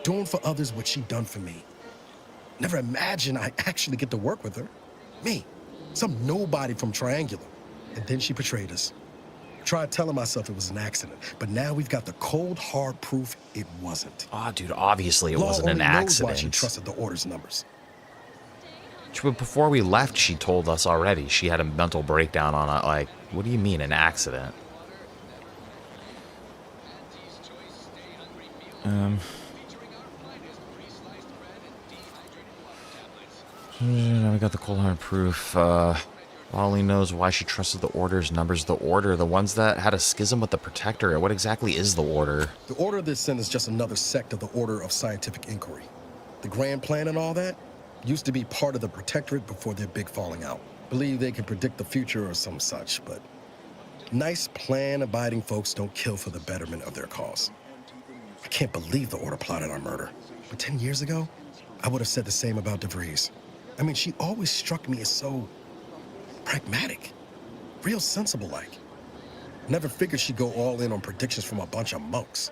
Doing for others what she done for me. Never imagined I actually get to work with her. Me, some nobody from Triangular. And then she betrayed us. Tried telling myself it was an accident, but now we've got the cold, hard proof it wasn't. Oh, dude, obviously it wasn't an accident. accident. Why she trusted the orders numbers. But before we left, she told us already she had a mental breakdown on it. Like, what do you mean, an accident? We got the cold hard proof. Wally knows why she trusted the Order's numbers. The Order, the ones that had a schism with the Protectorate. What exactly is the Order? The Order this sent is just another sect of the Order of Scientific Inquiry. The grand plan and all that used to be part of the Protectorate before their big falling out. Believe they can predict the future or some such, but nice plan-abiding folks don't kill for the betterment of their cause. I can't believe the Order plotted our murder. But 10 years ago, I would have said the same about De Vries. I mean, she always struck me as so pragmatic, real sensible-like. Never figured she'd go all in on predictions from a bunch of monks.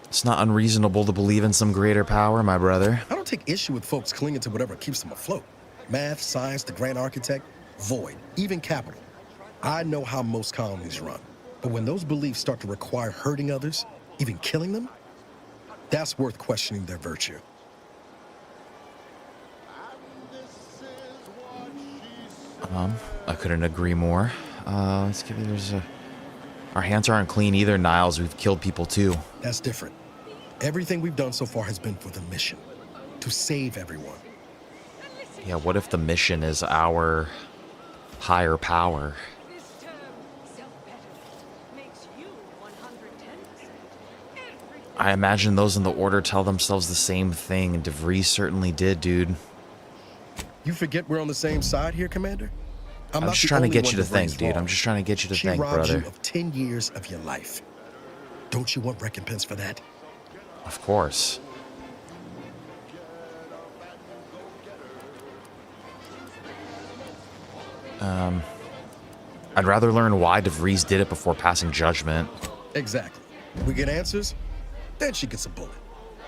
It's not unreasonable to believe in some greater power, my brother. I don't take issue with folks clinging to whatever keeps them afloat. Math, science, the grand architect, void, even capital. I know how most colonies run. But when those beliefs start to require hurting others, even killing them, that's worth questioning their virtue. I couldn't agree more. Let's give you, our hands aren't clean either, Niles. We've killed people too. That's different. Everything we've done so far has been for the mission, to save everyone. Yeah, what if the mission is our higher power? I imagine those in the Order tell themselves the same thing, and De Vries certainly did, dude. You forget we're on the same side here, Commander? I'm just trying to get you to think, dude. I'm just trying to get you to think, brother. She robbed you of 10 years of your life. Don't you want recompense for that? Of course. I'd rather learn why De Vries did it before passing judgment. Exactly. We get answers, then she gets a bullet.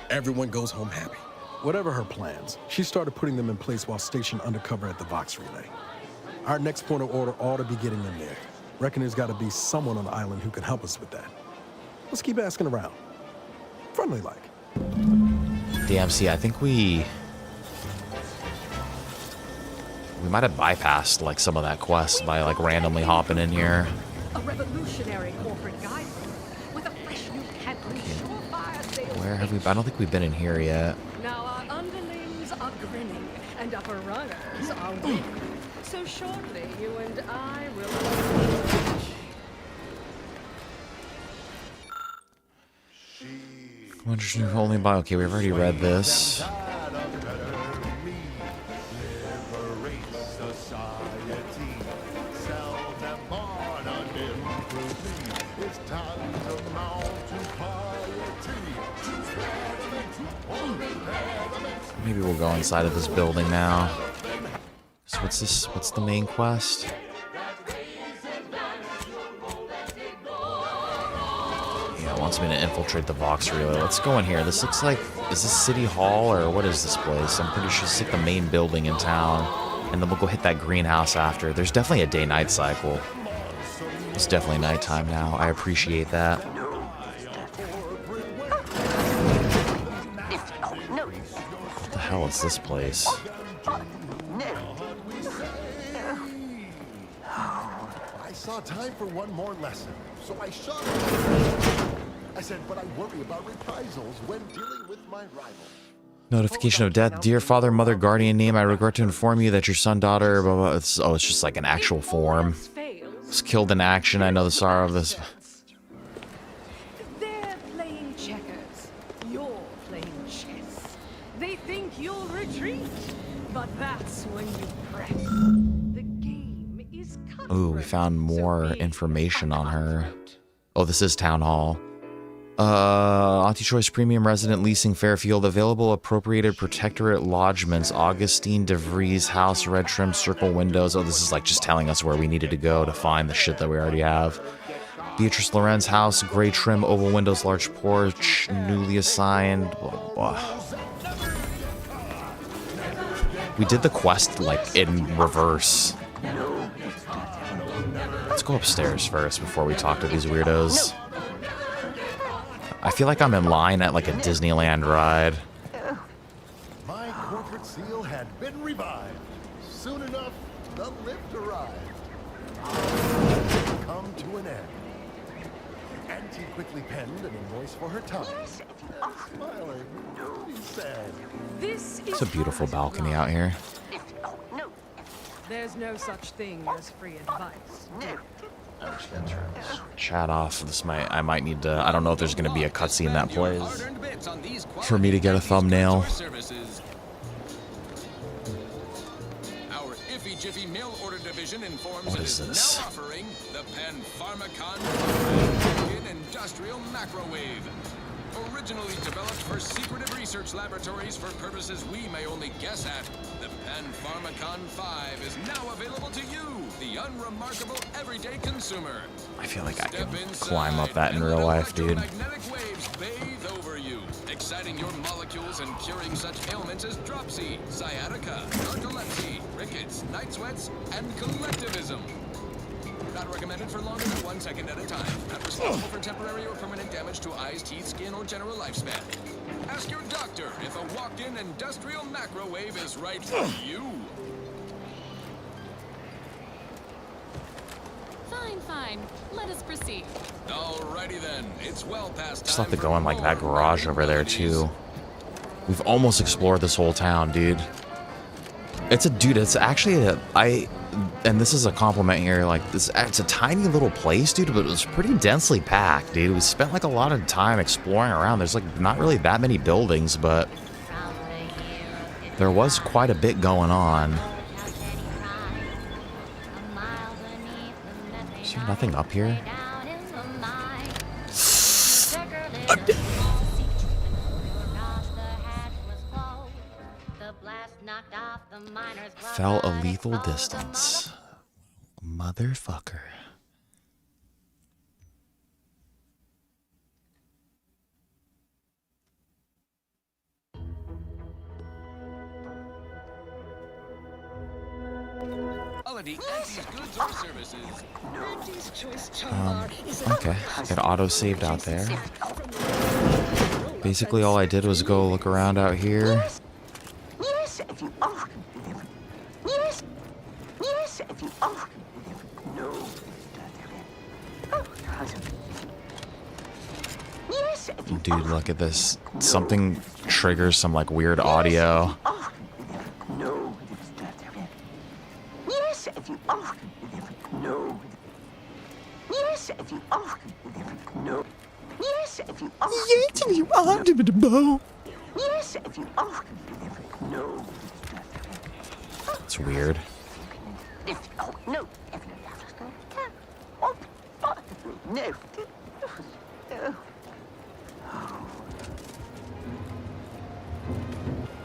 Everyone goes home happy. Whatever her plans, she started putting them in place while stationed undercover at the Vox Relay. Our next point of order ought to be getting them there. Reckon there's got to be someone on the island who can help us with that. Let's keep asking around. Friendly-like. DMC, I think we might have bypassed like some of that quest by like randomly hopping in here. A revolutionary corporate guidebook with a fresh new Cadbury surefire sales. Where have we? I don't think we've been in here yet. Now our underlings are grinning and upper runners are winning. So shortly, you and I will. Interesting. Only by okay. We've already read this. Maybe we'll go inside of this building now. So what's this? What's the main quest? Yeah, it wants me to infiltrate the Vox Relay. Let's go in here. This looks like, is this City Hall or what is this place? I'm pretty sure it's like the main building in town. And then we'll go hit that greenhouse after. There's definitely a day-night cycle. It's definitely nighttime now. I appreciate that. hell is this place? I saw time for one more lesson, so I shot. I said, but I worry about reprisals when dealing with my rival. Notification of death. Dear father, mother, guardian name, I regret to inform you that your son, daughter, blah, blah, it's just like an actual form. Was killed in action. I know the sorrow of this. They're playing checkers. You're playing chess. They think you'll retreat, but that's when you press. The game is cut. Ooh, we found more information on her. Oh, this is Town Hall. Anti-choice premium resident leasing Fairfield. Available appropriated protectorate lodgements. Augustine De Vries house, red trim circle windows. Oh, this is like just telling us where we needed to go to find the shit that we already have. Beatrice Lorenz house, gray trim, oval windows, large porch, newly assigned. Blah, blah, blah. We did the quest like in reverse. Let's go upstairs first before we talk to these weirdos. I feel like I'm in line at like a Disneyland ride. My corporate seal had been revived. Soon enough, the lift arrived. Come to an end. Auntie quickly penned an invoice for her time. Smiling, he said, It's a beautiful balcony out here. There's no such thing as free advice. Chat off. I might need to. I don't know if there's going to be a cutscene that plays for me to get a thumbnail. Our Iffy Jiffy mail order division informs What it is is this? now offering the Pan-Pharmacon industrial macrowave. Originally developed for secretive research laboratories for purposes we may only guess at, the Pan-Pharmacon 5 is now available to you, the unremarkable everyday consumer. I feel like I could climb up that in real life, dude. Magnetic waves bathe over you, exciting your molecules and curing such ailments as dropsy, sciatica, narcolepsy, rickets, night sweats, and collectivism. Not recommended for longer than 1 second at a time. Not responsible for temporary or permanent damage to eyes, teeth, skin, or general lifespan. Ask your doctor if a walk-in industrial macrowave is right for you. Fine. Let us proceed. Alrighty then. It's well past Just time have to for go in like that more garage over there too. We've almost explored this whole town, dude. It's actually and this is a compliment here, like it's a tiny little place, dude, but it was pretty densely packed, dude. We spent like a lot of time exploring around. There's like not really that many buildings, but there was quite a bit going on. Is there nothing up here? Fell a lethal distance. Motherfucker. Quality Auntie's goods or services. Okay. Get auto saved out there. Basically all I did was go look around out here. Yes, if you are. Yes. Yes, if you are. No. Yes, if you Dude, look at this. Something triggers some like weird audio. No. Yes, if you are. No. Yes, if you are. No. Yes, if you are. Yes, if you are. Yes, if you are. No. It's weird. No. No.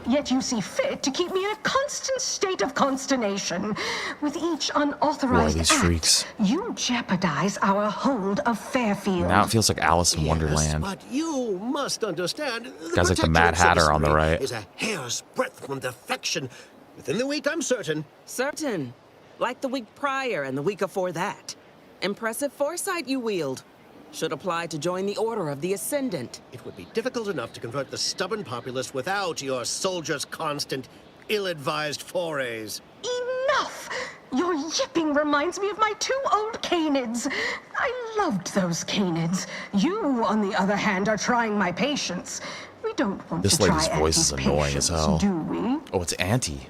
Yet you see fit to keep me in a constant state of consternation. With each unauthorized these act, freaks? you jeopardize our hold of Fairfield. Now it feels like Alice in Wonderland. But you must understand, Guy's like the Mad Hatter on the right. Is a hair's breadth from defection. Within the week, I'm certain. Certain. Like the week prior and the week before that. Impressive foresight you wield. Should apply to join the Order of the Ascendant. It would be difficult enough to convert the stubborn populace without your soldiers' constant, ill-advised forays. Enough! Your yipping reminds me of my 2 old canids. I loved those canids. You, on the other hand, are trying my patience. We don't want This to try lady's voice is Auntie's annoying as patience, hell. do we? Oh, it's Auntie.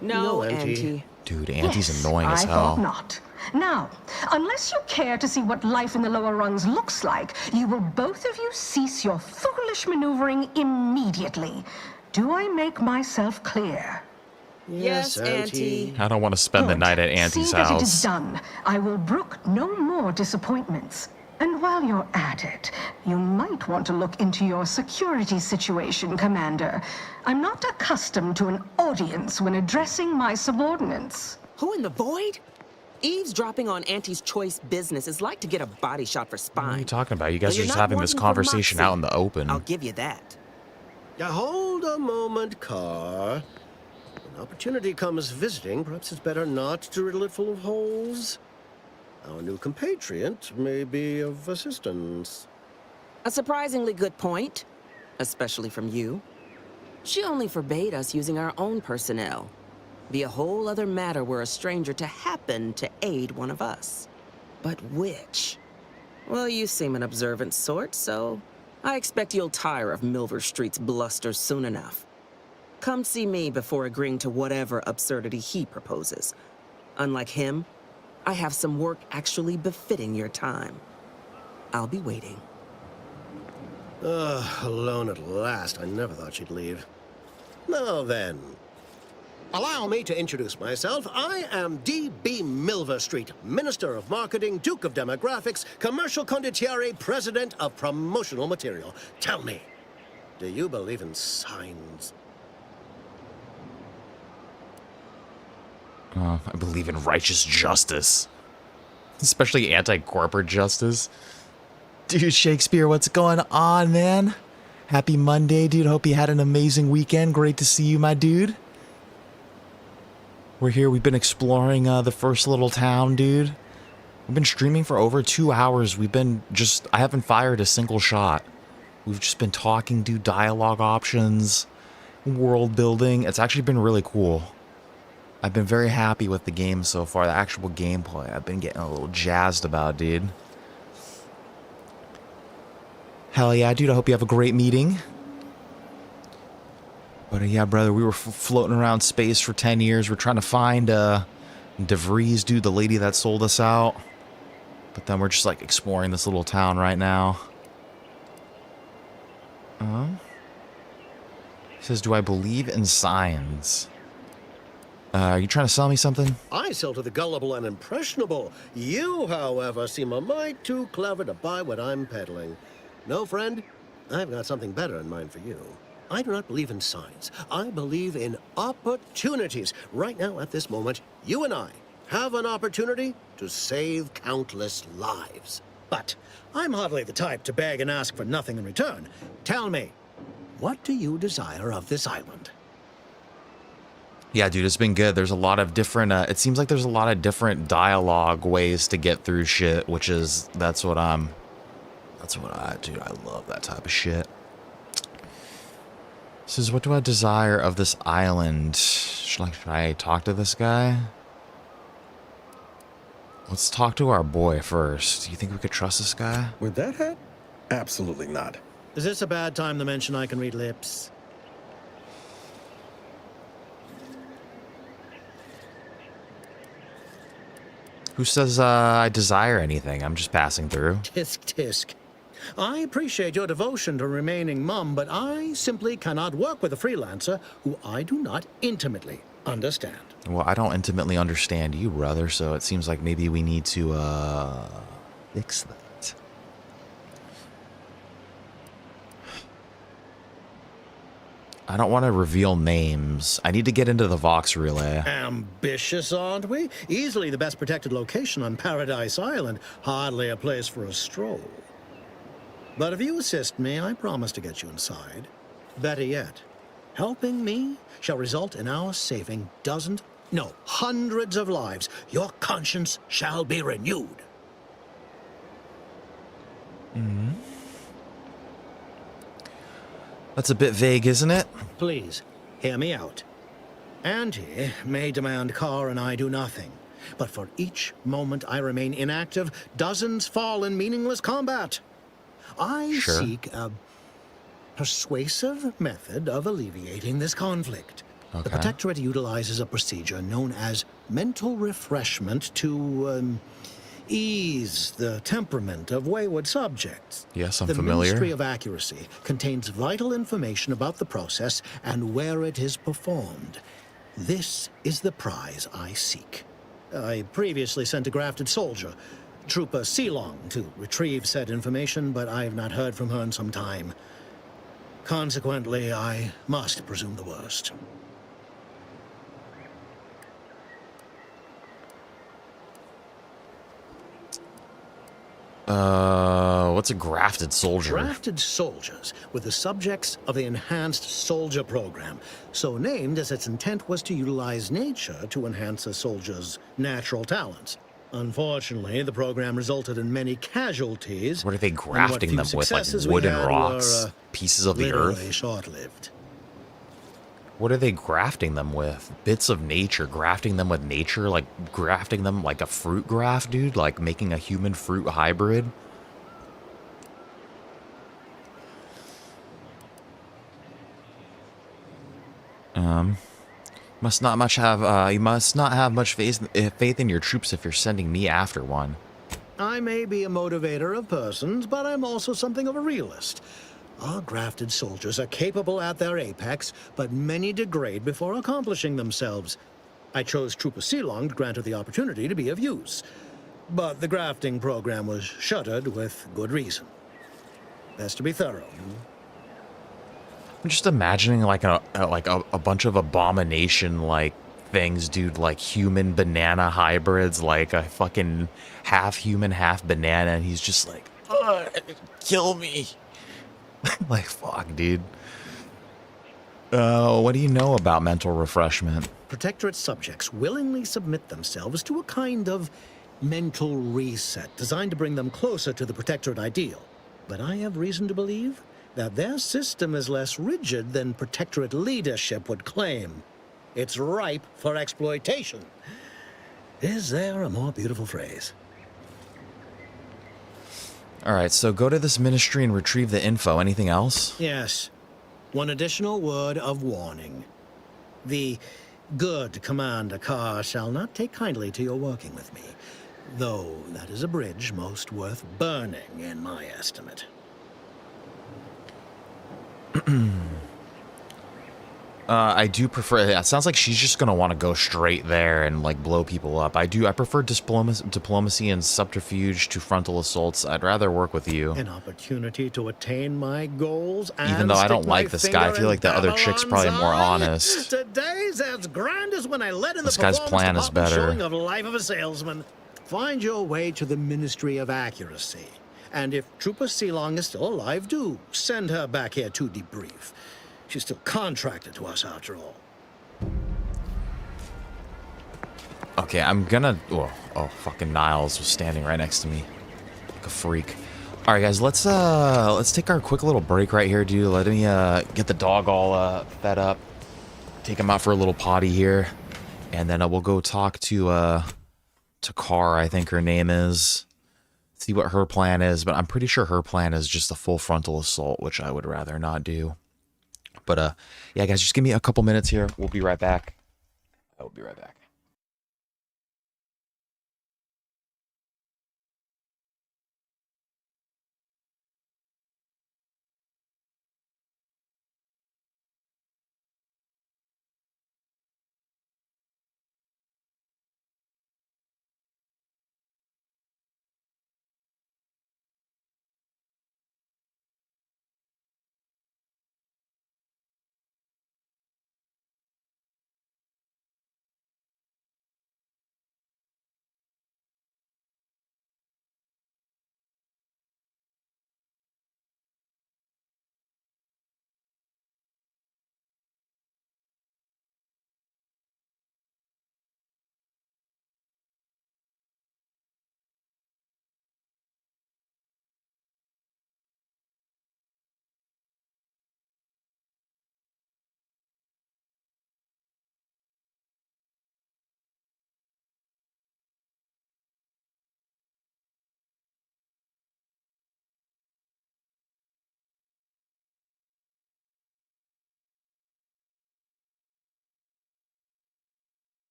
No, Auntie. Dude, Auntie's Yes, annoying as I hell. thought not. Now, unless you care to see what life in the lower rungs looks like, you will both of you cease your foolish maneuvering immediately. Do I make myself clear? Yes, Auntie. I don't want to spend the night at Auntie's See that it is house. done. I will brook no more disappointments. And while you're at it, you might want to look into your security situation, Commander. I'm not accustomed to an audience when addressing my subordinates. Who in the void? Eavesdropping on Auntie's choice business is like to get a body shot for spine. What are you talking about? You guys Though are you're just not having this working for conversation Moxie. out in the open. I'll give you that. Now, hold a moment, Carr. When opportunity comes visiting, perhaps it's better not to riddle it full of holes. Our new compatriot may be of assistance. A surprisingly good point, especially from you. She only forbade us using our own personnel. Be a whole other matter were a stranger to happen to aid one of us. But which? Well, you seem an observant sort, so I expect you'll tire of Milver Street's bluster soon enough. Come see me before agreeing to whatever absurdity he proposes. Unlike him, I have some work actually befitting your time. I'll be waiting. Alone at last. I never thought she'd leave. Now then, allow me to introduce myself. I am D.B. Milver Street, Minister of Marketing, Duke of Demographics, Commercial Condottiere, President of Promotional Material. Tell me, do you believe in signs? I believe in righteous justice. Especially anti-corporate justice. Dude, Shakespeare, what's going on, man? Happy Monday, dude. Hope you had an amazing weekend. Great to see you, my dude. We're here. We've been exploring the first little town, dude. We've been streaming for over 2 hours. I haven't fired a single shot. We've just been talking, dude. Dialogue options, world building. It's actually been really cool. I've been very happy with the game so far. The actual gameplay, I've been getting a little jazzed about, dude. Hell yeah, dude. I hope you have a great meeting. But yeah, brother, we were floating around space for 10 years. We're trying to find De Vries, dude, the lady that sold us out. But then we're just like exploring this little town right now. He says, do I believe in signs? Are you trying to sell me something? I sell to the gullible and impressionable. You, however, seem a mite too clever to buy what I'm peddling. No, friend, I've got something better in mind for you. I do not believe in signs. I believe in opportunities. Right now, at this moment, you and I have an opportunity to save countless lives. But I'm hardly the type to beg and ask for nothing in return. Tell me, what do you desire of this island? Yeah, dude, it's been good. There's a lot of different, it seems like there's a lot of different dialogue ways to get through shit, which is, dude, I love that type of shit. Says, what do I desire of this island? Should I talk to this guy? Let's talk to our boy first. Do you think we could trust this guy? With that hat? Absolutely not. Is this a bad time to mention I can read lips? Who says I desire anything? I'm just passing through. Tisk, tisk. I appreciate your devotion to remaining mum, but I simply cannot work with a freelancer who I do not intimately understand. Well, I don't intimately understand you, brother, so it seems like maybe we need to, fix that. I don't want to reveal names. I need to get into the Vox Relay. Ambitious, aren't we? Easily the best protected location on Paradise Island. Hardly a place for a stroll. But if you assist me, I promise to get you inside. Better yet, helping me shall result in our saving dozens, no, hundreds of lives. Your conscience shall be renewed. Mm. That's a bit vague, isn't it? Please, hear me out. Auntie may demand Carr and I do nothing, but for each moment I remain inactive, dozens fall in meaningless combat. I seek a persuasive method of alleviating this conflict. Okay. The Protectorate utilizes a procedure known as mental refreshment to ease the temperament of wayward subjects. Yes, I'm the familiar. Ministry of Accuracy contains vital information about the process and where it is performed. This is the prize I seek. I previously sent a grafted soldier, Trooper Sealong, to retrieve said information, but I have not heard from her in some time. Consequently, I must presume the worst. What's a grafted soldier? Grafted soldiers were the subjects of the Enhanced Soldier Program, so named as its intent was to utilize nature to enhance a soldier's natural talents. Unfortunately, the program resulted in many casualties. What are they grafting them with? Like wooden rocks? Pieces of the earth? Short-lived. What are they grafting them with? Bits of nature, grafting them with nature, like grafting them like a fruit graft, dude? Like making a human fruit hybrid? Must not much have, you must not have much faith in your troops if you're sending me after one. I may be a motivator of persons, but I'm also something of a realist. Our grafted soldiers are capable at their apex, but many degrade before accomplishing themselves. I chose Trooper Sealong to grant her the opportunity to be of use, but the grafting program was shuttered with good reason. Best to be thorough. I'm just imagining like a bunch of abomination like things, dude, like human banana hybrids, like a fucking half human, half banana, and he's just like, kill me. Like, fuck, dude. What do you know about mental refreshment? Protectorate subjects willingly submit themselves to a kind of mental reset designed to bring them closer to the Protectorate ideal. But I have reason to believe that their system is less rigid than Protectorate leadership would claim. It's ripe for exploitation. Is there a more beautiful phrase? All right, so go to this ministry and retrieve the info. Anything else? Yes. One additional word of warning. The good Commander Carr shall not take kindly to your working with me, though that is a bridge most worth burning in my estimate. I do prefer. It sounds like she's just gonna want to go straight there and like blow people up. I prefer diplomacy and subterfuge to frontal assaults. I'd rather work with you. An opportunity to attain my goals. Even though I don't like this guy, I feel like the other chick's probably more honest. Today's as grand as when I led in this the guy's plan is better. Showing of Life of a Salesman. Find your way to the Ministry of Accuracy. And if Trooper Sealong is still alive, do send her back here to debrief. She's still contracted to us after all. Okay, I'm gonna... Oh, fucking Niles was standing right next to me. Like a freak. Alright, guys, let's take our quick little break right here, dude. Let me, get the dog all, fed up. Take him out for a little potty here. And then we'll go talk to Carr, I think her name is. See what her plan is, but I'm pretty sure her plan is just a full frontal assault, which I would rather not do. But, yeah, guys, just give me a couple minutes here. We'll be right back. I will be right back.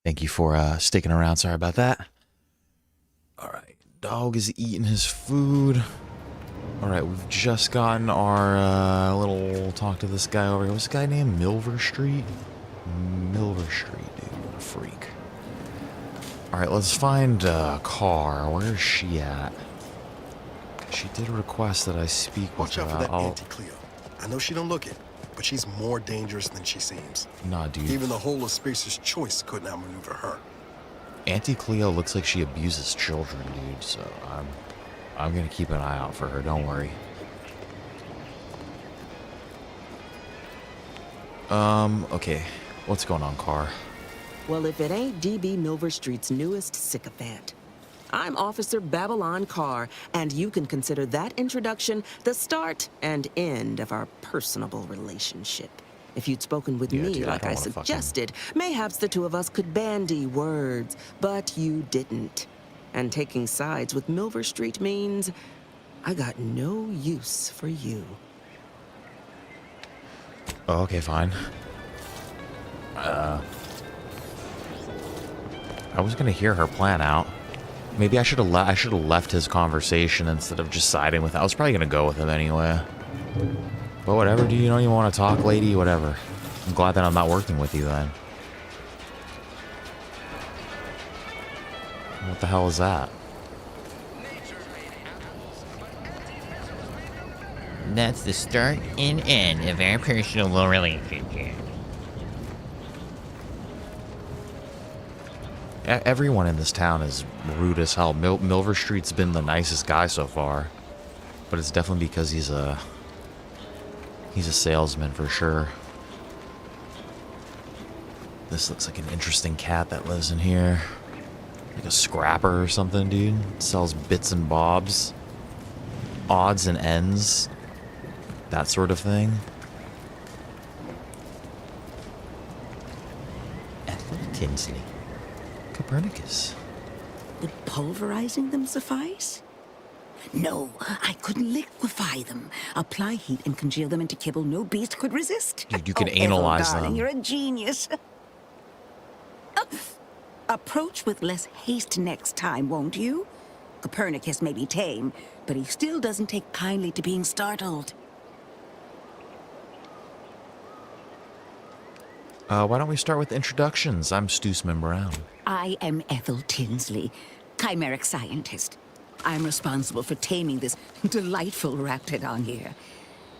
Thank you for sticking around. Sorry about that. All right, dog is eating his food. All right, we've just gotten our little talk to this guy over here. What's this guy named Milver Street? Milver Street, dude, what a freak. All right, let's find Car. Where is she at? She did request that I speak with her. Watch out for that I'll... Auntie Cleo. I know she don't look it, but she's more dangerous than she seems. Nah, dude. Even the whole of Spacer's Choice couldn't outmaneuver her. Auntie Cleo looks like she abuses children, dude, so I'm gonna keep an eye out for her, don't worry. Okay. What's going on, Car? Well, if it ain't DB Milver Street's newest sycophant. I'm Officer Babylon Carr, and you can consider that introduction the start and end of our personable relationship. If you'd spoken with me dude, like I suggested, mayhaps the two of us could bandy words, but you didn't. And taking sides with Milver Street means I got no use for you. Oh, okay, fine. I was gonna hear her plan out. Maybe I should have left his conversation instead of just siding with. I was probably gonna go with him anyway. But whatever. Do you know you want to talk, lady? Whatever. I'm glad that I'm not working with you then. What the hell is that? That's the start and end of our personal relationship. Everyone in this town is rude as hell. Milver Street's been the nicest guy so far, but it's definitely because he's a salesman for sure. This looks like an interesting cat that lives in here, like a scrapper or something, dude. Sells bits and bobs, odds and ends, that sort of thing. Ethel Tinsley. Copernicus. Would pulverizing them suffice? No, I could liquefy them. Apply heat and congeal them into kibble no beast could resist. Dude, you can Ethel, analyze darling, them. You're a genius. Approach with less haste next time, won't you? Copernicus may be tame, but he still doesn't take kindly to being startled. Why don't we start with introductions? I'm Stoosman Brown. I am Ethel Tinsley, chimeric scientist. I'm responsible for taming this delightful raptidon here.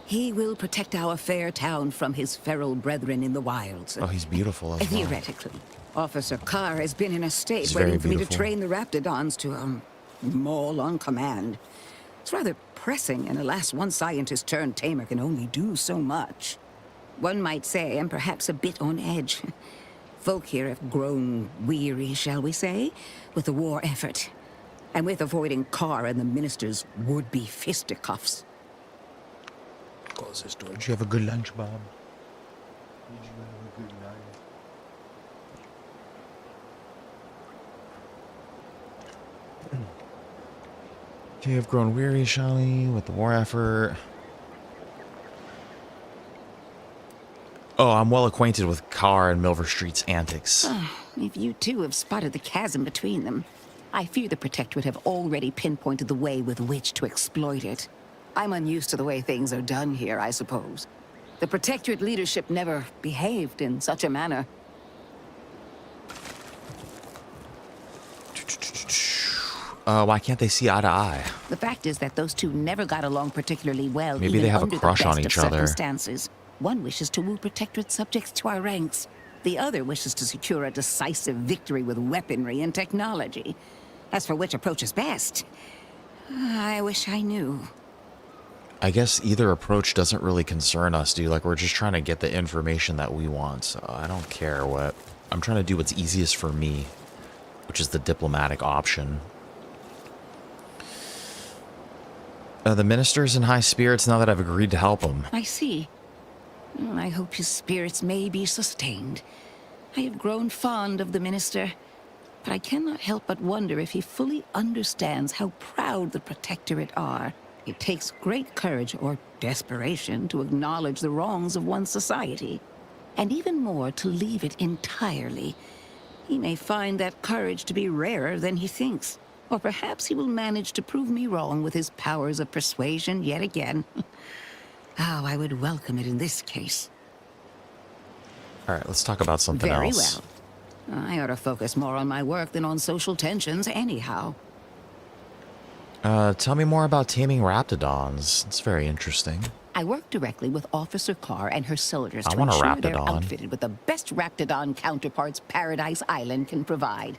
He will protect our fair town from his feral brethren in the wilds. Oh, he's beautiful as well. Theoretically. Officer Carr has been in a state He's waiting very for me to beautiful. train the raptidons to, maul on command. It's rather pressing, and alas, one scientist-turned-tamer can only do so much. One might say I'm perhaps a bit on edge. Folk here have grown weary, shall we say, with the war effort, and with avoiding Carr and the minister's would-be fisticuffs. Close this door. Did you have a good lunch, Bob? Did you have a good night? You have grown weary, Shally, with the war effort. Oh, I'm well acquainted with Carr and Milver Street's antics. If you too have spotted the chasm between them, I fear the Protectorate have already pinpointed the way with which to exploit it. I'm unused to the way things are done here, I suppose. The Protectorate leadership never behaved in such a manner. Why can't they see eye to eye? The fact is that those two never got along particularly well. Maybe even they have a under crush the best on of each other. Circumstances. One wishes to woo Protectorate subjects to our ranks. The other wishes to secure a decisive victory with weaponry and technology. As for which approach is best, I wish I knew. I guess either approach doesn't really concern us, dude. Like, we're just trying to get the information that we want, so I don't care what. I'm trying to do what's easiest for me, which is the diplomatic option. The minister's in high spirits now that I've agreed to help him. I see. I hope his spirits may be sustained. I have grown fond of the minister, but I cannot help but wonder if he fully understands how proud the Protectorate are. It takes great courage or desperation to acknowledge the wrongs of one's society, and even more to leave it entirely. He may find that courage to be rarer than he thinks. Or perhaps he will manage to prove me wrong with his powers of persuasion yet again. How I would welcome it in this case. All right, let's talk about something Very else. well. I ought to focus more on my work than on social tensions anyhow. Tell me more about taming raptidons. It's very interesting. I work directly with Officer Carr and her soldiers I to want a ensure they're raptidon. outfitted with the best raptidon counterparts Paradise Island can provide.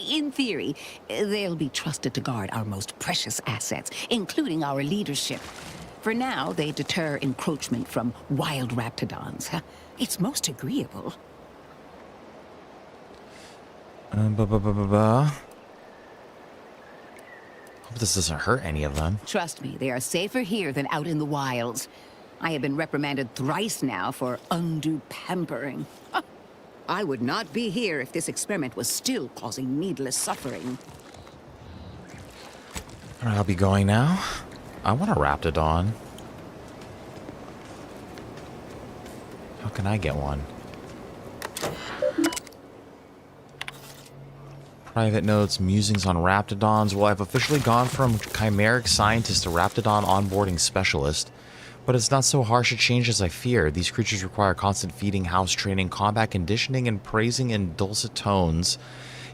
In theory, they'll be trusted to guard our most precious assets, including our leadership. For now, they deter encroachment from wild raptidons. It's most agreeable. Hope this doesn't hurt any of them. Trust me, they are safer here than out in the wilds. I have been reprimanded thrice now for undue pampering. I would not be here if this experiment was still causing needless suffering. All right, I'll be going now. I want a raptidon. How can I get one? Private notes, musings on raptidons. Well, I've officially gone from chimeric scientist to raptidon onboarding specialist, but it's not so harsh a change as I feared. These creatures require constant feeding, house training, combat conditioning, and praising in dulcet tones.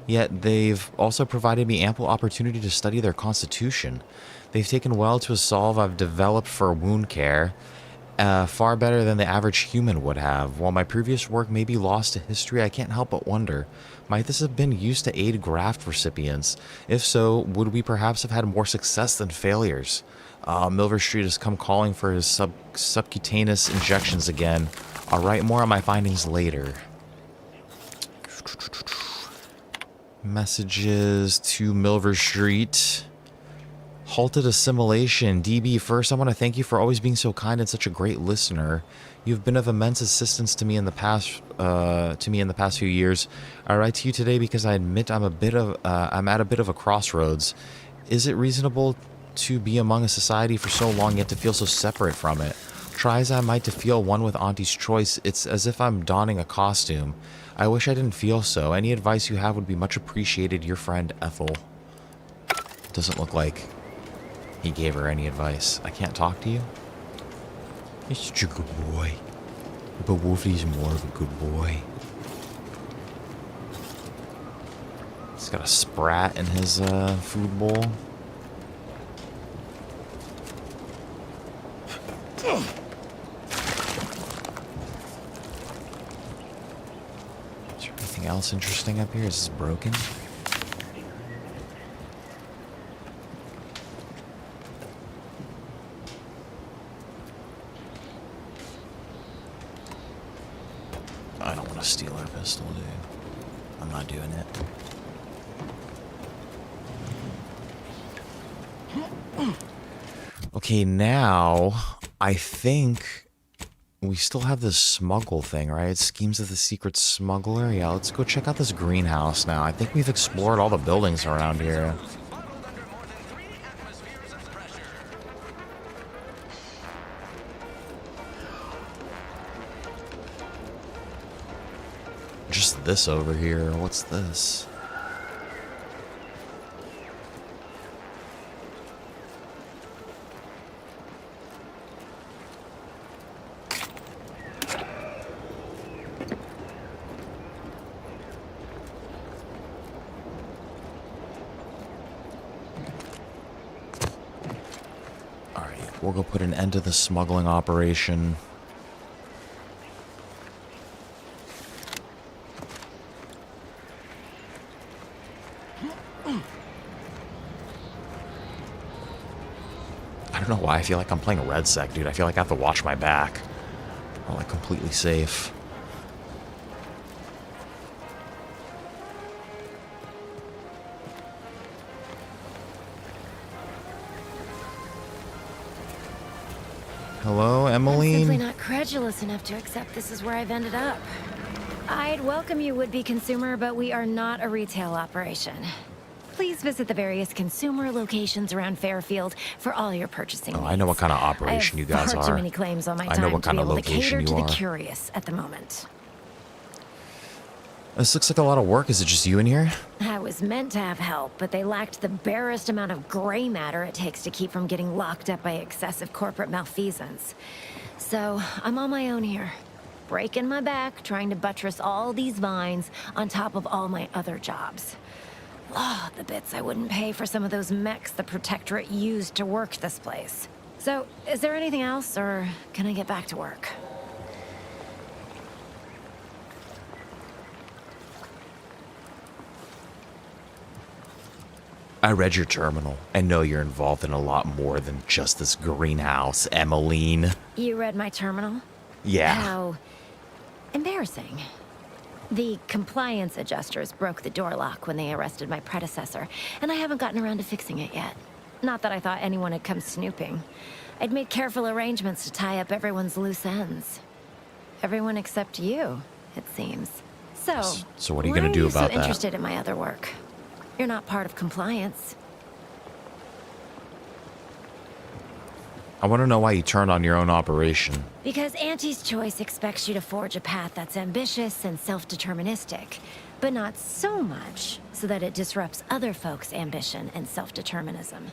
Yet they've also provided me ample opportunity to study their constitution. They've taken well to a solve I've developed for wound care, far better than the average human would have. While my previous work may be lost to history, I can't help but wonder, might this have been used to aid graft recipients? If so, would we perhaps have had more success than failures? Milver Street has come calling for his subcutaneous injections again. I'll write more on my findings later. Messages to Milver Street. Halted assimilation. DB, first I want to thank you for always being so kind and such a great listener. You've been of immense assistance to me in the past few years. I write to you today because I admit I'm at a bit of a crossroads. Is it reasonable to be among a society for so long yet to feel so separate from it? Try as I might to feel one with Auntie's choice, it's as if I'm donning a costume. I wish I didn't feel so. Any advice you have would be much appreciated. Your friend, Ethel. Doesn't look like he gave her any advice. I can't talk to you? You're such a good boy. But Wolfie's more of a good boy. He's got a sprat in his food bowl. Is there anything else interesting up here? Is this broken? I don't want to steal our pistol, dude. I'm not doing it. Okay, now I think we still have this smuggle thing, right? Schemes of the secret smuggler. Yeah, let's go check out this greenhouse now. I think we've explored all the buildings around here. Just this over here. What's this? Alright, we'll go put an end to the smuggling operation. I don't know why I feel like I'm playing Red Sec, dude. I feel like I have to watch my back. I'm like completely safe. Hello, Emmeline? I'm simply not credulous enough to accept this is where I've ended up. I'd welcome you, would-be consumer, but we are not a retail operation. Please visit the various consumer locations around Fairfield for all your purchasing needs. I know what kind of operation you guys far are. too many claims on my I know time what kind to of be able to location cater you to are. the curious at the moment. This looks like a lot of work. Is it just you in here? I was meant to have help, but they lacked the barest amount of gray matter it takes to keep from getting locked up by excessive corporate malfeasance. So, I'm on my own here. Breaking my back, trying to buttress all these vines on top of all my other jobs. Oh, the bits I wouldn't pay for some of those mechs the Protectorate used to work this place. So, is there anything else, or can I get back to work? I read your terminal and know you're involved in a lot more than just this greenhouse, Emmeline. You read my terminal? Yeah. How embarrassing. The compliance adjusters broke the door lock when they arrested my predecessor, and I haven't gotten around to fixing it yet. Not that I thought anyone had come snooping. I'd made careful arrangements to tie up everyone's loose ends. Everyone except you, it seems. So what are you gonna do about why are that? you so interested in my other work? You're not part of compliance. I want to know why you turned on your own operation. Because Auntie's Choice expects you to forge a path that's ambitious and self-deterministic, but not so much so that it disrupts other folks' ambition and self-determinism.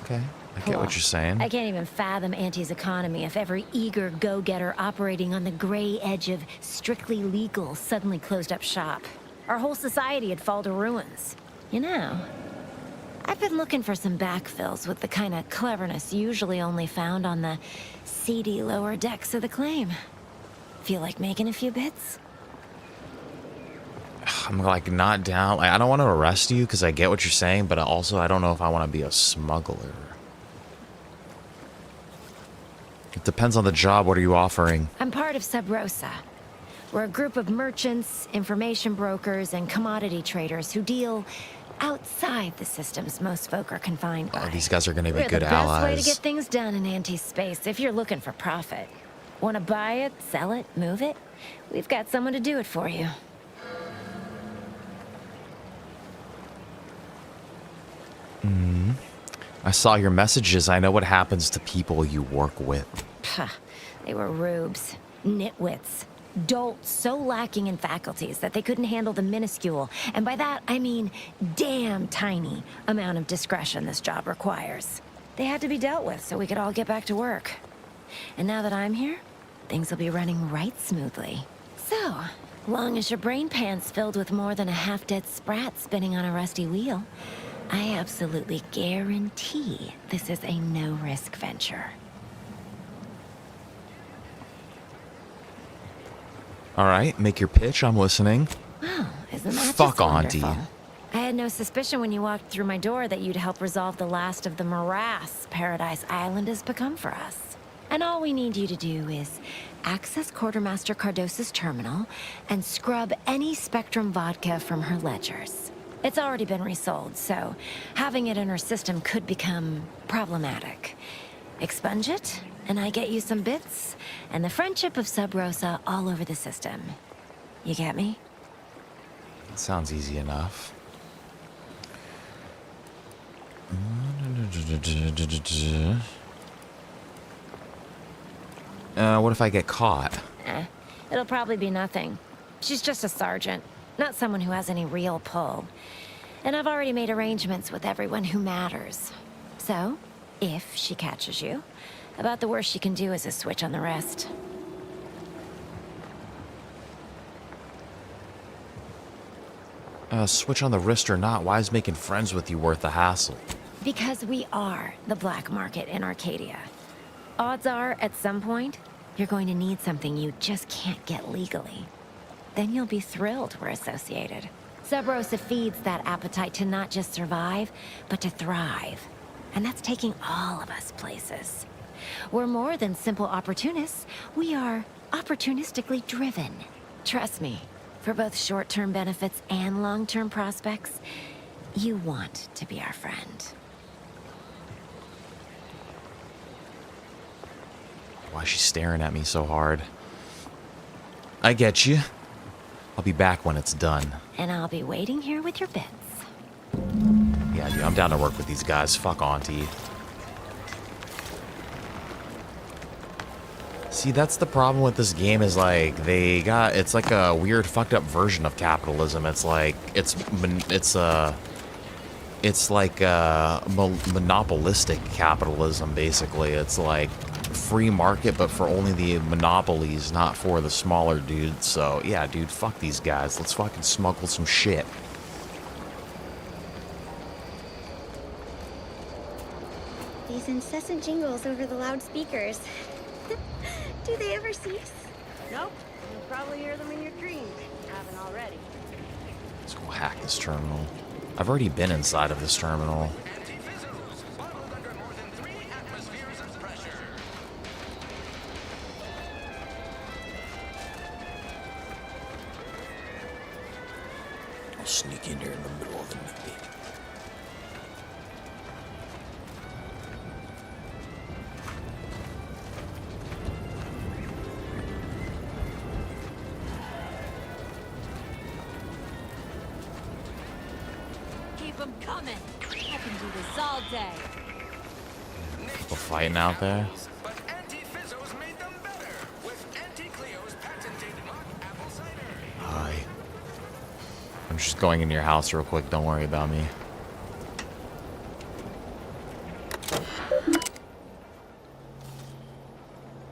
Okay, I get what you're saying. I can't even fathom Auntie's economy if every eager go-getter operating on the gray edge of strictly legal suddenly closed up shop. Our whole society would fall to ruins. You know, I've been looking for some backfills with the kind of cleverness usually only found on the seedy lower decks of the claim. Feel like making a few bits? I'm like not down. Like I don't want to arrest you because I get what you're saying, but also I don't know if I want to be a smuggler. It depends on the job. What are you offering? I'm part of Sub Rosa. We're a group of merchants, information brokers, and commodity traders who deal outside the systems most folk are confined by. Oh, these guys are going to be We're good the best allies. way to get things done in anti-space if you're looking for profit. Want to buy it, sell it, move it? We've got someone to do it for you. I saw your messages. I know what happens to people you work with. Puh, they were rubes, nitwits, dolts so lacking in faculties that they couldn't handle the minuscule, and by that I mean damn tiny, amount of discretion this job requires. They had to be dealt with so we could all get back to work. And now that I'm here, things will be running right smoothly. So, long as your brain pan's filled with more than a half-dead sprat spinning on a rusty wheel, I absolutely guarantee this is a no-risk venture. All right, make your pitch. I'm listening. Wow, isn't that Fuck just Auntie. wonderful? I had no suspicion when you walked through my door that you'd help resolve the last of the morass Paradise Island has become for us. And all we need you to do is access Quartermaster Cardos's terminal and scrub any Spectrum vodka from her ledgers. It's already been resold, so having it in her system could become problematic. Expunge it, and I get you some bits, and the friendship of Sub Rosa all over the system. You get me? Sounds easy enough. What if I get caught? It'll probably be nothing. She's just a sergeant, not someone who has any real pull. And I've already made arrangements with everyone who matters. So, if she catches you, about the worst she can do is a switch on the rest. Switch on the wrist or not, why is making friends with you worth the hassle? Because we are the black market in Arcadia. Odds are, at some point, you're going to need something you just can't get legally. Then you'll be thrilled we're associated. Sub Rosa feeds that appetite to not just survive, but to thrive. And that's taking all of us places. We're more than simple opportunists. We are opportunistically driven. Trust me, for both short-term benefits and long-term prospects, you want to be our friend. Why is she staring at me so hard? I get you. I'll be back when it's done. And I'll be waiting here with your bits. Yeah, dude, I'm down to work with these guys. Fuck Auntie. See, that's the problem with this game is like it's like a weird fucked up version of capitalism. It's like it's like monopolistic capitalism basically. It's like free market but for only the monopolies, not for the smaller dudes. So, yeah, dude, fuck these guys. Let's fucking smuggle some shit. These incessant jingles over the loudspeakers. Do they ever cease? Nope. You'll probably hear them in your dreams. If you haven't already. Let's go hack this terminal. I've already been inside of this terminal. I'll sneak in here in the middle of the night. Keep them coming. I can do this all day. People fighting out there. Hi. I'm just going into your house real quick. Don't worry about me.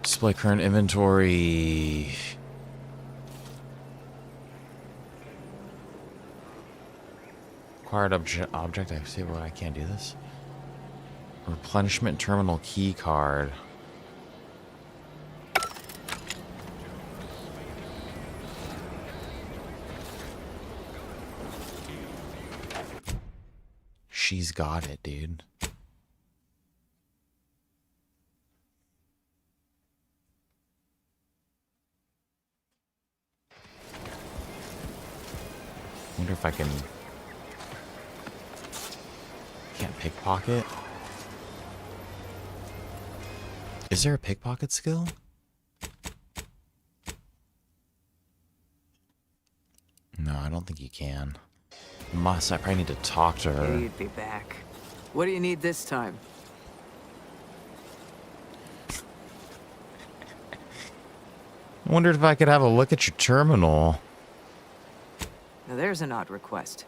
Display current inventory. Acquired object. I see why I can't do this. Replenishment terminal key card. She's got it, dude. Wonder if I can... Can't pickpocket? Is there a pickpocket skill? No, I don't think you can. I probably need to talk to her. Yeah, you'd be back. What do you need this time? I wondered if I could have a look at your terminal. Now there's an odd request.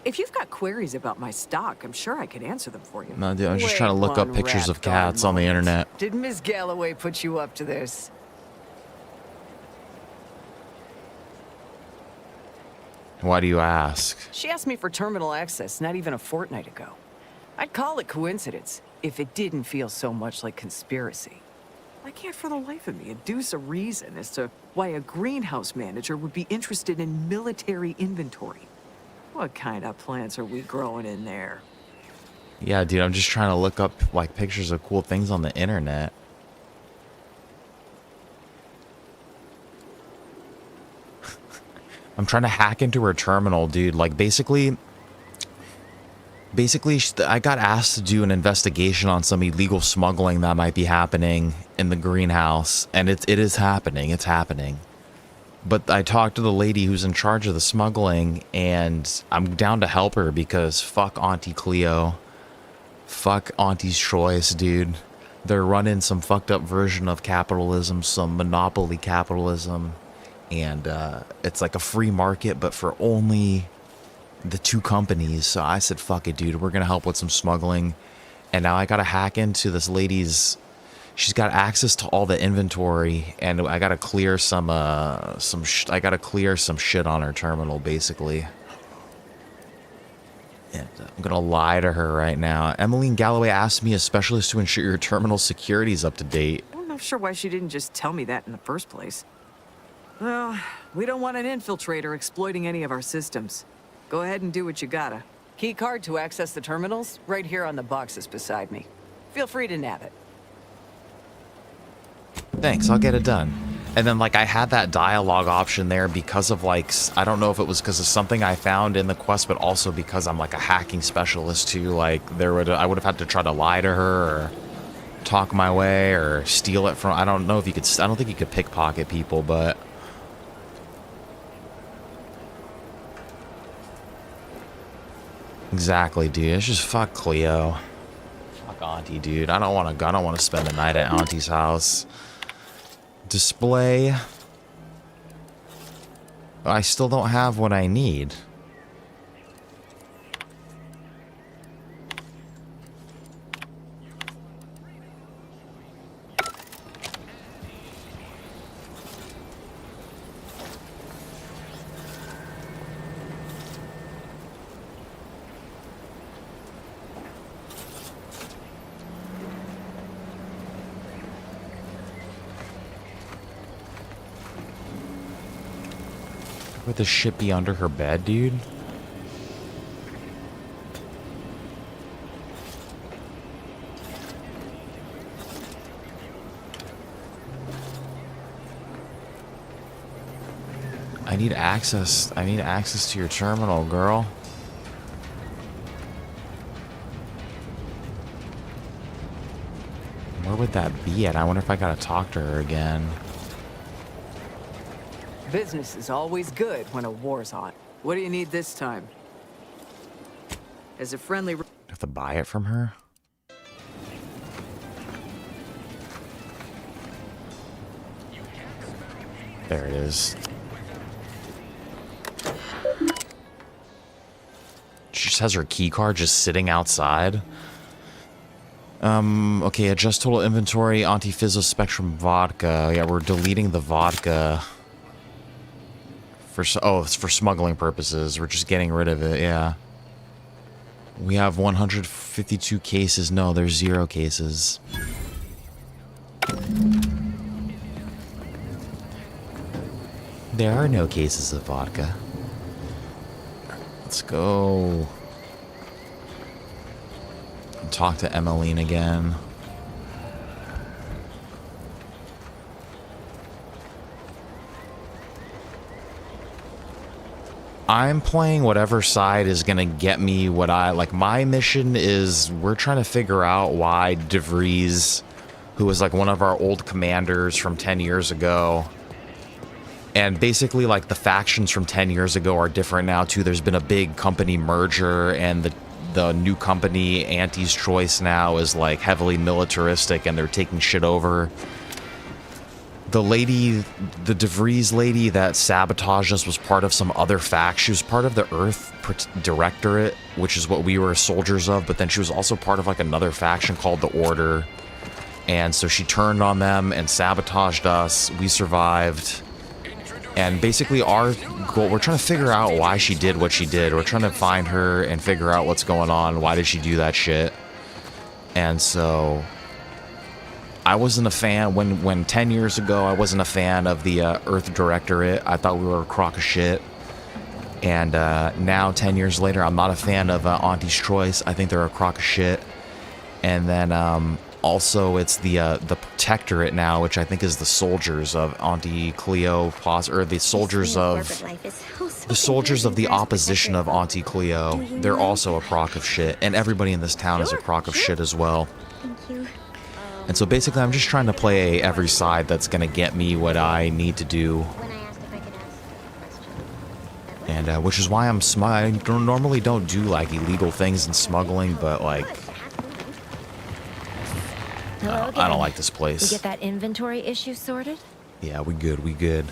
If you've got queries about my stock, I'm sure I could answer them for you. No, dude, I'm just trying to look up pictures of cats on the internet. Did Miss Galloway put you up to this? Why do you ask? She asked me for terminal access not even a fortnight ago. I'd call it coincidence if it didn't feel so much like conspiracy. I can't for the life of me adduce a reason as to why a greenhouse manager would be interested in military inventory. What kind of plants are we growing in there? Yeah, dude, I'm just trying to look up like pictures of cool things on the internet. I'm trying to hack into her terminal, dude. Like, basically, I got asked to do an investigation on some illegal smuggling that might be happening in the greenhouse, and it is happening. It's happening. But I talked to the lady who's in charge of the smuggling, and I'm down to help her because fuck Auntie Cleo. Fuck Auntie's choice, dude. They're running some fucked up version of capitalism, some monopoly capitalism. And it's like a free market, but for only the two companies. So I said, fuck it, dude. We're going to help with some smuggling. And now I got to hack into this lady's... She's got access to all the inventory, and I got to clear some shit on her terminal, basically. And I'm going to lie to her right now. Emmeline Galloway asked me, a specialist, to ensure your terminal security is up to date. I'm not sure why she didn't just tell me that in the first place. Well, we don't want an infiltrator exploiting any of our systems. Go ahead and do what you gotta. Key card to access the terminals, right here on the boxes beside me. Feel free to nab it. Thanks, I'll get it done. And then, like, I had that dialogue option there because of, like, I don't know if it was because of something I found in the quest, but also because I'm, like, a hacking specialist, too. Like, I would have had to try to lie to her, or talk my way, or steal it from... I don't know if you could... I don't think you could pickpocket people, but... Exactly, dude. It's just fuck Cleo. Fuck Auntie, dude. I don't want to spend the night at Auntie's house. Display. I still don't have what I need. Would the shit be under her bed, dude? I need access. I need access to your terminal, girl. Where would that be at? I wonder if I gotta talk to her again. Business is always good when a war's on. What do you need this time? As a friendly... I have to buy it from her? There it is. She just has her key card just sitting outside. Okay, adjust total inventory, anti-fizzo spectrum vodka. Yeah, we're deleting the vodka. Oh, it's for smuggling purposes. We're just getting rid of it, yeah. We have 152 cases. No, there's 0 cases. There are no cases of vodka. Let's go. Talk to Emmeline again. I'm playing whatever side is gonna get me what I like. My mission is we're trying to figure out why De Vries, who was like one of our old commanders from 10 years ago, and basically like the factions from 10 years ago are different now too. There's been a big company merger, and the new company, Auntie's Choice, now is like heavily militaristic, and they're taking shit over. The lady, the De Vries lady that sabotaged us was part of some other fact. She was part of the Earth Directorate, which is what we were soldiers of, but then she was also part of like another faction called the Order. And so she turned on them and sabotaged us. We survived. And basically our goal, we're trying to figure out why she did what she did. We're trying to find her and figure out what's going on. Why did she do that shit? And so I wasn't a fan when 10 years ago I wasn't a fan of the Earth Directorate. I thought we were a crock of shit. And now 10 years later I'm not a fan of Auntie's Choice. I think they're a crock of shit. And then also it's the Protectorate now, which I think is the soldiers of Auntie Cleo, or the soldiers of the opposition of Auntie Cleo. They're also a crock of shit, and everybody in this town is a crock of shit as well. Thank you. And so basically I'm just trying to play every side that's gonna get me what I need to do. And which is why I normally don't do like illegal things and smuggling, but like I don't like this place. We get that inventory issue sorted? Yeah, we good, we good.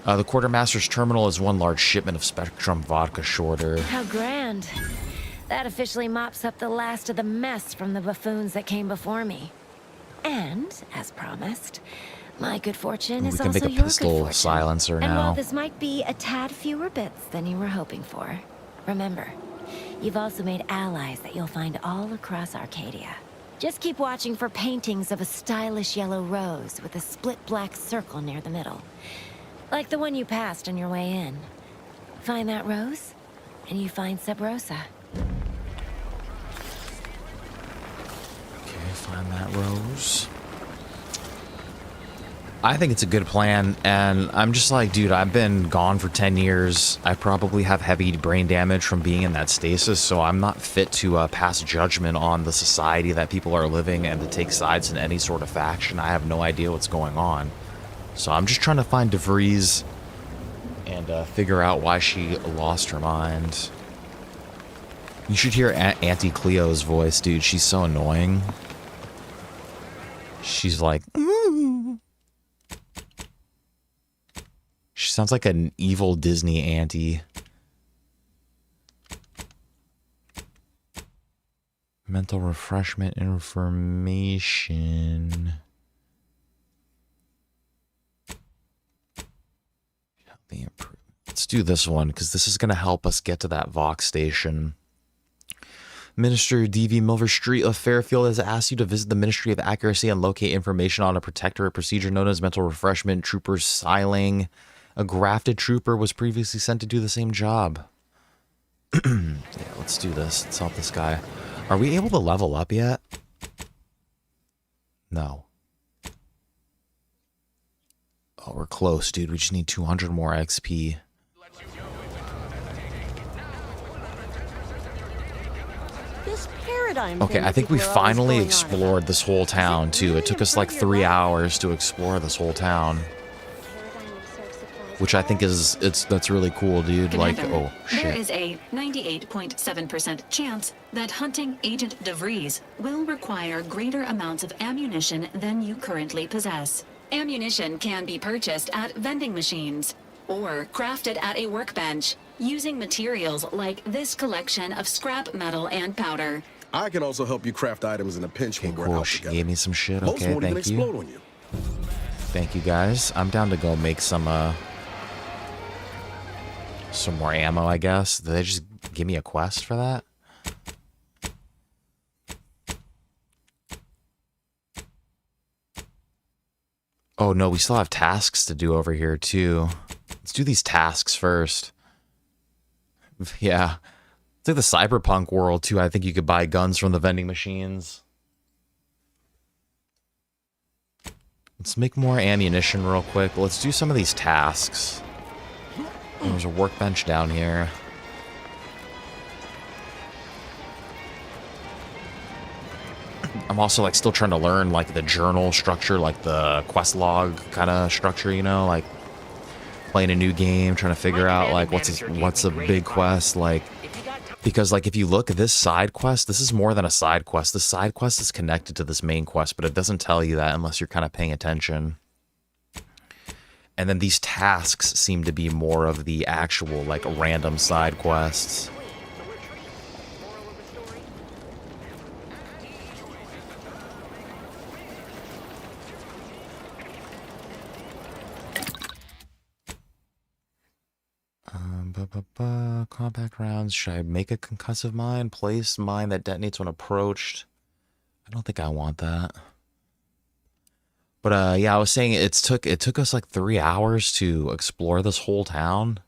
The quartermaster's terminal is one large shipment of Spectrum vodka shorter. How grand. That officially mops up the last of the mess from the buffoons that came before me. And, as promised, my good fortune is also your good fortune. We can make a pistol silencer now. And while this might be a tad fewer bits than you were hoping for, remember, you've also made allies that you'll find all across Arcadia. Just keep watching for paintings of a stylish yellow rose with a split black circle near the middle. Like the one you passed on your way in. Find that rose, and you find Sub Rosa. Okay, find that rose. I think it's a good plan, and I'm just like, dude, I've been gone for 10 years. I probably have heavy brain damage from being in that stasis, so I'm not fit to pass judgment on the society that people are living and to take sides in any sort of faction. I have no idea what's going on. So I'm just trying to find De Vries and figure out why she lost her mind. You should hear Auntie Cleo's voice, dude. She's so annoying. She's like, "Ooh." sounds like an evil Disney auntie. Mental refreshment information. Let's do this one, because this is going to help us get to that Vox station. Minister D.V. Milver Street of Fairfield has asked you to visit the Ministry of Accuracy and locate information on a protectorate procedure known as mental refreshment. Trooper Siling. A grafted trooper was previously sent to do the same job. Yeah, let's do this. Let's help this guy. Are we able to level up yet? No. Oh, we're close, dude. We just need 200 more XP. This paradigm Okay, thing I think we people are always finally going on explored this whole town, too. It took us like 3 hours to explore this whole town. Which I think that's really cool, dude. Like, Commander, oh, shit. There is a 98.7% chance that hunting Agent De Vries will require greater amounts of ammunition than you currently possess. Ammunition can be purchased at vending machines or crafted at a workbench using materials like this collection of scrap metal and powder. I can also help you craft items in a pinch when we're out She together. gave me some shit. Most Okay, won't even thank explode you. on you. Thank you, guys. I'm down to go make some more ammo, I guess. Did they just give me a quest for that? Oh, no, we still have tasks to do over here, too. Let's do these tasks first. Yeah. It's like the cyberpunk world, too. I think you could buy guns from the vending machines. Let's make more ammunition real quick. Let's do some of these tasks. There's a workbench down here. I'm also like still trying to learn like the journal structure, like the quest log kind of structure, you know, like playing a new game, trying to figure out like what's a big quest, like, because like if you look at this side quest, this is more than a side quest. The side quest is connected to this main quest, but it doesn't tell you that unless you're kind of paying attention. And then these tasks seem to be more of the actual, like, random side quests. Compact rounds. Should I make a concussive mine? Place mine that detonates when approached. I don't think I want that. But yeah, I was saying it took us like 3 hours to explore this whole town,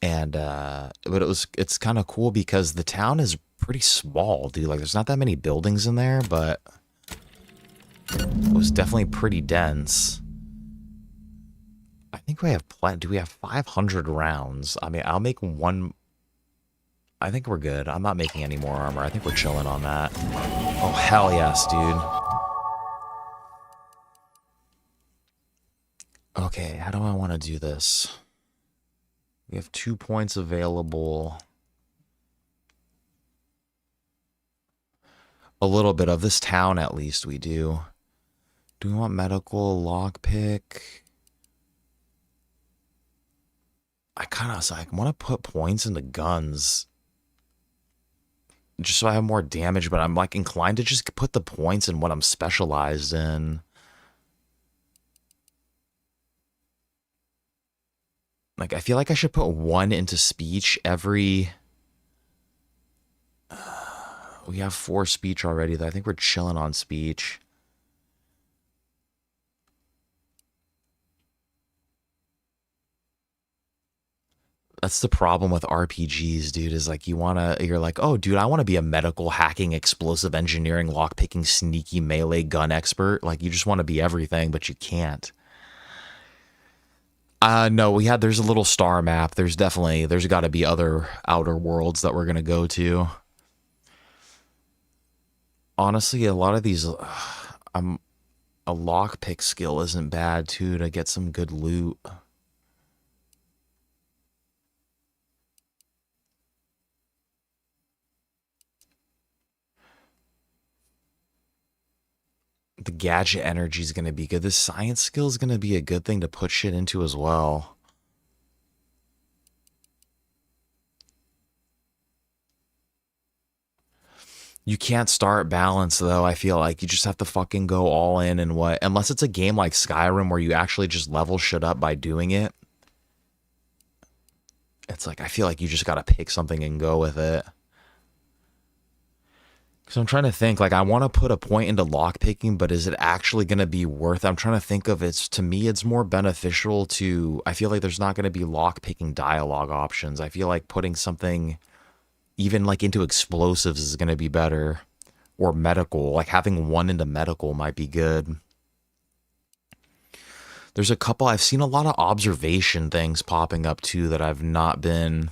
and but it's kind of cool because the town is pretty small, dude. Like there's not that many buildings in there, but it was definitely pretty dense. I think we have do we have 500 rounds? I mean, I'll make one. I think we're good. I'm not making any more armor. I think we're chilling on that. Oh hell yes, dude. Okay, how do I want to do this? We have 2 points available. A little bit of this town, at least, we do. Do we want medical, lockpick? I kind of like, want to put points into guns. Just so I have more damage, but I'm like inclined to just put the points in what I'm specialized in. Like, I feel like I should put 1 into speech every... we have 4 speech already, though. I think we're chilling on speech. That's the problem with RPGs, dude, is like you're like, oh, dude, I want to be a medical, hacking, explosive engineering, lockpicking, sneaky melee gun expert. Like, you just want to be everything, but you can't. No, there's a little star map. There's got to be other outer worlds that we're going to go to. Honestly, a lot of these, a lockpick skill isn't bad, too, to get some good loot. The gadget energy is going to be good. The science skill is going to be a good thing to put shit into as well. You can't start balance though. I feel like you just have to fucking go all in and what, unless it's a game like Skyrim where you actually just level shit up by doing it. It's like, I feel like you just gotta pick something and go with it. Because I'm trying to think, like, I want to put a point into lockpicking, but is it actually going to be worth it? I'm trying to think of it's, to me, it's more beneficial to, I feel like there's not going to be lockpicking dialogue options. I feel like putting something even like into explosives is going to be better. Or medical, like having one into medical might be good. There's a couple, I've seen a lot of observation things popping up too that I've not been...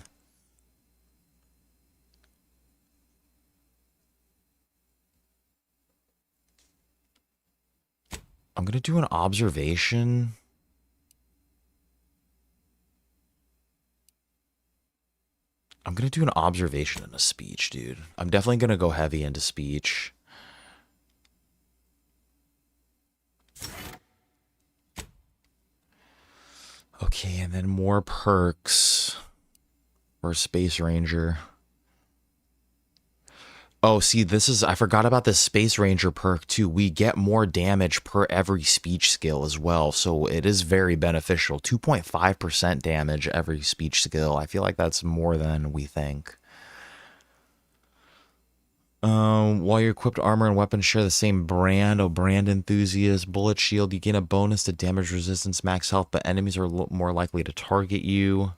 I'm going to do an observation. I'm going to do an observation and a speech, dude. I'm definitely going to go heavy into speech. Okay, and then more perks for Space Ranger. Oh, see, this is... I forgot about this Space Ranger perk, too. We get more damage per every speech skill as well, so it is very beneficial. 2.5% damage every speech skill. I feel like that's more than we think. While your equipped armor and weapons share the same brand, oh, brand enthusiast, bullet shield, you gain a bonus to damage resistance, max health, but enemies are more likely to target you.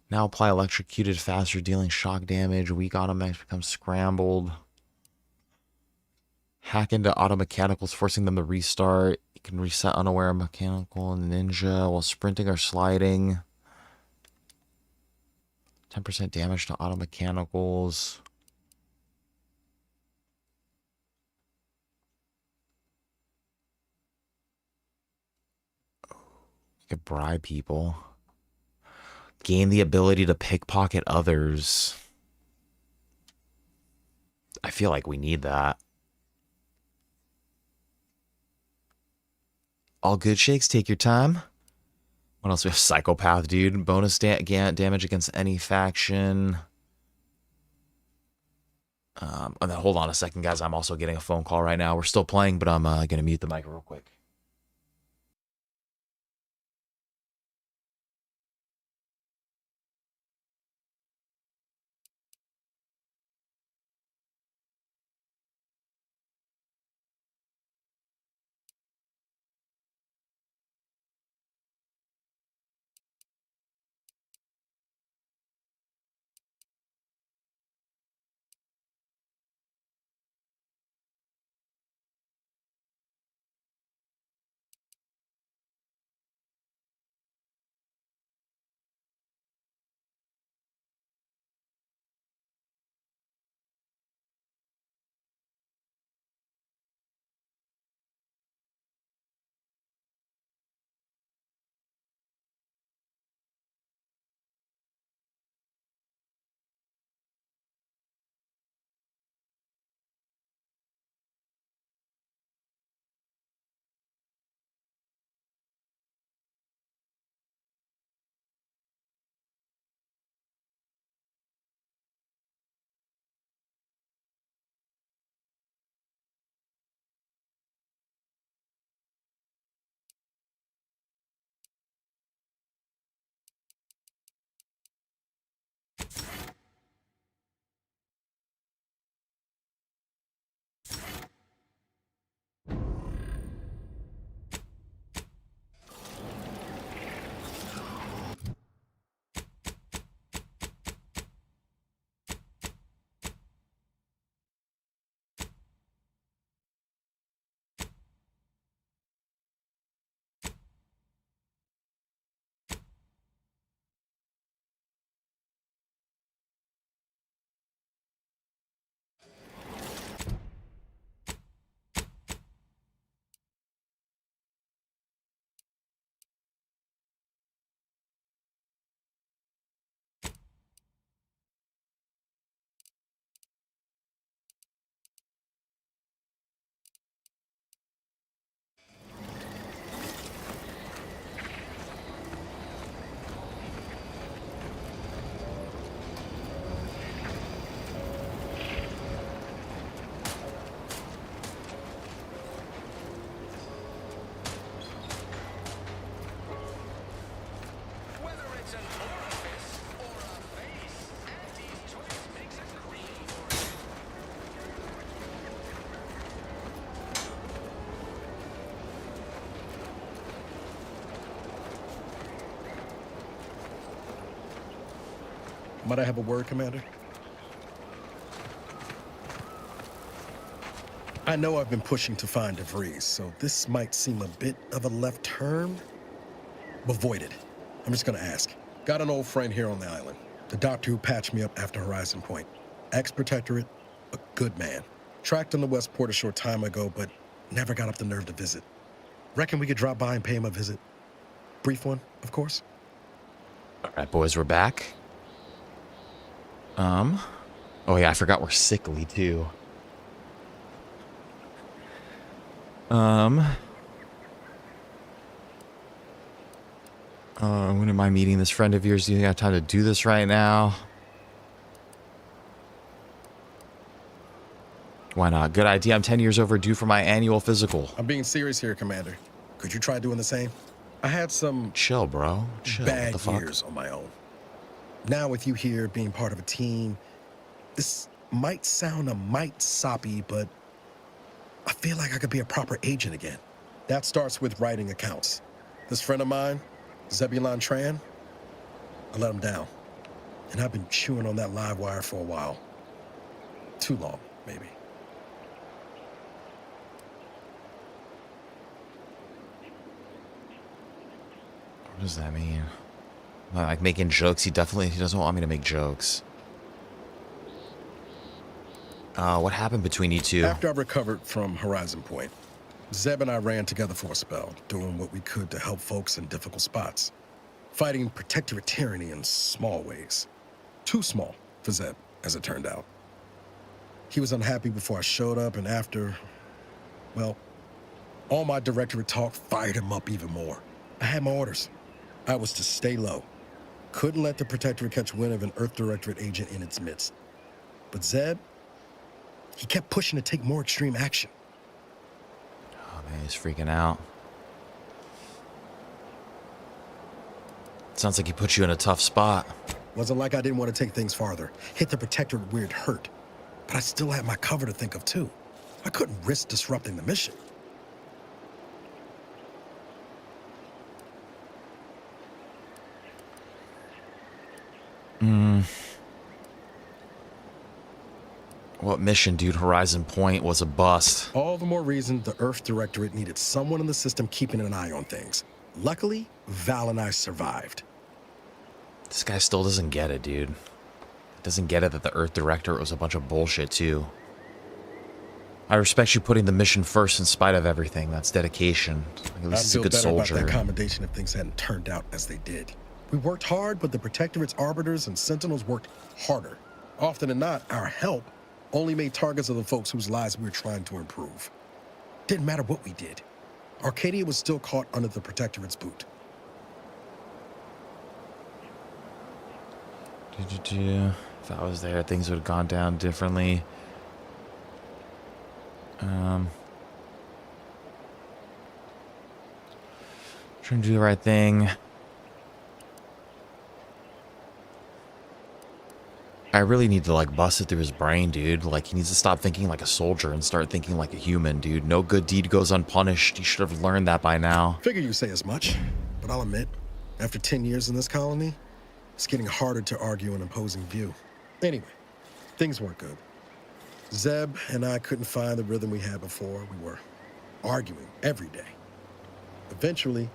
Now apply electrocuted faster, dealing shock damage. Weak automatics become scrambled. Hack into auto mechanicals, forcing them to restart. You can reset unaware mechanical and ninja while sprinting or sliding. 10% damage to auto mechanicals. You could bribe people. Gain the ability to pickpocket others. I feel like we need that. All good, Shakes. Take your time. What else? We have Psychopath, dude. Bonus damage against any faction. And then hold on a second, guys. I'm also getting a phone call right now. We're still playing, but I'm going to mute the mic real quick. Might I have a word, Commander? I know I've been pushing to find De Vries, so this might seem a bit of a left turn. But void it. I'm just gonna ask. Got an old friend here on the island. The doctor who patched me up after Horizon Point. Ex-protectorate, a good man. Tracked on the Westport a short time ago, but never got up the nerve to visit. Reckon we could drop by and pay him a visit. Brief one, of course. All right, boys, we're back. Oh yeah, I forgot we're sickly too. When am I meeting this friend of yours? Do you think I have time to do this right now? Why not? Good idea. I'm 10 years overdue for my annual physical. I'm being serious here, Commander. Could you try doing the same? I had some... Chill, bro. Chill. Bad what the fuck? years on my own. Now with you here, being part of a team, this might sound a mite soppy, but I feel like I could be a proper agent again. That starts with writing accounts. This friend of mine, Zebulon Tran, I let him down. And I've been chewing on that live wire for a while. Too long, maybe. What does that mean? Like making jokes? He doesn't want me to make jokes. What happened between you two? After I recovered from Horizon Point, Zeb and I ran together for a spell, doing what we could to help folks in difficult spots. Fighting protectorate tyranny in small ways. Too small for Zeb, as it turned out. He was unhappy before I showed up, and after, well, all my directorate talk fired him up even more. I had my orders. I was to stay low. Couldn't let the protectorate catch wind of an Earth Directorate agent in its midst. But Zeb, he kept pushing to take more extreme action. Oh man, he's freaking out. Sounds like he put you in a tough spot. Wasn't like I didn't want to take things farther. Hit the protectorate weird hurt. But I still had my cover to think of too. I couldn't risk disrupting the mission. What mission, dude? Horizon Point was a bust. All the more reason the Earth Directorate needed someone in the system keeping an eye on things. Luckily, Val and I survived. This guy still doesn't get it, dude. Doesn't get it that the Earth Directorate was a bunch of bullshit, too. I respect you putting the mission first in spite of everything. That's dedication. At least he's a good soldier. I'd feel better about that commendation if things hadn't turned out as they did. We worked hard, but the Protectorate's arbiters and sentinels worked harder. Often than not, our help only made targets of the folks whose lives we were trying to improve. Didn't matter what we did. Arcadia was still caught under the Protectorate's boot. If I was there, things would have gone down differently. Trying to do the right thing. I really need to, like, bust it through his brain, dude. Like, he needs to stop thinking like a soldier and start thinking like a human, dude. No good deed goes unpunished. You should have learned that by now. Figure you say as much, but I'll admit, after 10 years in this colony, it's getting harder to argue an opposing view. Anyway, things weren't good. Zeb and I couldn't find the rhythm we had before. We were arguing every day. Eventually,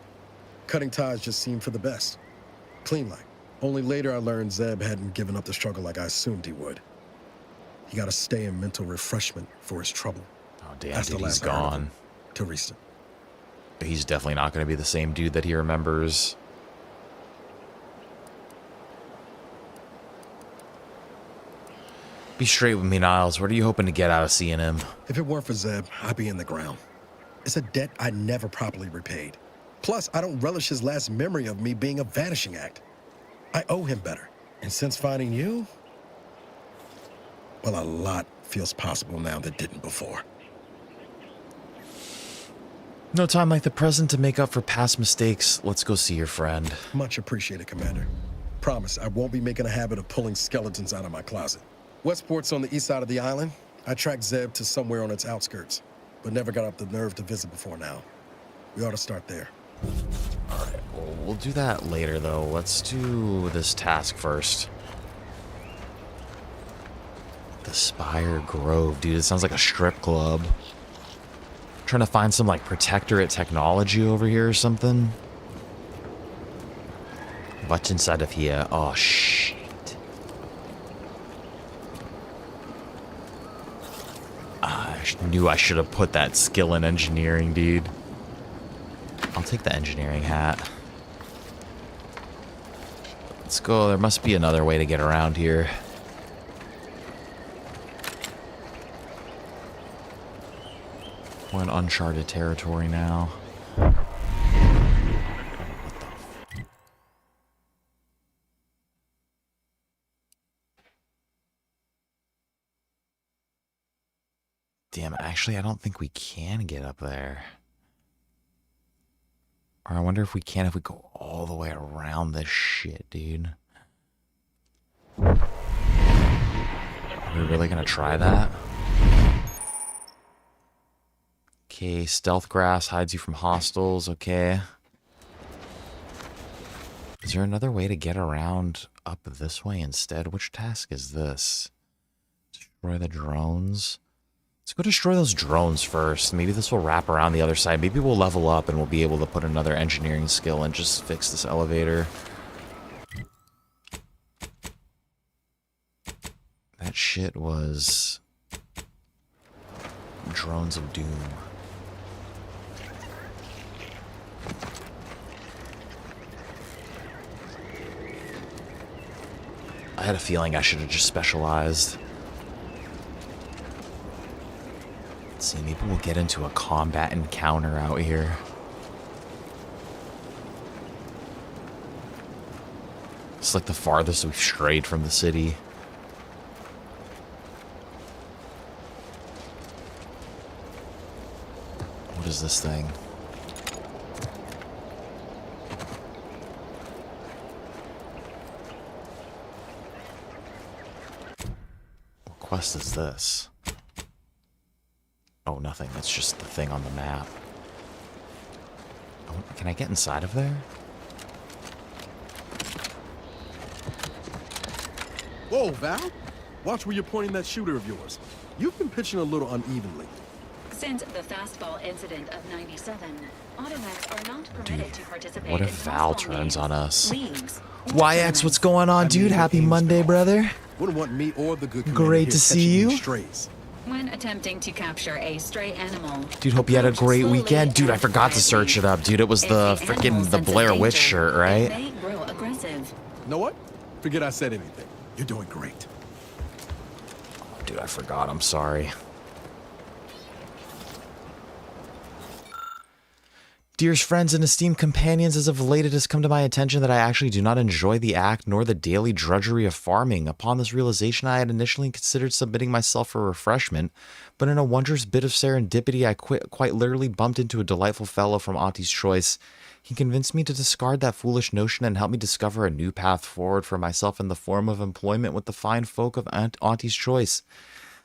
cutting ties just seemed for the best. Clean like. Only later I learned Zeb hadn't given up the struggle like I assumed he would. He got to stay in mental refreshment for his trouble. Oh, damn, dude, he's gone. Till recent. He's definitely not going to be the same dude that he remembers. Be straight with me, Niles. What are you hoping to get out of seeing him? If it weren't for Zeb, I'd be in the ground. It's a debt I never properly repaid. Plus, I don't relish his last memory of me being a vanishing act. I owe him better. And since finding you, well, a lot feels possible now that didn't before. No time like the present to make up for past mistakes. Let's go see your friend. Much appreciated, Commander. Promise, I won't be making a habit of pulling skeletons out of my closet. Westport's on the east side of the island. I tracked Zeb to somewhere on its outskirts, but never got up the nerve to visit before now. We ought to start there. Alright, well, we'll do that later, though. Let's do this task first. The Spire Grove, dude. It sounds like a strip club. Trying to find some like protectorate technology over here or something. What's inside of here? Oh shit. I knew I should have put that skill in engineering, dude. I'll take the engineering hat. Let's go. There must be another way to get around here. We're in uncharted territory now. Damn, actually, I don't think we can get up there. Or I wonder if we can if we go all the way around this shit, dude. Are we really gonna try that? Okay, stealth grass hides you from hostiles, okay. Is there another way to get around up this way instead? Which task is this? Destroy the drones? Let's go destroy those drones first. Maybe this will wrap around the other side. Maybe we'll level up and we'll be able to put another engineering skill and just fix this elevator. That shit was drones of doom. I had a feeling I should have just specialized. Let's see, maybe we'll get into a combat encounter out here. It's like the farthest we've strayed from the city. What is this thing? What quest is this? Oh, nothing. That's just the thing on the map. Oh, can I get inside of there? Whoa, Val! Watch where you're pointing that shooter of yours. You've been pitching a little unevenly. Since the fastball incident of '97, automechs are not permitted to participate. What if in Val fastball turns on us? leagues. YX, what's going on, dude? Happy Monday, brother. Wouldn't want me or the good Great to see you. Strays. When attempting to capture a stray animal, Dude, hope you had a great weekend. Dude, I forgot to search it up, dude. It was the freaking the Blair Witch shirt, right? may grow aggressive. You know what? Forget I said anything. You're doing great. Oh, dude, I forgot. I'm sorry. Dearest friends and esteemed companions, as of late it has come to my attention that I actually do not enjoy the act nor the daily drudgery of farming. Upon this realization, I had initially considered submitting myself for refreshment, but in a wondrous bit of serendipity, I quite literally bumped into a delightful fellow from Auntie's Choice. He convinced me to discard that foolish notion and help me discover a new path forward for myself in the form of employment with the fine folk of Auntie's Choice.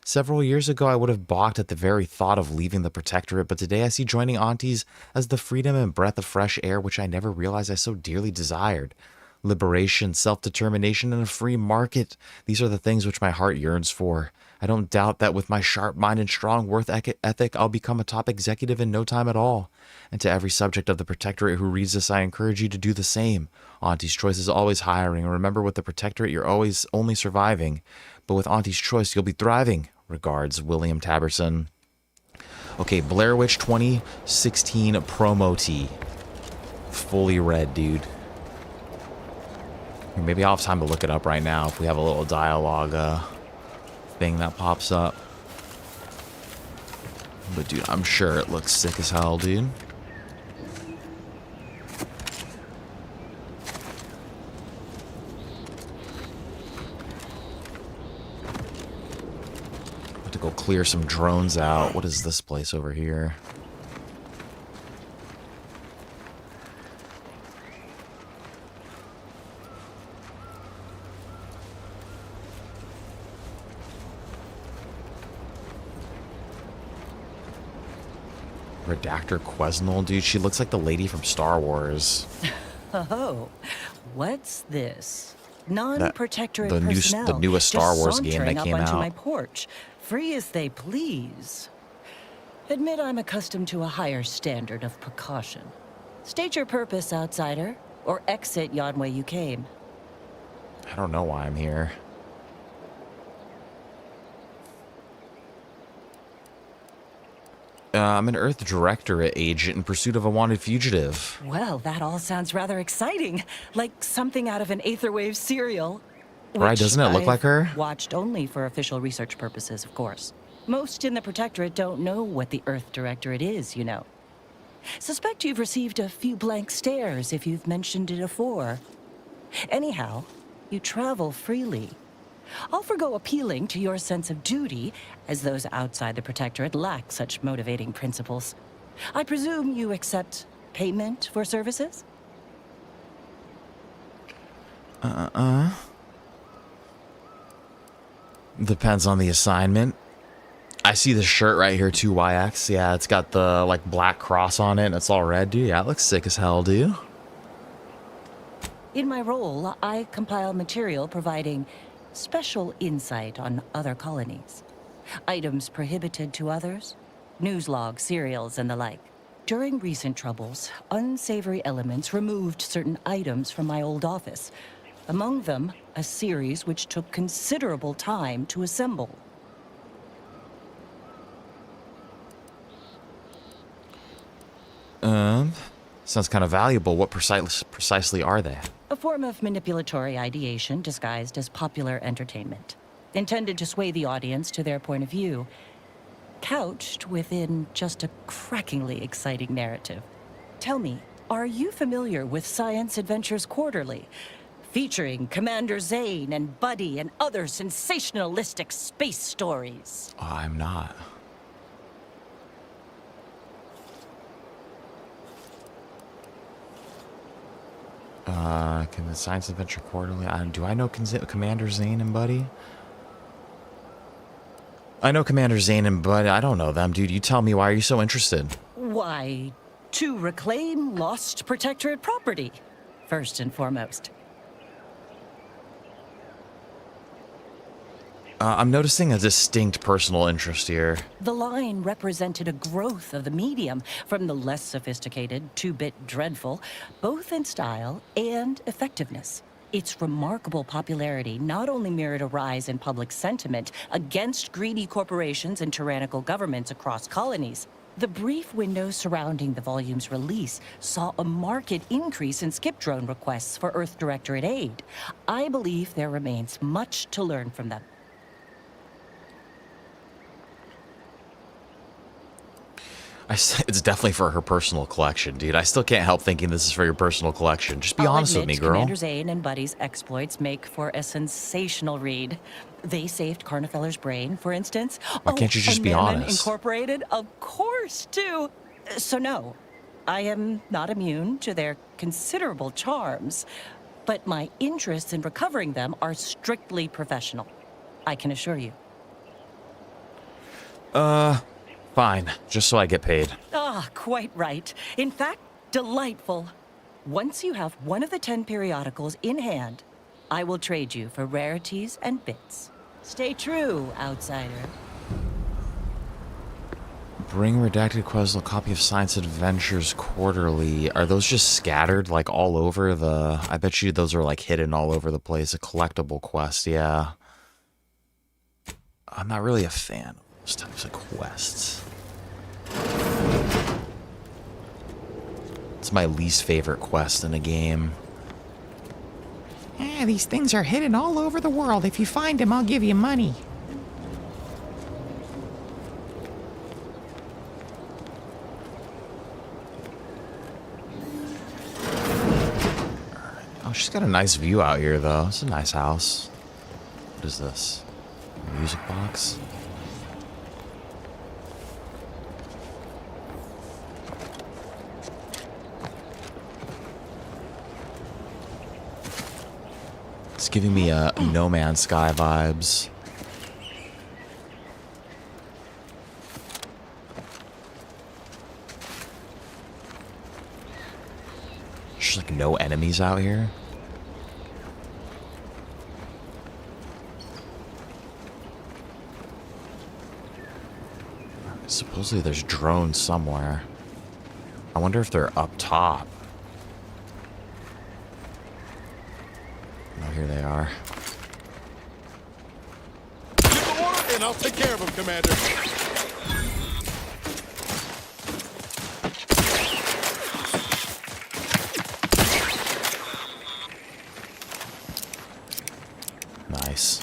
Several years ago, I would have balked at the very thought of leaving the Protectorate, but today I see joining Auntie's as the freedom and breath of fresh air which I never realized I so dearly desired. Liberation, self-determination, and a free market. These are the things which my heart yearns for. I don't doubt that with my sharp mind and strong work ethic, I'll become a top executive in no time at all. And to every subject of the Protectorate who reads this, I encourage you to do the same. Auntie's Choice is always hiring, and remember, with the Protectorate, you're always only surviving. But with Auntie's Choice, you'll be thriving. Regards, William Taberson. Okay, Blair Witch 2016 promo tee. Fully read, dude. Maybe I'll have time to look it up right now if we have a little dialogue thing that pops up. But dude, I'm sure it looks sick as hell, dude. To go clear some drones out. What is this place over here? Redactor Quesnel, dude. She looks like the lady from Star Wars. Oh, what's this? Non-protectorate the personnel newest Star just Wars game sauntering that up came onto out. my porch, free as they please. Admit I'm accustomed to a higher standard of precaution. State your purpose, outsider, or exit yon way you came. I don't know why I'm here. I'm an Earth Directorate agent in pursuit of a wanted fugitive. Well, that all sounds rather exciting, like something out of an Aetherwave serial. Right, Which doesn't it look I've like her? Watched only for official research purposes, of course. Most in the Protectorate don't know what the Earth Directorate is, you know. Suspect you've received a few blank stares if you've mentioned it afore. Anyhow, you travel freely. I'll forgo appealing to your sense of duty, as those outside the Protectorate lack such motivating principles. I presume you accept payment for services? Depends on the assignment. I see this shirt right here, 2YX. Yeah, it's got the, like, black cross on it, and it's all red, dude. Yeah, it looks sick as hell, dude. In my role, I compile material providing special insight on other colonies. Items prohibited to others, news logs, serials, and the like. During recent troubles, unsavory elements removed certain items from my old office. Among them, a series which took considerable time to assemble. Sounds kind of valuable. What precisely are they? A form of manipulatory ideation disguised as popular entertainment, intended to sway the audience to their point of view, couched within just a crackingly exciting narrative. Tell me, are you familiar with Science Adventures Quarterly, featuring Commander Zane and Buddy and other sensationalistic space stories? Oh, I'm not. Can the Science Adventure Quarterly? Do I know Commander Zane and Buddy? I know Commander Zane and Buddy. I don't know them, dude. You tell me, why are you so interested? Why, to reclaim lost Protectorate property, first and foremost. I'm noticing a distinct personal interest here. The line represented a growth of the medium from the less sophisticated, 2-bit dreadful, both in style and effectiveness. Its remarkable popularity not only mirrored a rise in public sentiment against greedy corporations and tyrannical governments across colonies. The brief window surrounding the volume's release saw a marked increase in skip drone requests for Earth Directorate aid. I believe there remains much to learn from them. It's definitely for her personal collection, dude. I still can't help thinking this is for your personal collection. Just be honest with me, girl. Commander Zane and Buddy's exploits make for a sensational read. They saved Carnifeller's brain, for instance. Why can't you just be honest? Incorporated, of course, too. So no, I am not immune to their considerable charms, but my interests in recovering them are strictly professional. I can assure you. Fine, just so I get paid. Ah, quite right. In fact, delightful. Once you have one of the 10 periodicals in hand, I will trade you for rarities and bits. Stay true, outsider. Bring redacted quests, a copy of Science Adventures Quarterly. Are those just scattered, like, all over the... I bet you those are, like, hidden all over the place. A collectible quest, yeah. I'm not really a fan of those types of quests. It's my least favorite quest in a game. Yeah, these things are hidden all over the world. If you find them, I'll give you money. Oh, she's got a nice view out here, though. It's a nice house. What is this? A music box? It's giving me No Man's Sky vibes. There's like no enemies out here. Supposedly there's drones somewhere. I wonder if they're up top. Oh, here they are. Get the order, and I'll take care of him, Commander. Nice.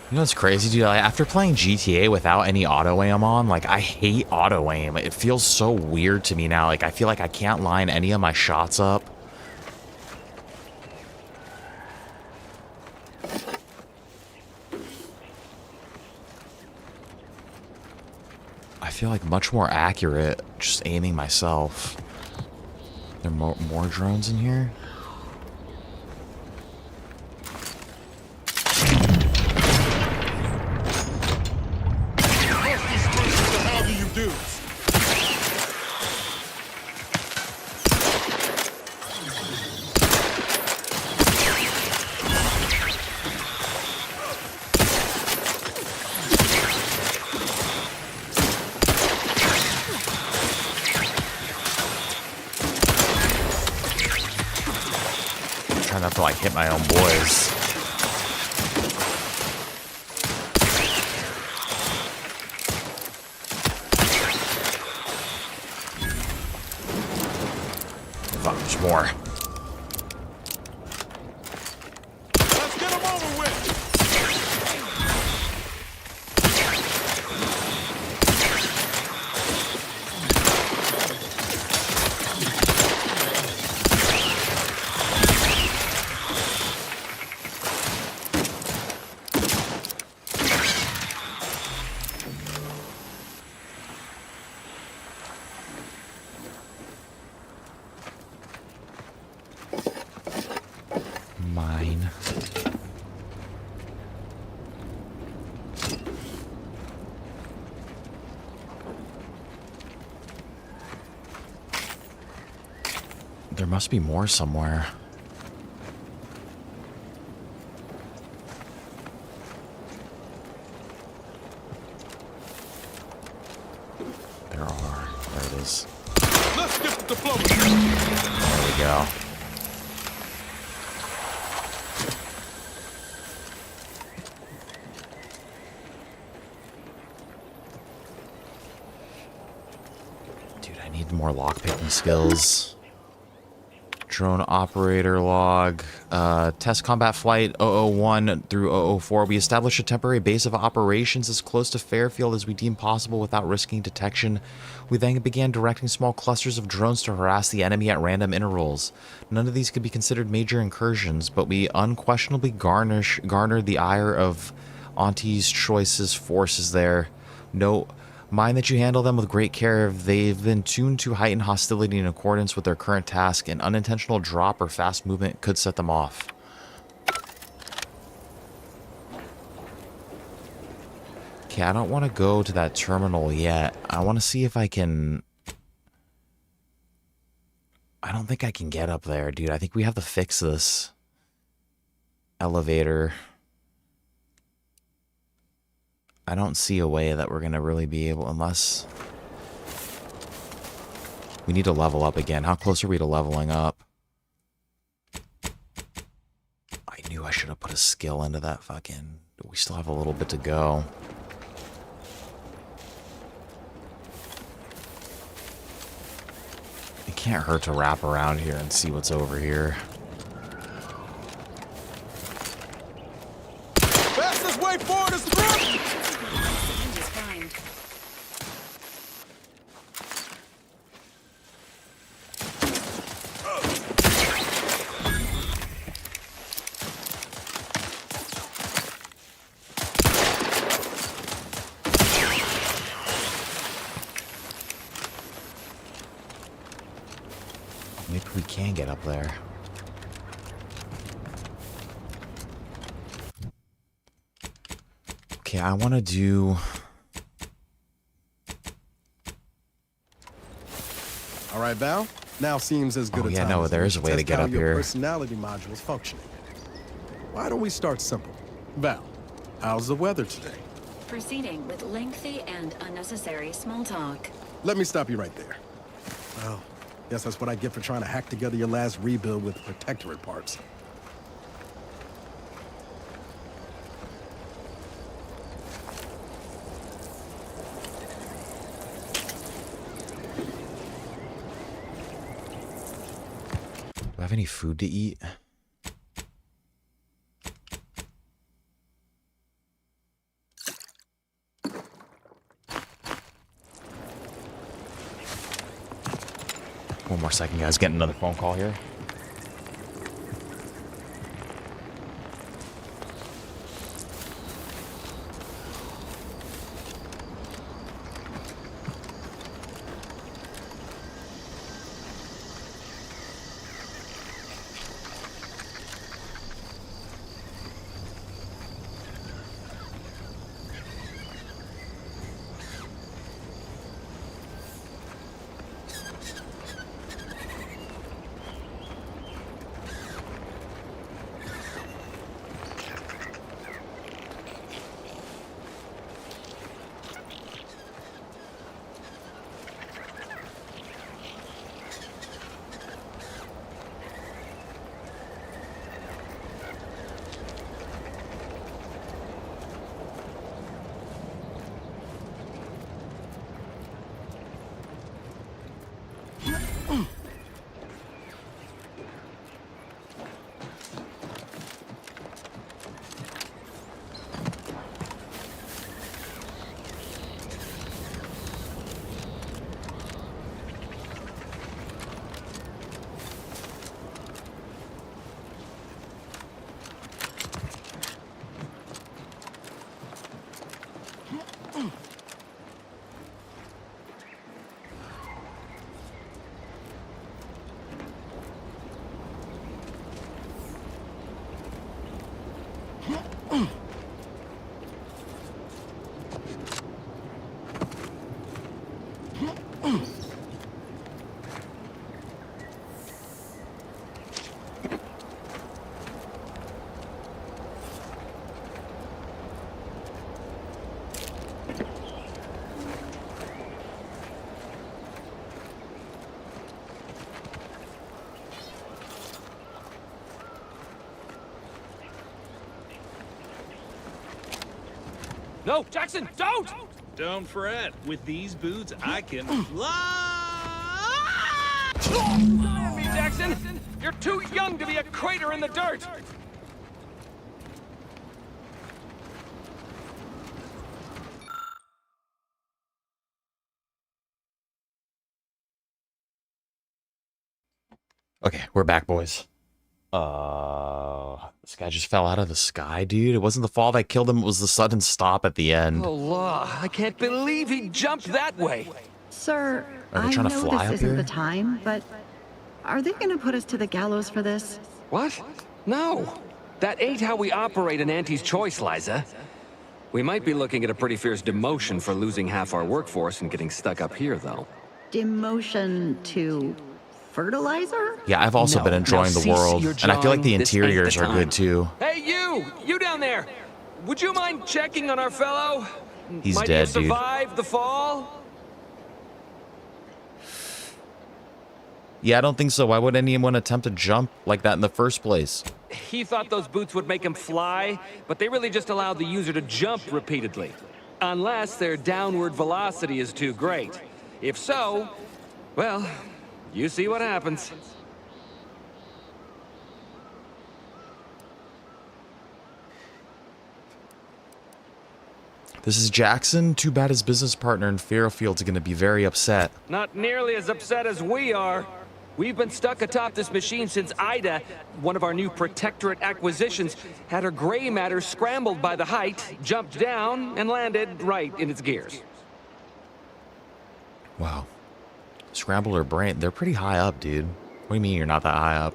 You know what's crazy, dude? Like, after playing GTA without any auto aim on, like, I hate auto aim. It feels so weird to me now. Like, I feel like I can't line any of my shots up. I feel like much more accurate just aiming myself. There are more drones in here? How do you do? Trying not to like hit my own boys. Fuck, there's more. Let's get him over with. Mine. There must be more somewhere. There are. There it is. Let's get the diplomacy. There we go. Dude, I need more lockpicking skills. Drone operator log. Test combat flight 001 through 004. We established a temporary base of operations as close to Fairfield as we deemed possible without risking detection. We then began directing small clusters of drones to harass the enemy at random intervals. None of these could be considered major incursions, but we unquestionably garnered the ire of Auntie's Choice's forces there. Note, mind that you handle them with great care. They've been tuned to heighten hostility in accordance with their current task. An unintentional drop or fast movement could set them off. Okay, I don't want to go to that terminal yet. I want to see if I can... I don't think I can get up there, dude. I think we have to fix this elevator. I don't see a way that we're going to really be able, unless... We need to level up again. How close are we to leveling up? I knew I should have put a skill into that fucking... We still have a little bit to go. It can't hurt to wrap around here and see what's over here. Fastest way forward is through. Maybe we can get up there. Okay, I want to do... All right, Val. Now seems as good Oh, a yeah, time no, as there any is a to way to test get how up your here. personality module is functioning. Why don't we start simple? Val, How's the weather today? Proceeding with lengthy and unnecessary small talk. Let me stop you right there. Well, guess that's what I get for trying to hack together your last rebuild with Protectorate parts. Do I have any food to eat? One more second, guys. Getting another phone call here. No, Jackson, don't! Don't fret. With these boots, I can fly! Fire me, Jackson! You're too young to be a crater in the dirt! Okay, we're back, boys. This guy just fell out of the sky, dude. It wasn't the fall that killed him, it was the sudden stop at the end. Oh, law. I can't believe he jumped that way. Sir, Are they I trying know to fly this up isn't here? the time, but are they going to put us to the gallows for this? What? No. That ain't how we operate in Auntie's Choice, Liza. We might be looking at a pretty fierce demotion for losing half our workforce and getting stuck up here, though. Demotion to fertilizer? Yeah, I've also been enjoying the world, and I feel like the interiors are good too. Hey, you down there! Would you mind checking on our fellow? He's Might dead, he dude. survive the fall? Yeah, I don't think so. Why would anyone attempt to jump like that in the first place? He thought those boots would make him fly, but they really just allowed the user to jump repeatedly. Unless their downward velocity is too great. If so, well, you see what happens. This is Jackson. Too bad his business partner in Fairfield's gonna be very upset. Not nearly as upset as we are. We've been stuck atop this machine since Ida, one of our new Protectorate acquisitions, had her gray matter scrambled by the height, jumped down, and landed right in its gears. Wow. Scramble her brain. They're pretty high up, dude. What do you mean you're not that high up?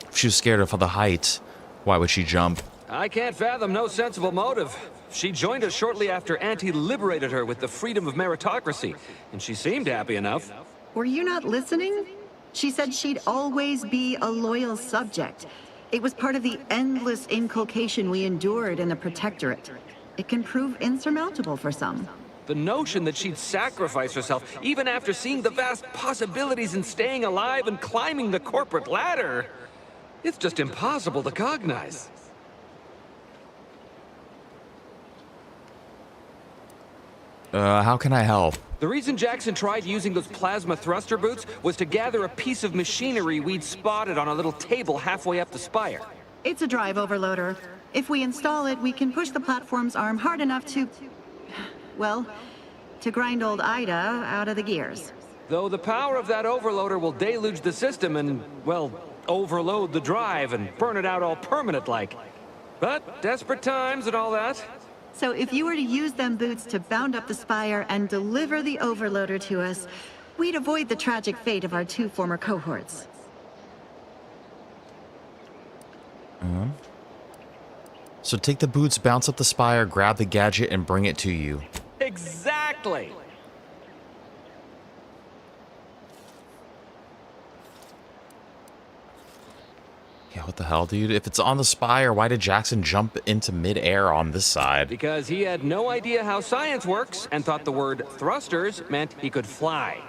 If she was scared of the height, why would she jump? I can't fathom no sensible motive. She joined us shortly after Auntie liberated her with the freedom of meritocracy, and she seemed happy enough. Were you not listening? She said she'd always be a loyal subject. It was part of the endless inculcation we endured in the Protectorate. It can prove insurmountable for some. The notion that she'd sacrifice herself, even after seeing the vast possibilities in staying alive and climbing the corporate ladder, it's just impossible to cognize. How can I help? The reason Jackson tried using those plasma thruster boots was to gather a piece of machinery we'd spotted on a little table halfway up the spire. It's a drive overloader. If we install it, we can push the platform's arm hard enough to... well, to grind old Ida out of the gears. Though the power of that overloader will deluge the system and, well, overload the drive and burn it out all permanent-like. But desperate times and all that. So if you were to use them boots to bound up the spire and deliver the overloader to us, we'd avoid the tragic fate of our 2 former cohorts. So take the boots, bounce up the spire, grab the gadget, and bring it to you. Exactly! Yeah, what the hell, dude? If it's on the spire, why did Jackson jump into midair on this side? Because he had no idea how science works and thought the word thrusters meant he could fly.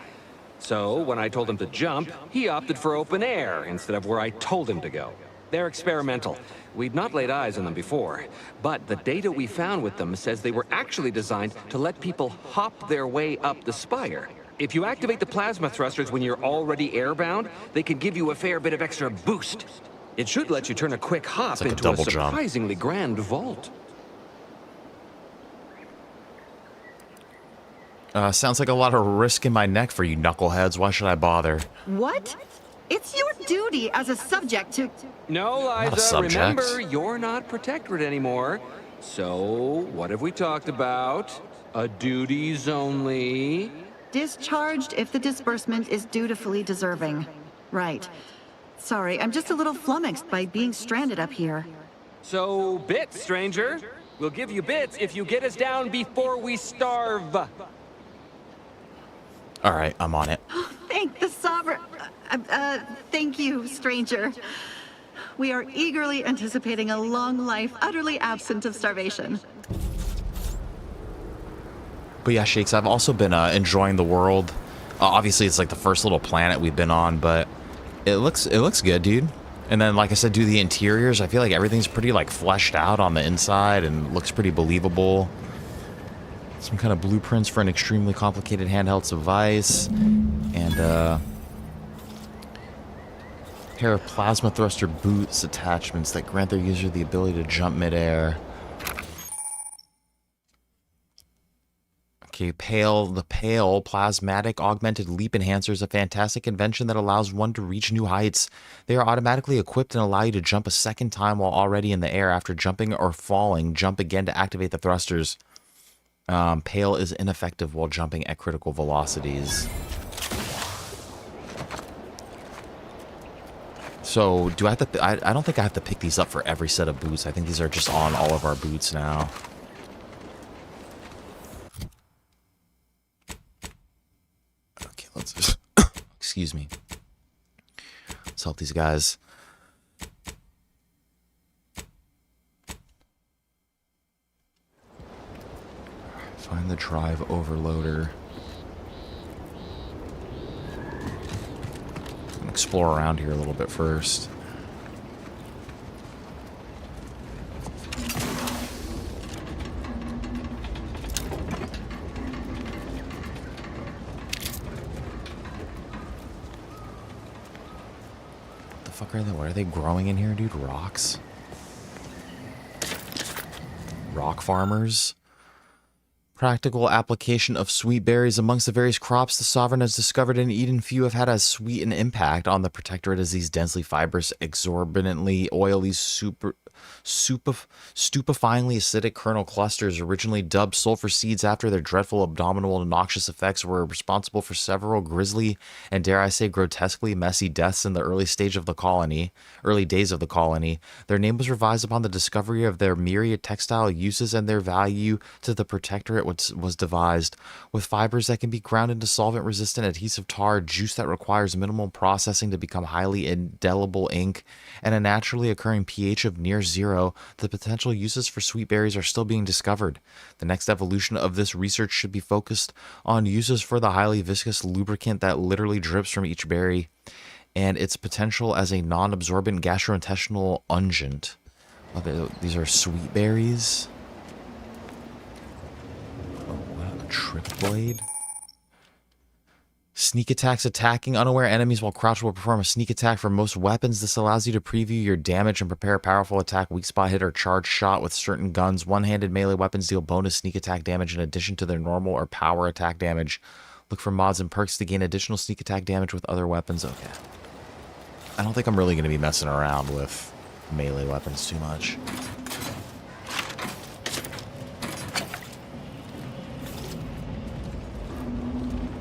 So when I told him to jump, he opted for open air instead of where I told him to go. They're experimental. We'd not laid eyes on them before, but the data we found with them says they were actually designed to let people hop their way up the spire. If you activate the plasma thrusters when you're already airbound, they can give you a fair bit of extra boost. It should let you turn a quick hop like into a double jump. surprisingly grand vault. Sounds like a lot of risk in my neck for you knuckleheads. Why should I bother? What? It's your duty as a subject to... No, Not a Liza, subject. remember, you're not Protectorate anymore. So, what have we talked about? A duties only. Discharged if the disbursement is dutifully deserving. Right. Sorry, I'm just a little flummoxed by being stranded up here. So, bits, stranger. We'll give you bits if you get us down before we starve. All right, I'm on it. Thank the sovereign... thank you, stranger. We are eagerly anticipating a long life utterly absent of starvation. But yeah, Shakes, I've also been enjoying the world. Obviously, it's like the first little planet we've been on, but it looks good, dude. And then, like I said, do the interiors. I feel like everything's pretty like fleshed out on the inside and looks pretty believable. Some kind of blueprints for an extremely complicated handheld device, and pair of plasma thruster boots attachments that grant their user the ability to jump midair. Okay, the pale plasmatic augmented leap enhancer is a fantastic invention that allows one to reach new heights. They are automatically equipped and allow you to jump a second time while already in the air. After jumping or falling, jump again to activate the thrusters. Pale is ineffective while jumping at critical velocities. So, do I have to... I don't think I have to pick these up for every set of boots. I think these are just on all of our boots now. Okay, let's just... Excuse me. Let's help these guys. Find the drive overloader. Explore around here a little bit first. What the fuck are they? What are they growing in here, dude? Rocks? Rock farmers? Practical application of sweet berries amongst the various crops the sovereign has discovered and eaten. Few have had as sweet an impact on the Protectorate as these densely fibrous, exorbitantly oily, stupefyingly acidic kernel clusters, originally dubbed sulfur seeds after their dreadful abdominal and noxious effects, were responsible for several grisly and, dare I say, grotesquely messy deaths in the early days of the colony. Their name was revised upon the discovery of their myriad textile uses, and their value to the Protectorate was devised. With fibers that can be ground into solvent-resistant adhesive tar, juice that requires minimal processing to become highly indelible ink, and a naturally occurring pH of near zero, the potential uses for sweet berries are still being discovered. The next evolution of this research should be focused on uses for the highly viscous lubricant that literally drips from each berry, and its potential as a non-absorbent gastrointestinal unguent. These are sweet berries. Oh, what? A trip blade? Sneak attacks. Attacking unaware enemies while crouched will perform a sneak attack for most weapons. This allows you to preview your damage and prepare a powerful attack, weak spot hit, or charge shot with certain guns. One-handed melee weapons deal bonus sneak attack damage in addition to their normal or power attack damage. Look for mods and perks to gain additional sneak attack damage with other weapons. Okay. I don't think I'm really going to be messing around with melee weapons too much.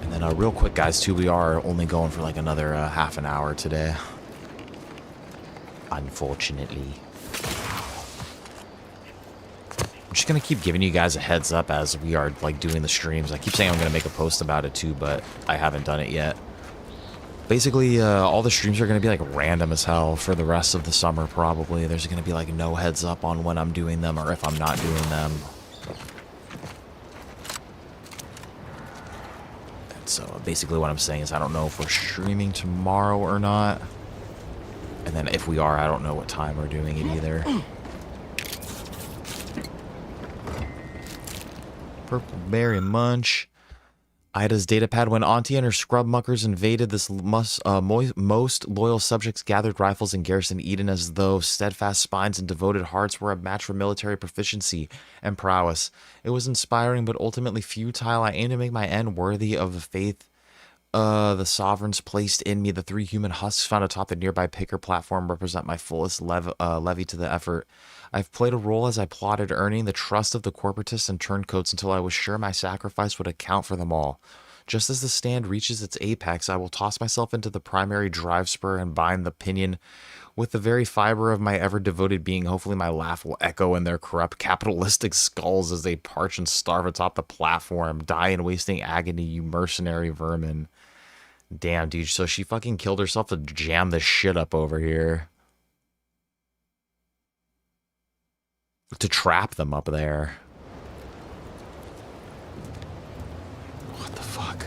And then real quick, guys, too, we are only going for like another half an hour today. Unfortunately. I'm just going to keep giving you guys a heads up as we are like doing the streams. I keep saying I'm going to make a post about it too, but I haven't done it yet. Basically, all the streams are going to be like random as hell for the rest of the summer, probably. There's going to be like no heads up on when I'm doing them or if I'm not doing them. And so basically what I'm saying is I don't know if we're streaming tomorrow or not. And then if we are, I don't know what time we're doing it either. Purple berry munch. Ida's datapad. When Auntie and her scrub muckers invaded, this most loyal subjects gathered rifles and garrisoned Eden as though steadfast spines and devoted hearts were a match for military proficiency and prowess. It was inspiring but ultimately futile. I aim to make my end worthy of the faith the sovereigns placed in me. The 3 human husks found atop the nearby picker platform represent my fullest levy to the effort. I've played a role as I plotted, earning the trust of the corporatists and turncoats until I was sure my sacrifice would account for them all. Just as the stand reaches its apex, I will toss myself into the primary drive spur and bind the pinion with the very fiber of my ever-devoted being. Hopefully my laugh will echo in their corrupt capitalistic skulls as they parch and starve atop the platform. Die in wasting agony, you mercenary vermin. Damn, dude, so she fucking killed herself to jam this shit up over here. To trap them up there. What the fuck?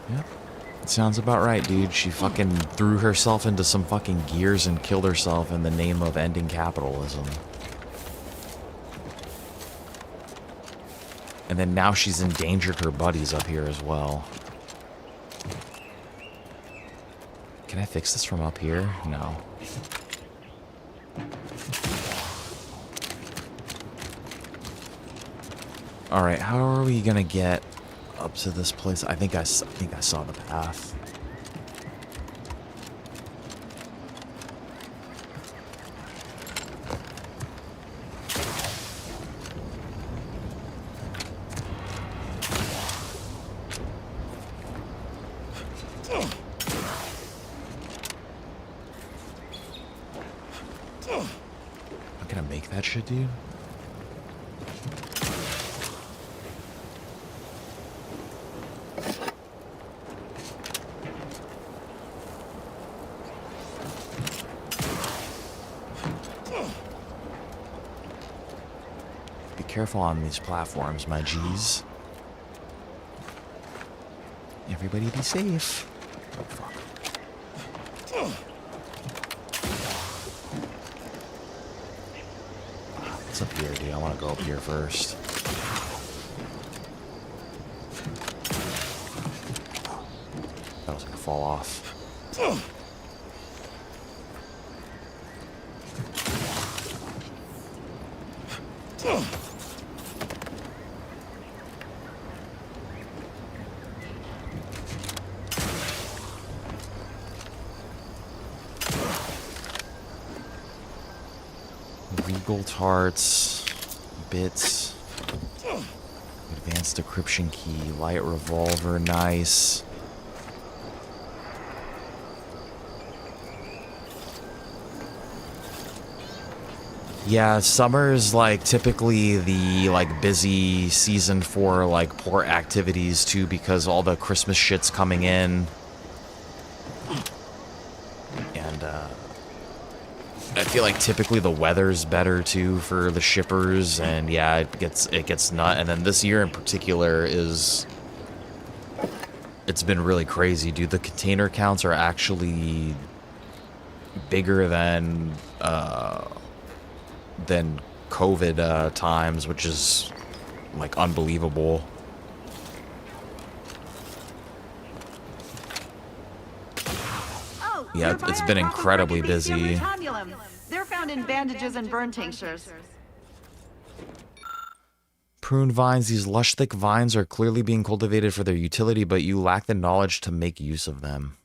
Yep. It sounds about right, dude. She fucking threw herself into some fucking gears and killed herself in the name of ending capitalism. And then now she's endangered her buddies up here as well. Can I fix this from up here? No. Alright, how are we gonna get up to this place? I think I saw the path. That shit, dude. Be careful on these platforms, my G's. Everybody be safe. Oh, fuck. Up here, dude. I want to go up here first. That was gonna fall off. Regal tarts, bits, advanced decryption key, light revolver, nice. Yeah, summer's like typically the like busy season for like port activities too, because all the Christmas shit's coming in. And I feel like typically the weather's better too for the shippers, and yeah, it gets nut. And then this year in particular it's been really crazy, dude. The container counts are actually bigger than COVID times, which is like unbelievable. Yeah, it's been incredibly busy. They're found in bandages and burn tinctures. Prune vines. These lush, thick vines are clearly being cultivated for their utility, but you lack the knowledge to make use of them.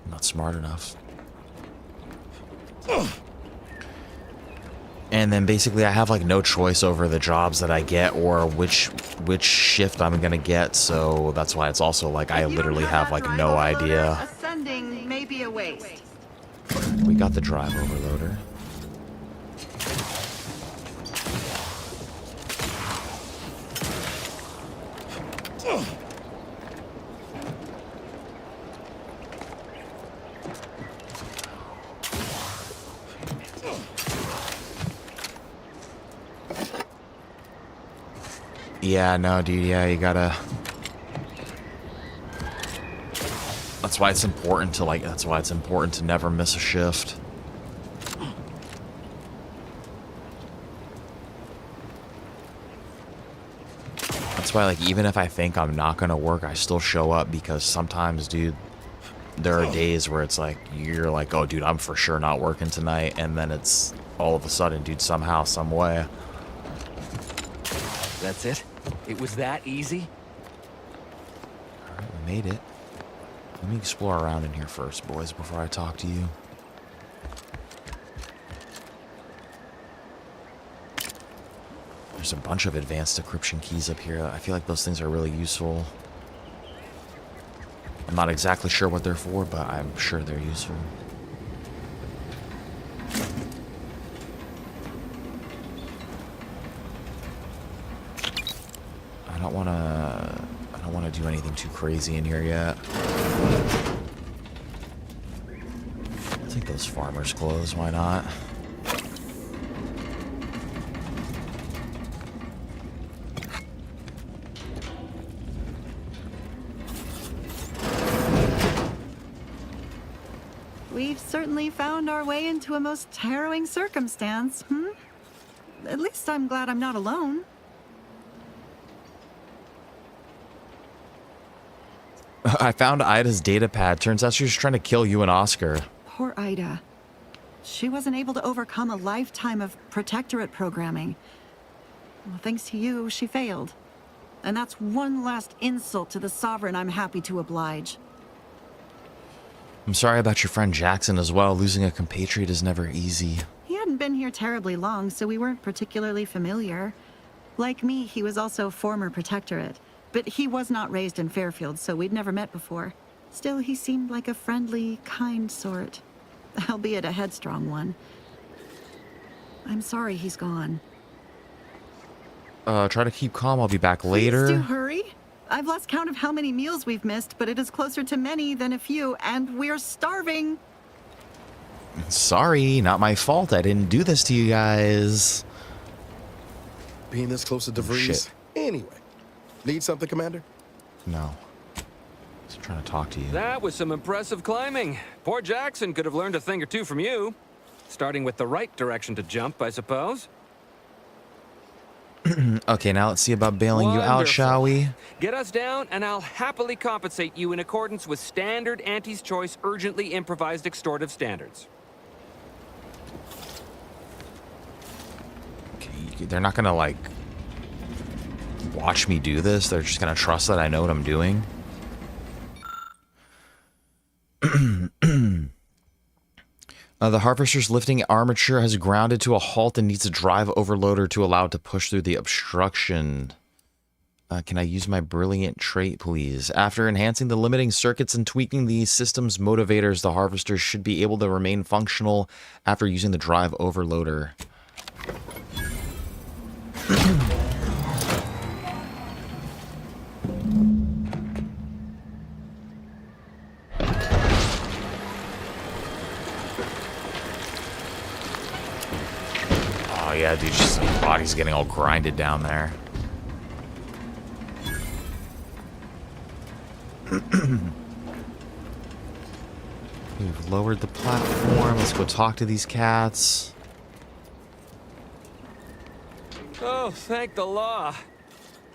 I'm not smart enough. And then basically I have like no choice over the jobs that I get or which shift I'm gonna get, so that's why it's also like I literally have like no idea. Ascending may be a waste. We got the drive overloader. Yeah, no, dude, yeah, you gotta... That's why it's important to never miss a shift. That's why, like, even if I think I'm not gonna work, I still show up, because sometimes, dude, there are days where it's like, you're like, oh, dude, I'm for sure not working tonight, and then it's all of a sudden, dude, somehow, some way. That's it? It was that easy? Alright, we made it. Let me explore around in here first, boys, before I talk to you. There's a bunch of advanced decryption keys up here. I feel like those things are really useful. I'm not exactly sure what they're for, but I'm sure they're useful. I don't want to do anything too crazy in here yet. I'll take those farmer's clothes, why not? We've certainly found our way into a most harrowing circumstance, At least I'm glad I'm not alone. I found Ida's data pad. Turns out she was trying to kill you and Oscar. Poor Ida. She wasn't able to overcome a lifetime of protectorate programming. Well, thanks to you, she failed. And that's one last insult to the Sovereign I'm happy to oblige. I'm sorry about your friend Jackson as well. Losing a compatriot is never easy. He hadn't been here terribly long, so we weren't particularly familiar. Like me, he was also former protectorate. But he was not raised in Fairfield, so we'd never met before. Still, he seemed like a friendly, kind sort. Albeit a headstrong one. I'm sorry he's gone. Try to keep calm. I'll be back later. Please do hurry. I've lost count of how many meals we've missed, but it is closer to many than a few, and we're starving. Sorry, not my fault. I didn't do this to you guys. Being this close to De Vries. Shit. Anyway. Need something, Commander? No. Just trying to talk to you. That was some impressive climbing. Poor Jackson could have learned a thing or two from you. Starting with the right direction to jump, I suppose. Okay, now let's see about bailing you out, Wonderful. shall we? Get us down, and I'll happily compensate you in accordance with standard Auntie's Choice urgently improvised extortive standards. Okay, they're not gonna, like, watch me do this. They're just gonna trust that I know what I'm doing. The harvester's lifting armature has grounded to a halt and needs a drive overloader to allow it to push through the obstruction. Can I use my brilliant trait, please? After enhancing the limiting circuits and tweaking the system's motivators, the harvester should be able to remain functional after using the drive overloader. Oh yeah, dude, just his body's getting all grinded down there. We've lowered the platform. Let's go talk to these cats. Oh, thank the law.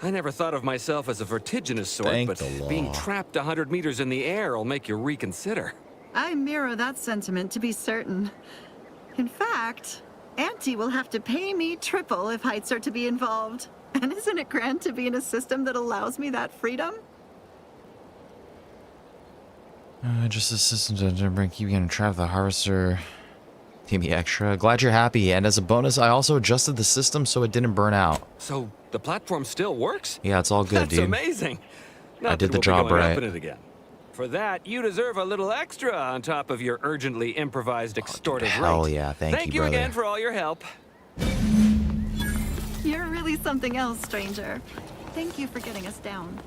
I never thought of myself as a vertiginous sort, Thank but the law. being trapped 100 meters in the air will make you reconsider. I mirror that sentiment, to be certain. In fact, Auntie will have to pay me triple if heights are to be involved. And isn't it grand to be in a system that allows me that freedom? Just a system to bring keep getting trapped. The harvester gave me extra. Glad you're happy. And as a bonus, I also adjusted the system so it didn't burn out. So the platform still works? Yeah, it's all good, That's dude. amazing. Not I did that the we'll be job going right. up in it again. For that, you deserve a little extra on top of your urgently improvised extortive Hell rate. yeah, thank you, you brother. again for all your help. You're really something else, stranger. Thank you for getting us down.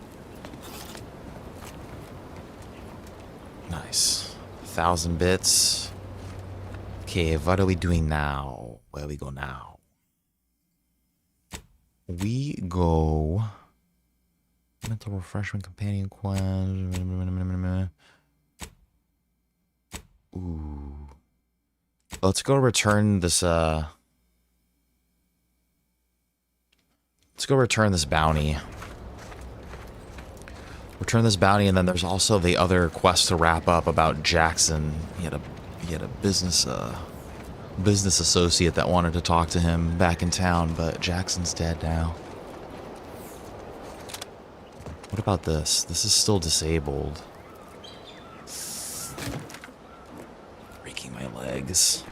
Nice. 1,000 bits. Okay, what are we doing now? Where we go now? We go... Mental refreshment, companion quest. Ooh. Let's go return this, Let's go return this bounty. Return this bounty, and then there's also the other quest to wrap up about Jackson. He had a business associate that wanted to talk to him back in town, but Jackson's dead now. What about this? This is still disabled. Breaking my legs.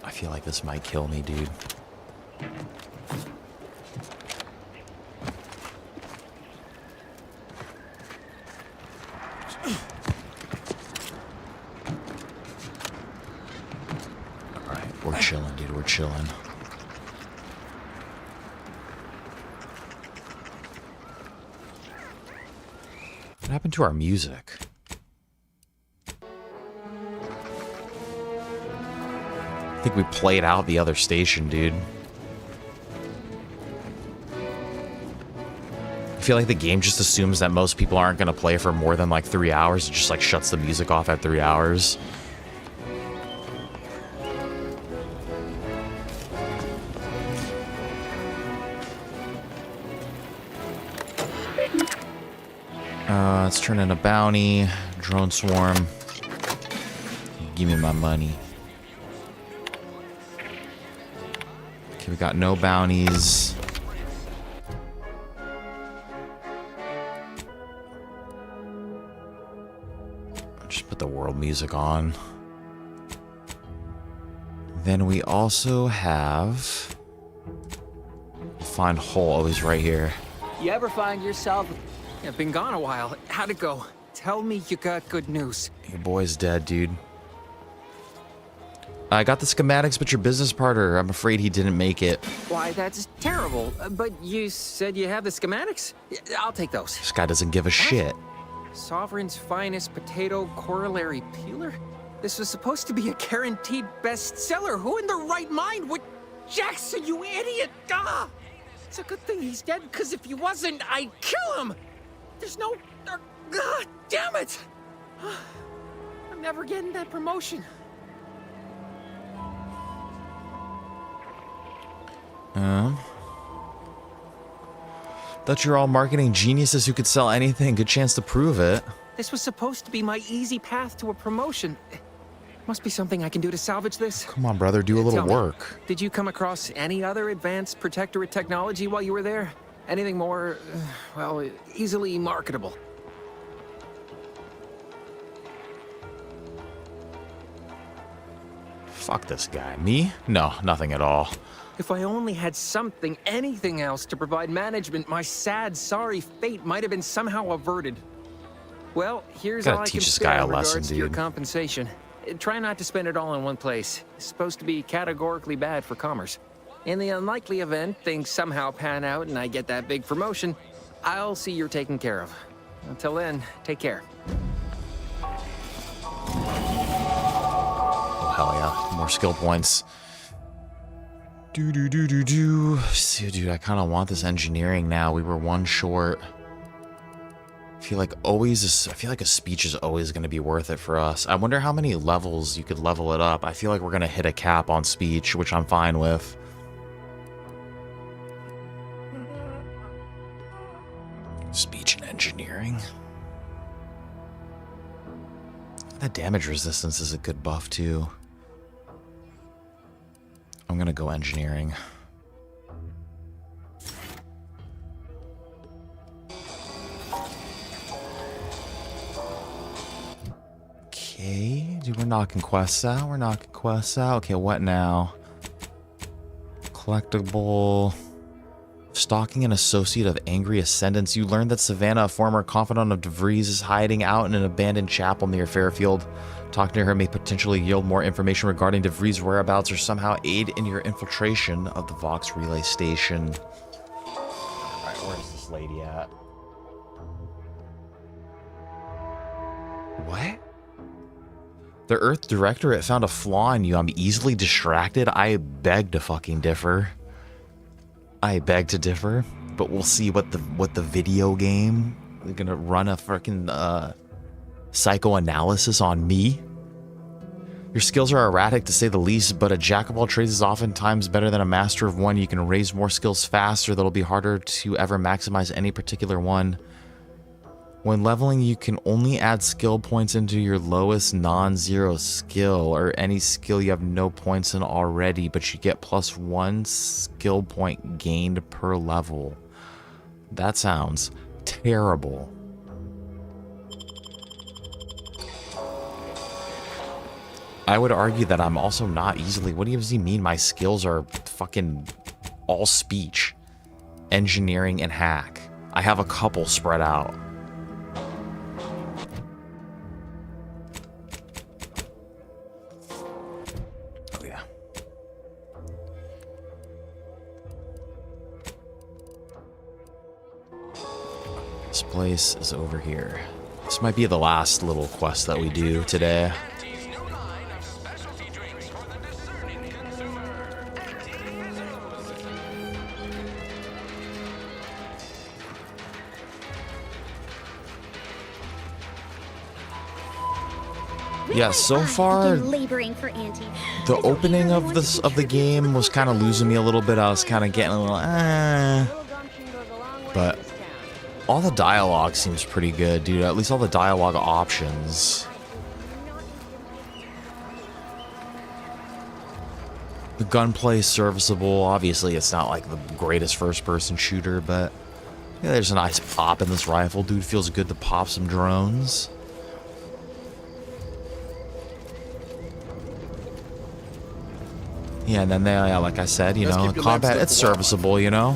I feel like this might kill me, dude. Alright, we're chilling, dude. We're chilling. What happened to our music? I think we played out the other station, dude. I feel like the game just assumes that most people aren't going to play for more than like 3 hours. It just like shuts the music off at 3 hours. Let's turn in a bounty. Drone swarm. Give me my money. Okay, we got no bounties. Just put the world music on. Then we also have... Find hole. Oh, he's right here. You ever find yourself... I've been gone a while. How'd it go? Tell me you got good news. Your boy's dead, dude. I got the schematics, but your business partner, I'm afraid he didn't make it. Why, that's terrible. But you said you have the schematics? I'll take those. This guy doesn't give a shit. Sovereign's finest potato corollary peeler? This was supposed to be a guaranteed bestseller. Who in their right mind would... Jackson, you idiot! Ah! It's a good thing he's dead, because if he wasn't, I'd kill him! There's no... God damn it! I'm never getting that promotion. Thought you're all marketing geniuses who could sell anything. Good chance to prove it. This was supposed to be my easy path to a promotion. Must be something I can do to salvage this. Come on, brother, do a little Tell me, work. Did you come across any other advanced Protectorate technology while you were there? Anything more, well, easily marketable. Fuck this guy. Me? No, nothing at all. If I only had something, anything else to provide management, my sad, sorry fate might have been somehow averted. Well, here's Gotta all I can teach this say guy a in regards lesson, to your dude. compensation. Try not to spend it all in one place. It's supposed to be categorically bad for commerce. In the unlikely event things somehow pan out and I get that big promotion, I'll see you're taken care of. Until then, take care. Oh, hell yeah. More skill points. See, dude, I kind of want this engineering now. We were one short. I feel like a speech is always going to be worth it for us. I wonder how many levels you could level it up. I feel like we're going to hit a cap on speech, which I'm fine with. Speech and engineering. That damage resistance is a good buff too. I'm gonna go engineering. Okay, dude, we're knocking quests out. Okay, what now? Collectible. Stalking an associate of angry ascendants. You learn that Savannah, a former confidant of De Vries, is hiding out in an abandoned chapel near Fairfield. Talking to her may potentially yield more information regarding De Vries' whereabouts or somehow aid in your infiltration of the Vox relay station. Alright, where's this lady at? What? The Earth Directorate found a flaw in you. I'm easily distracted. I beg to fucking differ. But we'll see what the video game. They're gonna run a freaking psychoanalysis on me. Your skills are erratic to say the least, but a jack of all trades is oftentimes better than a master of one. You can raise more skills faster, that'll be harder to ever maximize any particular one. When leveling, you can only add skill points into your lowest non-zero skill, or any skill you have no points in already, but you get +1 skill point gained per level. That sounds terrible. I would argue that I'm also not easily... What does he mean my skills are fucking all speech, engineering, and hack? I have a couple spread out. Oh, yeah. This place is over here. This might be the last little quest that we do today. Yeah, so far, the opening of the game was kind of losing me a little bit. I was kind of getting a little, but all the dialogue seems pretty good, dude. At least all the dialogue options. The gunplay is serviceable. Obviously, it's not like the greatest first-person shooter, but yeah, there's a nice pop in this rifle. Dude, feels good to pop some drones. Yeah, and then they, like I said, you know, combat, it's serviceable, you know?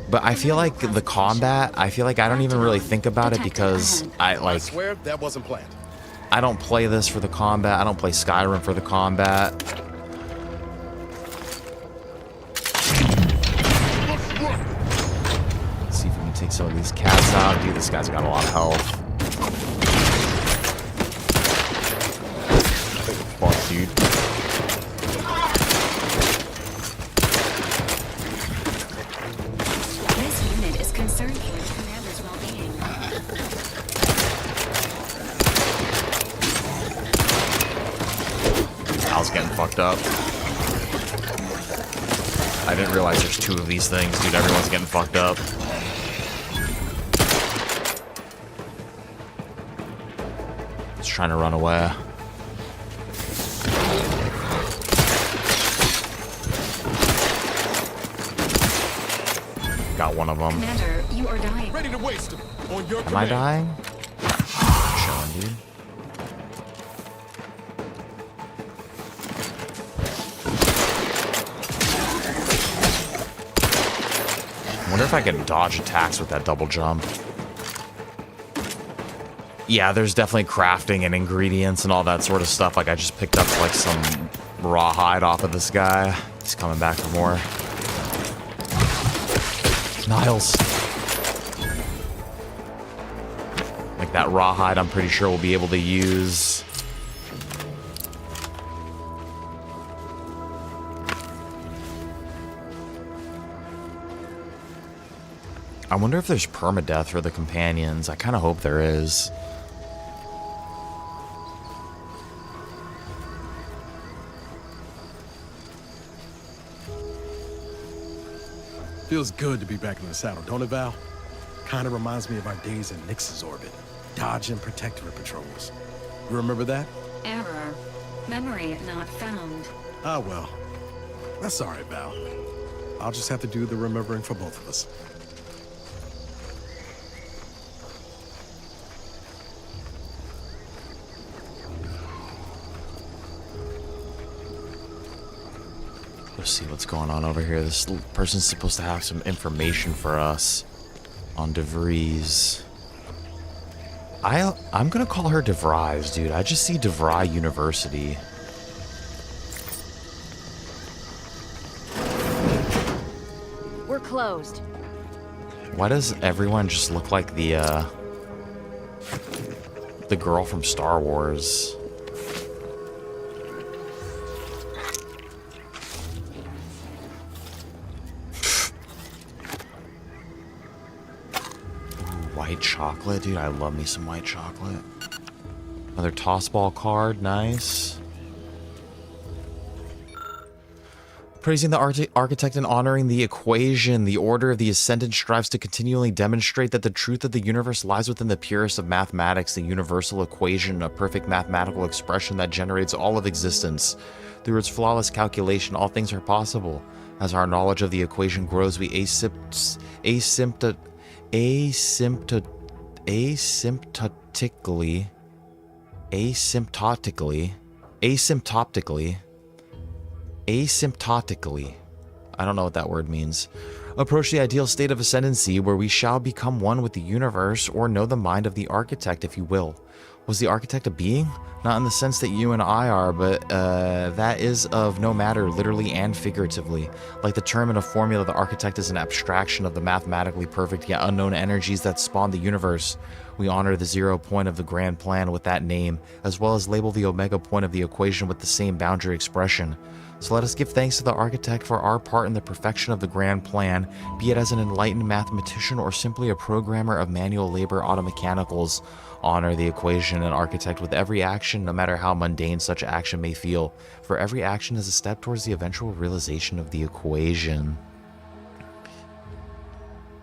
But I feel like the combat, I don't even really think about it because I swear that wasn't planned. I don't play this for the combat. I don't play Skyrim for the combat. Let's see if we can take some of these cats out. Dude, this guy's got a lot of health. Fuck, dude. Getting fucked up. I didn't realize there's two of these things, dude. Everyone's getting fucked up. Just trying to run away. Got one of them. Commander, you are dying. Ready to waste him. On your Am I dying? Chilling, dude. I wonder if I can dodge attacks with that double jump. Yeah, there's definitely crafting and ingredients and all that sort of stuff. Like, I just picked up, like, some rawhide off of this guy. He's coming back for more. Niles. Like, that rawhide, I'm pretty sure we'll be able to use. I wonder if there's permadeath for the companions. I kind of hope there is. Feels good to be back in the saddle, don't it, Val? Kind of reminds me of our days in Nix's orbit, dodging Protectorate patrols. You remember that? Error. Memory not found. Ah, well. That's all right, Val. I'll just have to do the remembering for both of us. Let's see what's going on over here. This person's supposed to have some information for us on De Vries. I'm gonna call her De Vries, dude. I just see De Vries University. We're closed. Why does everyone just look like the girl from Star Wars? White chocolate, dude. I love me some white chocolate. Another toss ball card, nice. Praising the architect and honoring the equation, the order of the ascendant strives to continually demonstrate that the truth of the universe lies within the purest of mathematics, the universal equation, a perfect mathematical expression that generates all of existence. Through its flawless calculation, all things are possible. As our knowledge of the equation grows, we asymptotically I don't know what that word means. Approach the ideal state of ascendancy where we shall become one with the universe or know the mind of the architect, if you will. Was the architect a being? Not in the sense that you and I are, but that is of no matter, literally and figuratively. Like the term in a formula, the architect is an abstraction of the mathematically perfect yet unknown energies that spawn the universe. We honor the 0 point of the grand plan with that name, as well as label the omega point of the equation with the same boundary expression. So let us give thanks to the architect for our part in the perfection of the grand plan, be it as an enlightened mathematician or simply a programmer of manual labor automechanicals. Honor the equation and architect with every action, no matter how mundane such action may feel, for every action is a step towards the eventual realization of the equation.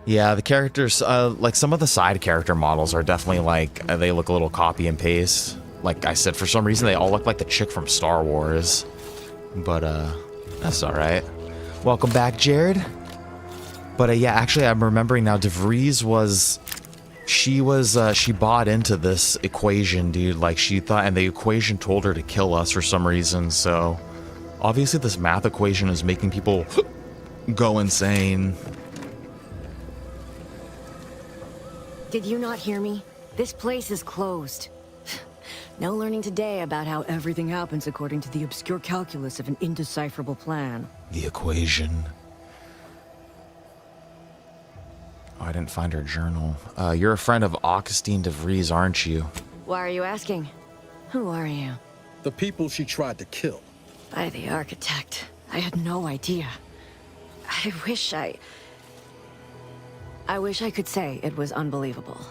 Yeah, the characters, like some of the side character models are definitely like, they look a little copy and paste. Like I said, for some reason they all look like the chick from Star Wars. But, that's alright. Welcome back, Jared. But, yeah, actually, I'm remembering now, De Vries was... She bought into this equation, dude. Like, she thought... And the equation told her to kill us for some reason, so... Obviously, this math equation is making people go insane. Did you not hear me? This place is closed. No learning today about how everything happens according to the obscure calculus of an indecipherable plan. The equation. Oh, I didn't find her journal. You're a friend of Augustine De Vries, aren't you? Why are you asking? Who are you? The people she tried to kill. By the architect. I had no idea. I wish I could say it was unbelievable.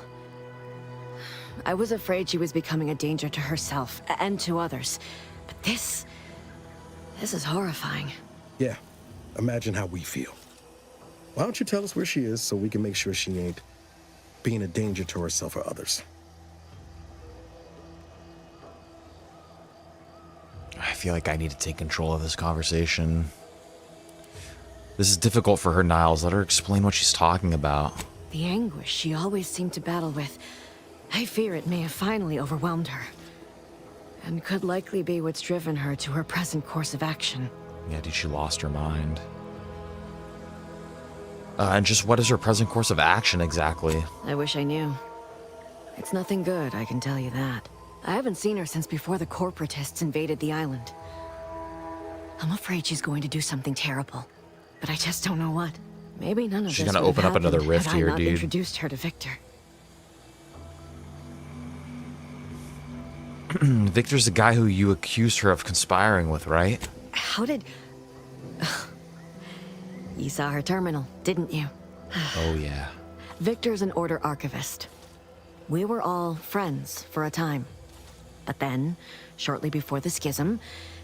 I was afraid she was becoming a danger to herself and to others. But this is horrifying. Yeah, imagine how we feel. Why don't you tell us where she is so we can make sure she ain't being a danger to herself or others? I feel like I need to take control of this conversation. This is difficult for her, Niles. Let her explain what she's talking about. The anguish she always seemed to battle with. I fear it may have finally overwhelmed her. And could likely be what's driven her to her present course of action. Yeah, dude, she lost her mind. And just what is her present course of action exactly? I wish I knew. It's nothing good, I can tell you that. I haven't seen her since before the corporatists invaded the island. I'm afraid she's going to do something terrible, but I just don't know what. Maybe none of She's this gonna would have open up another happened rift had here, I not dude. introduced her to Victor. Victor's the guy who you accused her of conspiring with, right? How did... You saw her terminal, didn't you? Oh, yeah. Victor's an Order archivist. We were all friends for a time. But then, shortly before the schism,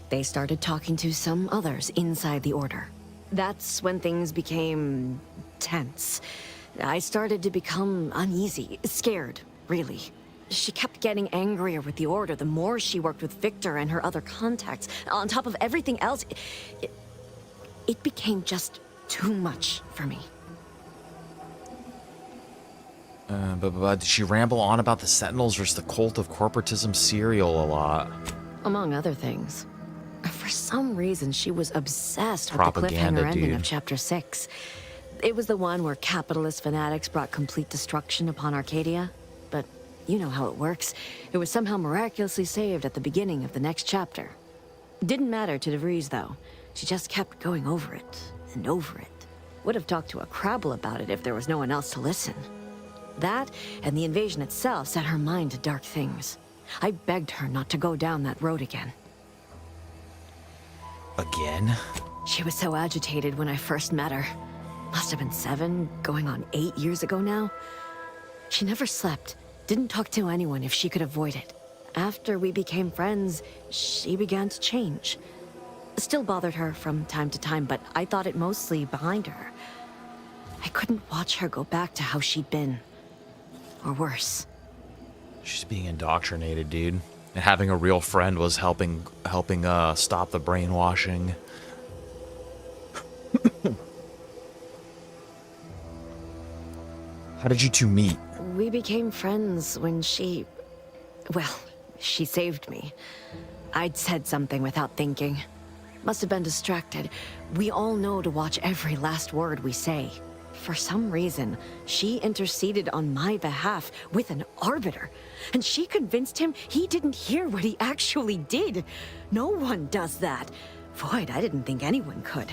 they started talking to some others inside the Order. That's when things became tense. I started to become uneasy, scared, really. She kept getting angrier with the Order the more she worked with Victor and her other contacts. On top of everything else, it became just too much for me. But did she ramble on about the Sentinels versus the cult of corporatism serial a lot? Among other things. For some reason, she was obsessed with the Propaganda, cliffhanger ending dude. of Chapter 6. It was the one where capitalist fanatics brought complete destruction upon Arcadia. But you know how it works. It was somehow miraculously saved at the beginning of the next chapter. Didn't matter to De Vries, though. She just kept going over it and over it. Would have talked to a Crabble about it if there was no one else to listen. That and the invasion itself set her mind to dark things. I begged her not to go down that road again. Again? She was so agitated when I first met her. Must have been 7, going on 8 years ago now. She never slept, didn't talk to anyone if she could avoid it. After we became friends, she began to change. Still bothered her from time to time, but I thought it mostly behind her. I couldn't watch her go back to how she'd been. Or worse. She's being indoctrinated, dude. And having a real friend was helping stop the brainwashing. How did you two meet? We became friends when she... Well, she saved me. I'd said something without thinking. Must have been distracted. We all know to watch every last word we say. For some reason, she interceded on my behalf with an arbiter. And she convinced him he didn't hear what he actually did. No one does that. Void, I didn't think anyone could.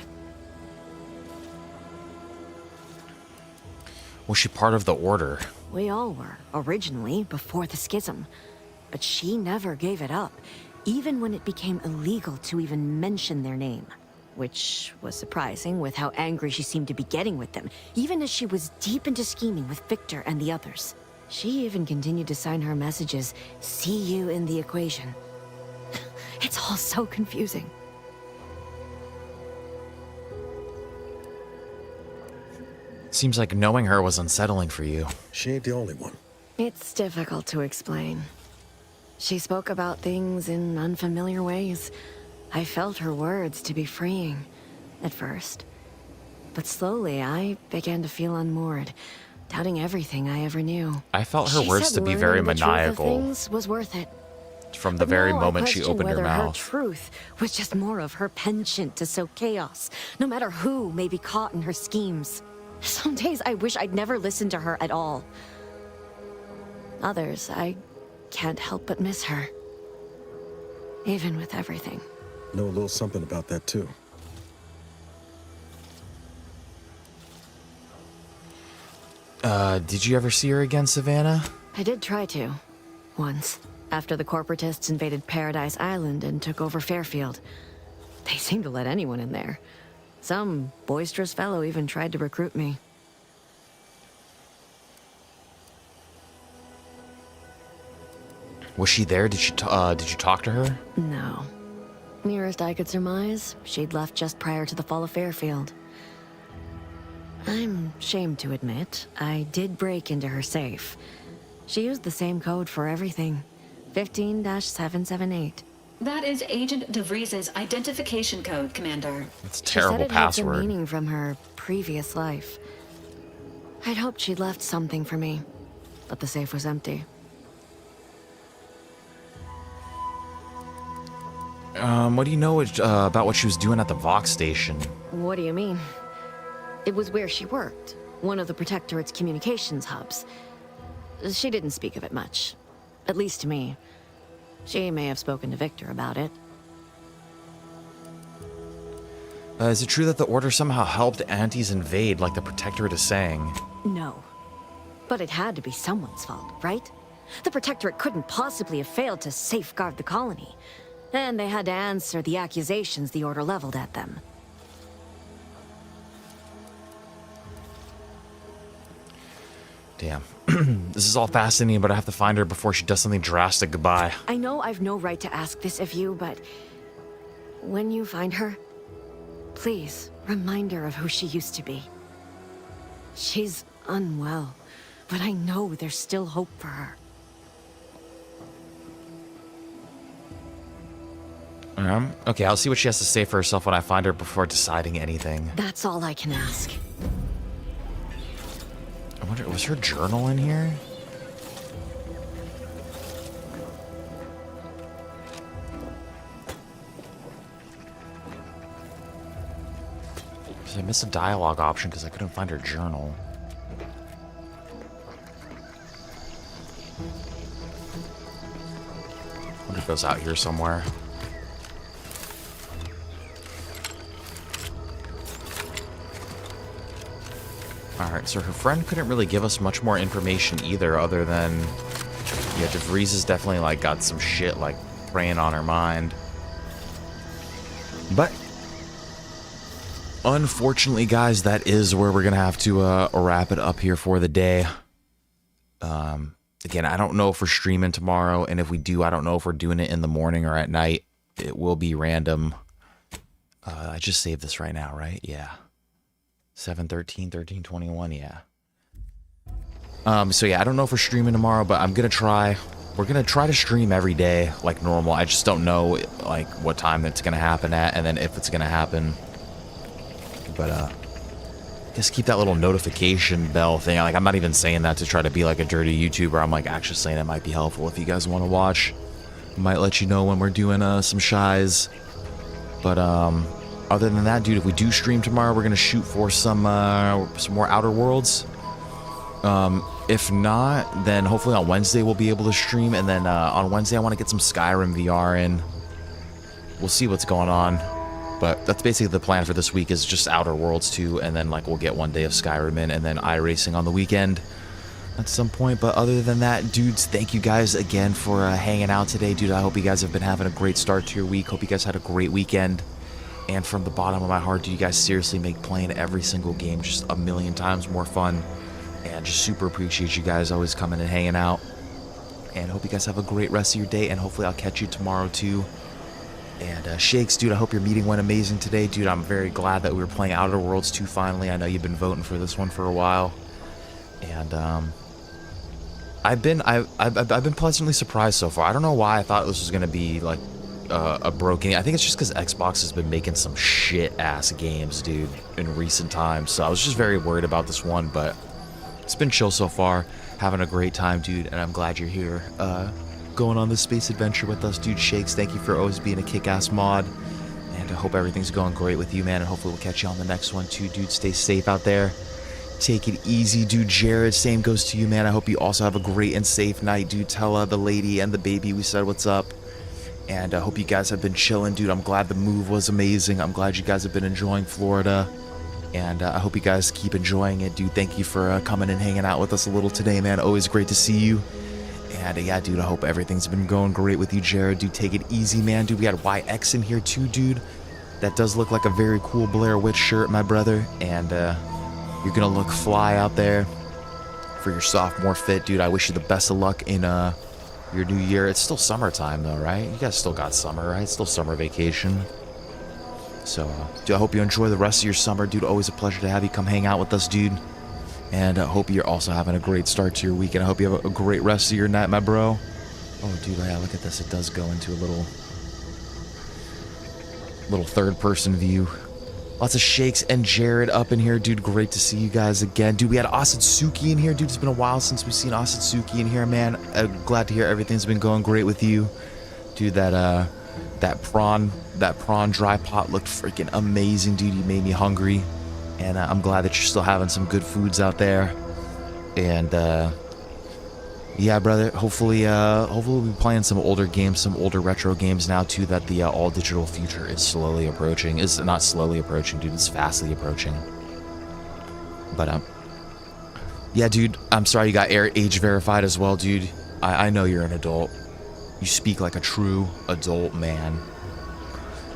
Was she part of the Order? We all were, originally, before the schism. But she never gave it up, even when it became illegal to even mention their name. Which was surprising with how angry she seemed to be getting with them, even as she was deep into scheming with Victor and the others. She even continued to sign her messages, "See you in the equation." It's all so confusing. Seems like knowing her was unsettling for you. She ain't the only one. It's difficult to explain. She spoke about things in unfamiliar ways. I felt her words to be freeing, at first. But slowly, I began to feel unmoored, doubting everything I ever knew. I felt her words to be very maniacal. Things was worth it. From the very moment she opened her Her mouth. truth was just more of her penchant to sow chaos, no matter who may be caught in her schemes. Some days I wish I'd never listened to her at all. Others, I can't help but miss her. Even with everything. Know a little something about that, too. Did you ever see her again, Savannah? I did try to. Once. After the corporatists invaded Paradise Island and took over Fairfield. They seemed to let anyone in there. Some boisterous fellow even tried to recruit me. Was she there? Did you talk to her? No. Nearest I could surmise, she'd left just prior to the fall of Fairfield. I'm ashamed to admit, I did break into her safe. She used the same code for everything. 15-778. That is Agent De Vries' identification code, Commander. That's a She said terrible it had some password. meaning from her previous life. I'd hoped she'd left something for me, but the safe was empty. What do you know about what she was doing at the Vox station? What do you mean? It was where she worked, one of the Protectorate's communications hubs. She didn't speak of it much, at least to me. She may have spoken to Victor about it. Is it true that the Order somehow helped Antes invade, like the Protectorate is saying? No. But it had to be someone's fault, right? The Protectorate couldn't possibly have failed to safeguard the colony. And they had to answer the accusations the Order leveled at them. Damn. This is all fascinating, but I have to find her before she does something drastic. Goodbye. I know I've no right to ask this of you, but when you find her, please remind her of who she used to be. She's unwell, but I know there's still hope for her. Okay, I'll see what she has to say for herself when I find her before deciding anything. That's all I can ask. I wonder, was her journal in here? Did I miss a dialogue option because I couldn't find her journal? I wonder if it was out here somewhere. Alright, so her friend couldn't really give us much more information either, other than, yeah, De Vries has definitely, like, got some shit, like, preying on her mind. But, unfortunately, guys, that is where we're gonna have to wrap it up here for the day. Again, I don't know if we're streaming tomorrow, and if we do, I don't know if we're doing it in the morning or at night. It will be random. I just saved this right now, right? Yeah. 7/13, 13/21, yeah. So yeah, I don't know if we're streaming tomorrow, but I'm gonna try. We're gonna try to stream every day like normal. I just don't know like what time it's gonna happen at, and then if it's gonna happen. But just keep that little notification bell thing. Like, I'm not even saying that to try to be like a dirty YouTuber. I'm like actually saying it might be helpful if you guys want to watch. I might let you know when we're doing some shies. But other than that, dude, if we do stream tomorrow, we're gonna shoot for some more Outer Worlds. If not, then hopefully on Wednesday we'll be able to stream, and then on Wednesday I want to get some Skyrim VR in. We'll see what's going on, but that's basically the plan for this week, is just Outer Worlds 2, and then like we'll get one day of Skyrim in, and then iRacing on the weekend at some point. But other than that, dudes, thank you guys again for hanging out today, dude. I hope you guys have been having a great start to your week. Hope you guys had a great weekend. And from the bottom of my heart, do you guys seriously make playing every single game just a million times more fun. And just super appreciate you guys always coming and hanging out. And hope you guys have a great rest of your day. And hopefully I'll catch you tomorrow too. And Shakes, dude, I hope your meeting went amazing today. Dude, I'm very glad that we were playing Outer Worlds 2 finally. I know you've been voting for this one for a while. And I've been pleasantly surprised so far. I don't know why I thought this was going to be like a broken. I think it's just because Xbox has been making some shit ass games, dude, in recent times. So I was just very worried about this one, but it's been chill so far. Having a great time, dude, and I'm glad you're here going on this space adventure with us, dude. Shakes, thank you for always being a kick-ass mod, and I hope everything's going great with you, man, and hopefully we'll catch you on the next one too, dude. Stay safe out there. Take it easy, dude. Jared, same goes to you, man. I hope you also have a great and safe night, dude. Tell the lady and the baby we said what's up. And I hope you guys have been chilling, dude. I'm glad the move was amazing. I'm glad you guys have been enjoying Florida. And I hope you guys keep enjoying it, dude. Thank you for coming and hanging out with us a little today, man. Always great to see you. And yeah, dude, I hope everything's been going great with you, Jared. Dude, take it easy, man. Dude, we got YX in here too, dude. That does look like a very cool Blair Witch shirt, my brother. And you're going to look fly out there for your sophomore fit, dude. I wish you the best of luck in your new year. It's still summertime though, right? You guys still got summer, right? It's still summer vacation. So, dude, I hope you enjoy the rest of your summer, dude. Always a pleasure to have you come hang out with us, dude. And I hope you're also having a great start to your week, and I hope you have a great rest of your night, my bro. Oh, dude, yeah, look at this. It does go into a little little third-person view. Lots of Shakes and Jared up in here, dude. Great to see you guys again. Dude, we had Asatsuki in here. Dude, it's been a while since we've seen Asatsuki in here, man. Glad to hear everything's been going great with you. Dude, that prawn dry pot looked freaking amazing, dude. You made me hungry. And I'm glad that you're still having some good foods out there. And, yeah, brother, hopefully we'll be playing some older games, some older retro games now, too, that the all-digital future is slowly approaching. It's not slowly approaching, dude. It's fastly approaching. But, yeah, dude, I'm sorry you got age verified as well, dude. I know you're an adult. You speak like a true adult man.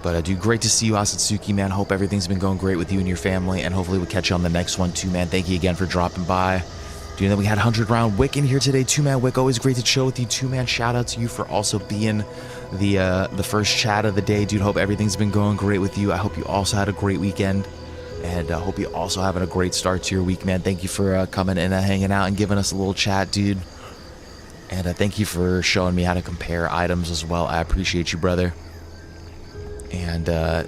But, dude, great to see you, Asatsuki, man. Hope everything's been going great with you and your family, and hopefully we'll catch you on the next one, too, man. Thank you again for dropping by. Dude, and then we had 100 Round Wick in here today. 2-Man Wick, always great to chill with you. 2-Man, shout out to you for also being the first chat of the day, dude. Hope everything's been going great with you. I hope you also had a great weekend, and hope you also having a great start to your week, man. Thank you for coming and hanging out and giving us a little chat, dude. And thank you for showing me how to compare items as well. I appreciate you, brother. And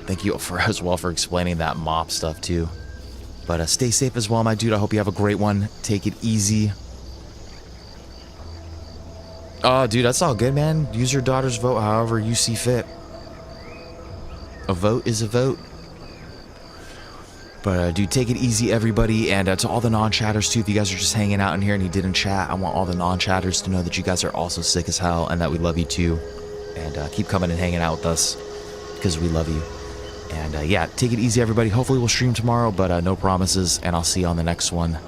thank you as well for explaining that mop stuff too. But stay safe as well, my dude. I hope you have a great one. Take it easy. Oh, dude, that's all good, man. Use your daughter's vote however you see fit. A vote is a vote. But, dude, take it easy, everybody. And to all the non-chatters, too, if you guys are just hanging out in here and you didn't chat, I want all the non-chatters to know that you guys are also sick as hell and that we love you, too. And keep coming and hanging out with us because we love you. And yeah, take it easy, everybody. Hopefully we'll stream tomorrow, but no promises. And I'll see you on the next one.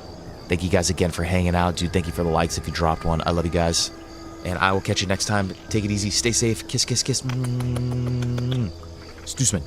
Thank you guys again for hanging out, dude. Thank you for the likes if you dropped one. I love you guys. And I will catch you next time. Take it easy. Stay safe. Kiss, kiss, kiss. Stoosman.